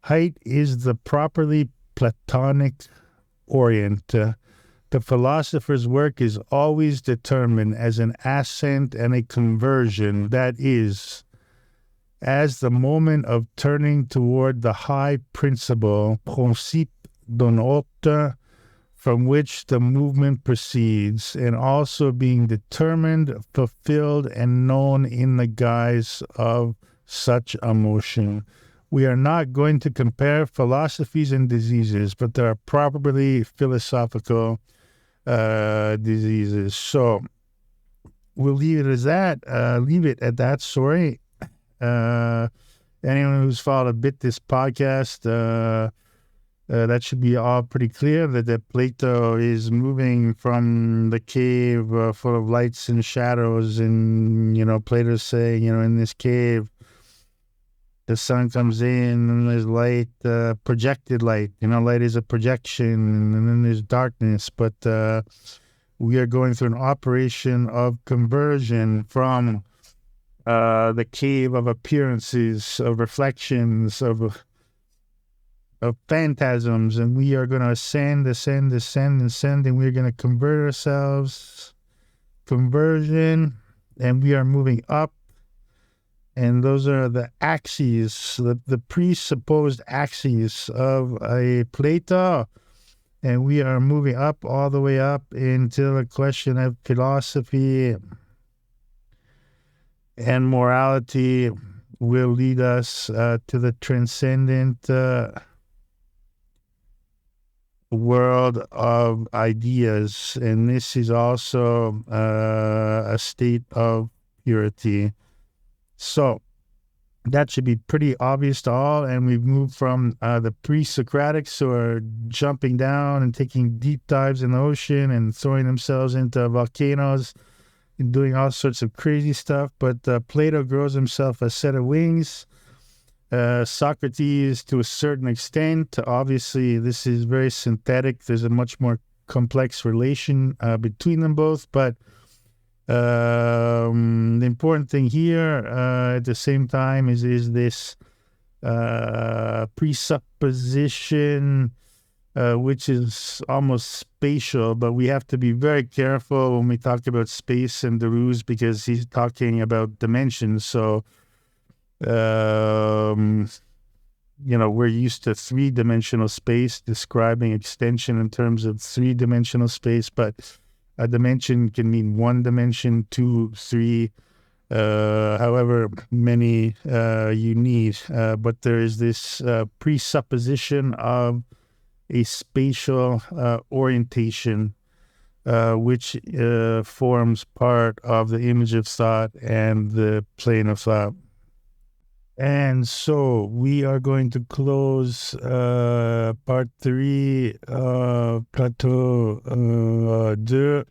Height is the properly Platonic orient. The philosopher's work is always determined as an ascent and a conversion, that is, as the moment of turning toward the high principle, principe d'un autre, from which the movement proceeds, and also being determined, fulfilled, and known in the guise of such a motion. We are not going to compare philosophies and diseases, but there are properly philosophical diseases. So we'll leave it at that. Sorry. Anyone who's followed a bit this podcast, that should be all pretty clear that Plato is moving from the cave full of lights and shadows, and Plato's saying, in this cave the sun comes in and there's light, projected light. Light is a projection, and then there's darkness, but we are going through an operation of conversion from the cave of appearances, of reflections, of phantasms, and we are going to ascend, and we're going to convert ourselves. Conversion, and we are moving up, and those are the axes, the presupposed axes of a Plato, and we are moving up, all the way up, until the question of philosophy and morality will lead us to the transcendent world of ideas, and this is also a state of purity. So that should be pretty obvious to all, and we've moved from the pre-Socratics, who are jumping down and taking deep dives in the ocean and throwing themselves into volcanoes and doing all sorts of crazy stuff, but Plato grows himself a set of wings. Socrates, to a certain extent, obviously this is very synthetic. There's a much more complex relation between them both, but the important thing here at the same time is this presupposition, which is almost spatial, but we have to be very careful when we talk about space and Deleuze, because he's talking about dimensions. So we're used to three-dimensional space, describing extension in terms of three-dimensional space, but a dimension can mean one dimension, two, three, however many you need. But there is this presupposition of a spatial orientation, which forms part of the image of thought and the plane of thought. And so we are going to close part 3 of Plateau 2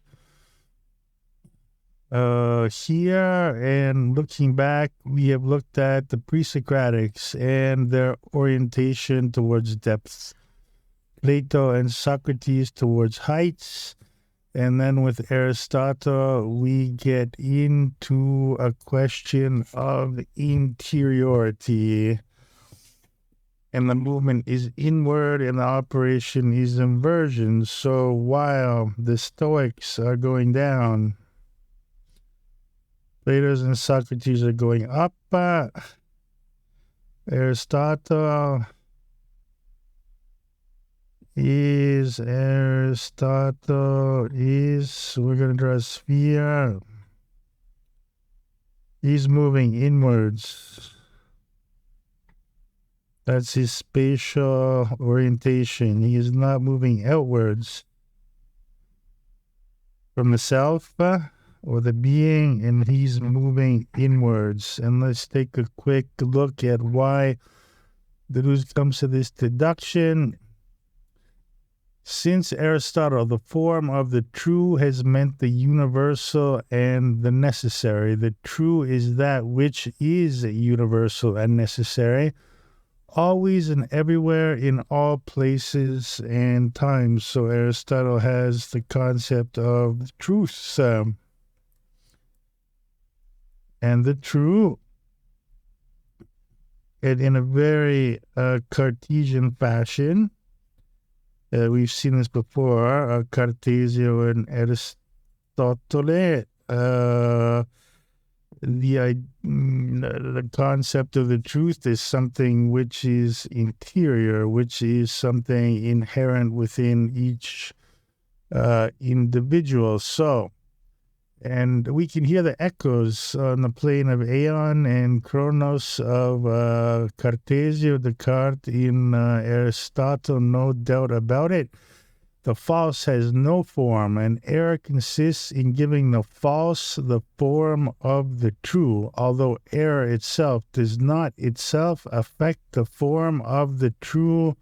here. And looking back, we have looked at the Presocratics and their orientation towards depth, Plato and Socrates towards heights. And then with Aristotle, we get into a question of interiority. And the movement is inward and the operation is inversion. So while the Stoics are going down, Plato and Socrates are going up. Aristotle is, we're going to draw a sphere. He's moving inwards. That's his spatial orientation. He is not moving outwards from the self or the being, and he's moving inwards. And let's take a quick look at why Deleuze comes to this deduction. Since Aristotle, the form of the true has meant the universal and the necessary. The true is that which is universal and necessary, always and everywhere in all places and times. So Aristotle has the concept of truth. And the true, and in a very Cartesian fashion. We've seen this before, Cartesio and Aristotle. The concept of the truth is something which is interior, which is something inherent within each individual. So, and we can hear the echoes on the plane of Aion and Chronos of Cartesio, Descartes in Aristotle, no doubt about it. The false has no form, and error consists in giving the false the form of the true, although error itself does not itself affect the form of the true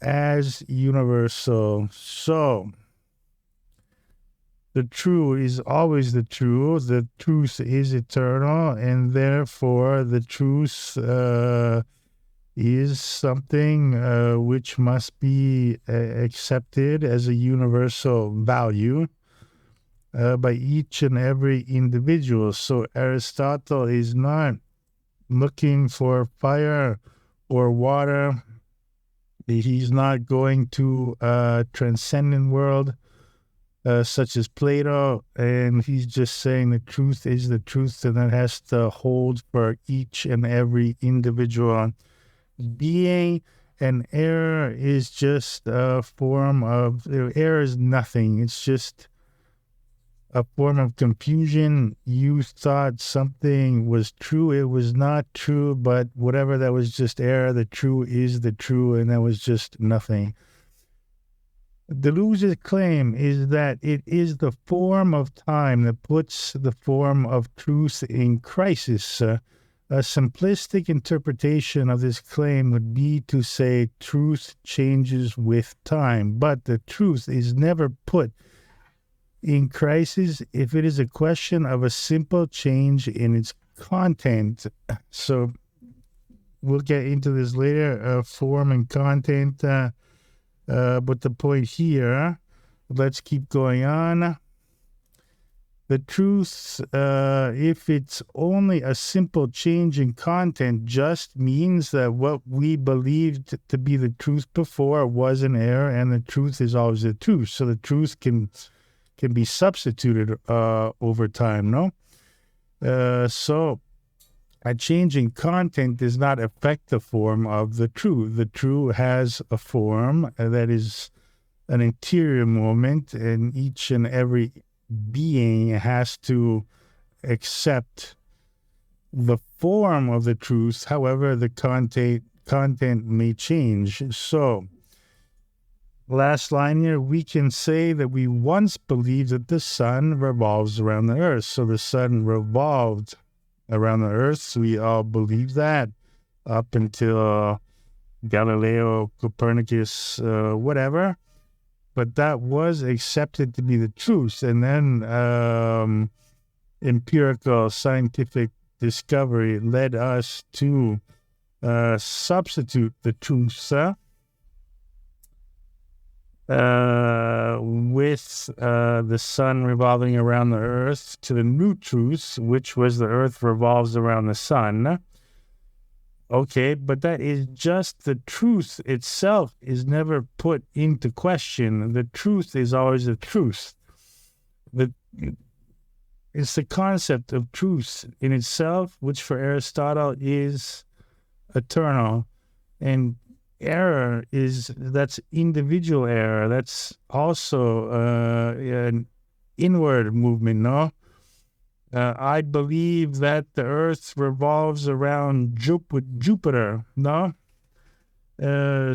as universal. So, the true is always the true. The truth is eternal, and therefore the truth is something which must be accepted as a universal value by each and every individual. So Aristotle is not looking for fire or water. He's not going to a transcendent world. Such as Plato, and he's just saying the truth is the truth, and that has to hold for each and every individual being. And error is just a form of, error is nothing. It's just a form of confusion. You thought something was true. It was not true, but whatever, that was just error. The true is the true, and that was just nothing. Deleuze's claim is that it is the form of time that puts the form of truth in crisis. A simplistic interpretation of this claim would be to say truth changes with time, but the truth is never put in crisis if it is a question of a simple change in its content. So we'll get into this later, form and content. But the point here, let's keep going on. The truth, if it's only a simple change in content, just means that what we believed to be the truth before was an error, and the truth is always the truth. So the truth can be substituted over time, no? So a change in content does not affect the form of the true. The true has a form that is an interior moment, and each and every being has to accept the form of the truth. However, the content may change. So, last line here, we can say that we once believed that the sun revolves around the earth. So the sun revolved around the earth. We all believe that up until Galileo, Copernicus, whatever. But that was accepted to be the truth. And then empirical scientific discovery led us to substitute the truth with the sun revolving around the earth to the new truth, which was the earth revolves around the sun. Okay, but that is just the truth itself is never put into question. The truth is always the truth. It's the concept of truth in itself, which for Aristotle is eternal. And error that's individual error. That's also an inward movement, no? I believe that the earth revolves around Jupiter, no?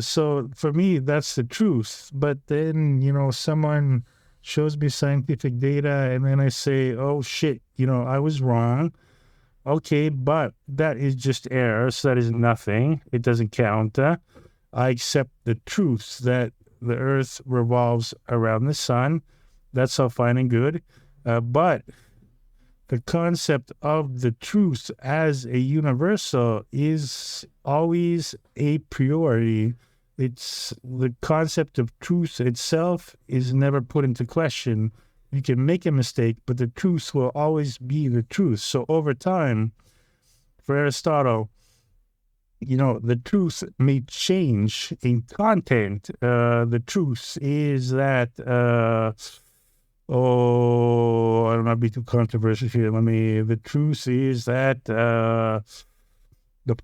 So for me, that's the truth. But then, someone shows me scientific data and then I say, oh shit, I was wrong. Okay, but that is just error, so that is nothing. It doesn't count. I accept the truth that the earth revolves around the sun. That's all fine and good. But the concept of the truth as a universal is always a priori. It's the concept of truth itself is never put into question. You can make a mistake, but the truth will always be the truth. So over time, for Aristotle, the truth may change in content. The truth is that, I don't want to be too controversial here. The truth is that the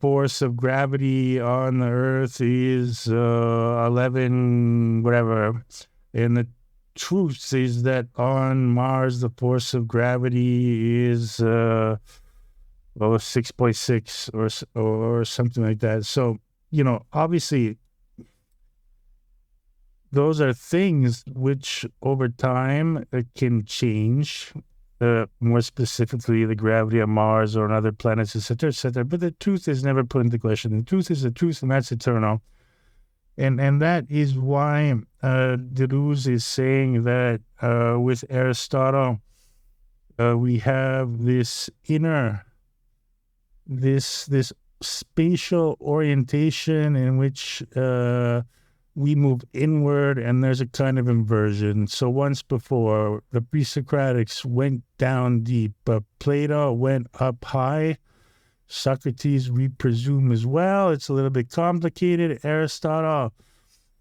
force of gravity on the Earth is 11, whatever. And the truth is that on Mars, the force of gravity is 6.6 or something like that. So, obviously, those are things which over time can change, more specifically the gravity of Mars or on other planets, etc., etc. But the truth is never put into question. The truth is the truth, and that's eternal. And that is why Deleuze is saying that with Aristotle, we have this this spatial orientation in which we move inward, and there's a kind of inversion. So once before, the Presocratics went down deep, but Plato went up high. Socrates, we presume, as well. It's a little bit complicated. Aristotle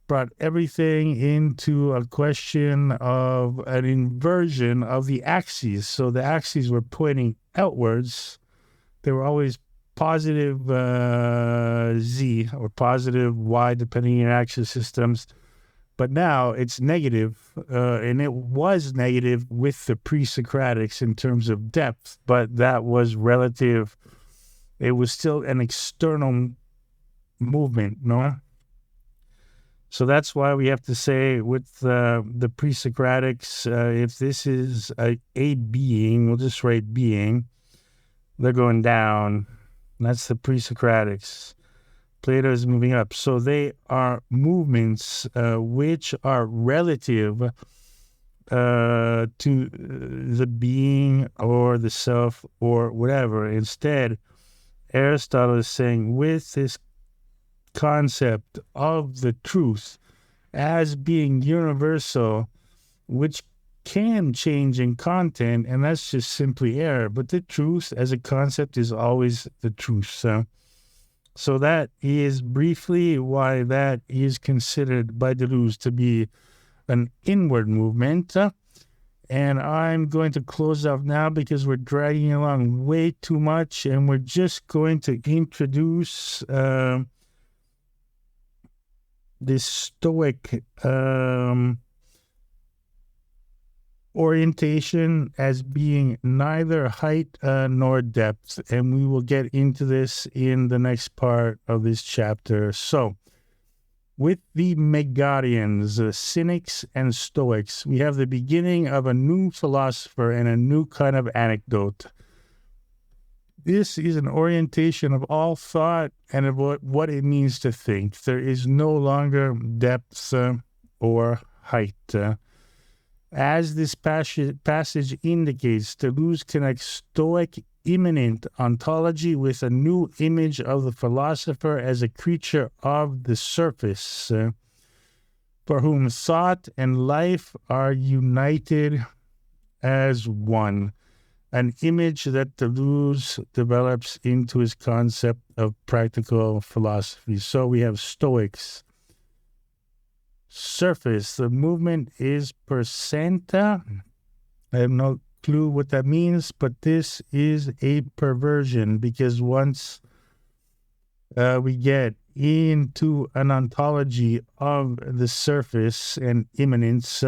brought everything into a question of an inversion of the axes. So the axes were pointing outwards. They were always positive Z or positive Y, depending on your axis systems. But now it's negative, and it was negative with the Presocratics in terms of depth, but that was relative. It was still an external movement, no? So that's why we have to say with the Presocratics, if this is a being, we'll just write being, they're going down. That's the Presocratics. Plato is moving up. So they are movements which are relative to the being or the self or whatever. Instead, Aristotle is saying with this concept of the truth as being universal, which can change in content, and that's just simply error. But the truth as a concept is always the truth. So that is briefly why that is considered by Deleuze to be an inward movement. And I'm going to close out now because we're dragging along way too much, and we're just going to introduce this Stoic orientation as being neither height nor depth. And we will get into this in the next part of this chapter. So, with the Megarians, Cynics, and Stoics, we have the beginning of a new philosopher and a new kind of anecdote. This is an orientation of all thought and of what it means to think. There is no longer depth or height. As this passage indicates, Deleuze connects Stoic immanent ontology with a new image of the philosopher as a creature of the surface, for whom thought and life are united as one, an image that Deleuze develops into his concept of practical philosophy. So we have Stoics. Surface, the movement is percenta. I have no clue what that means, but this is a perversion, because once we get into an ontology of the surface and immanence,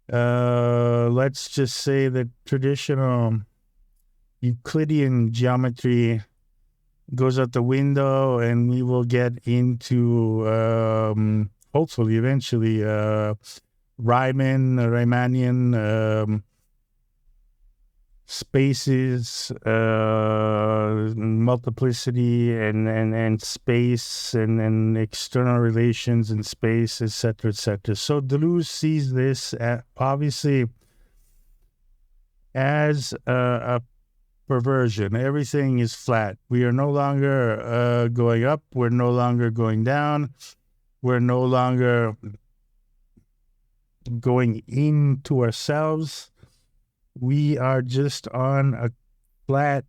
let's just say that traditional Euclidean geometry goes out the window, and we will get into hopefully eventually Riemannian spaces, multiplicity, and space, and external relations in space, etc., etc. So Deleuze sees this obviously as a perversion. Everything is flat. We are no longer going up. We're no longer going down. We're no longer going into ourselves. We are just on a flat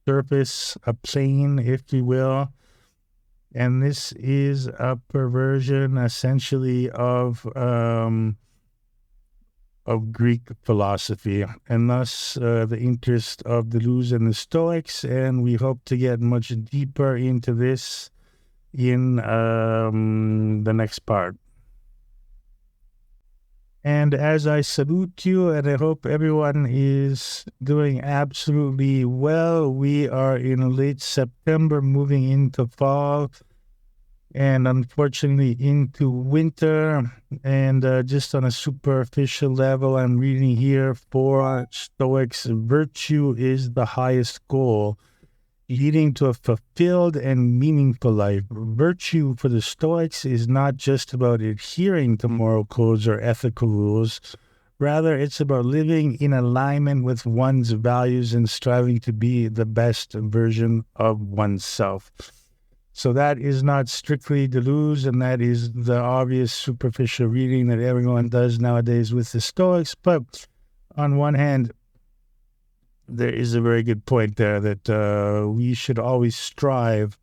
surface, a plane, if you will. And this is a perversion, essentially, of Greek philosophy, and thus the interest of Deleuze and the Stoics. And we hope to get much deeper into this in the next part. And as I salute you, and I hope everyone is doing absolutely well, we are in late September, moving into fall, and unfortunately into winter. And just on a superficial level, I'm reading here for Stoics, virtue is the highest goal, leading to a fulfilled and meaningful life. Virtue for the Stoics is not just about adhering to moral codes or ethical rules. Rather, it's about living in alignment with one's values and striving to be the best version of oneself. So that is not strictly Deleuze, and that is the obvious superficial reading that everyone does nowadays with the Stoics. But on one hand, there is a very good point there that we should always strive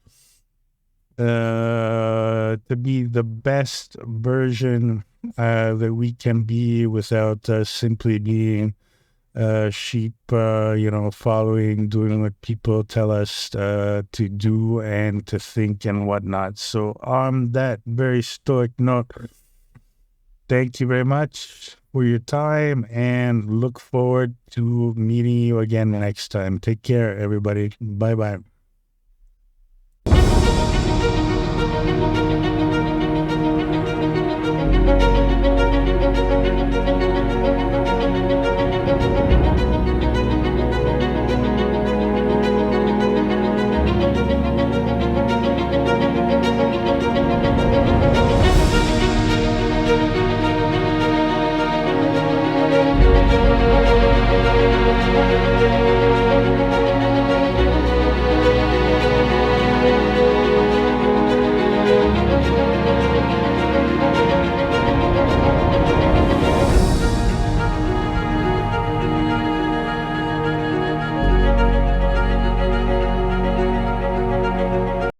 to be the best version that we can be, without simply being sheep, following, doing what people tell us to do and to think and whatnot. So on that very Stoic note, thank you very much for your time, and look forward to meeting you again next time. Take care, everybody. Bye-bye.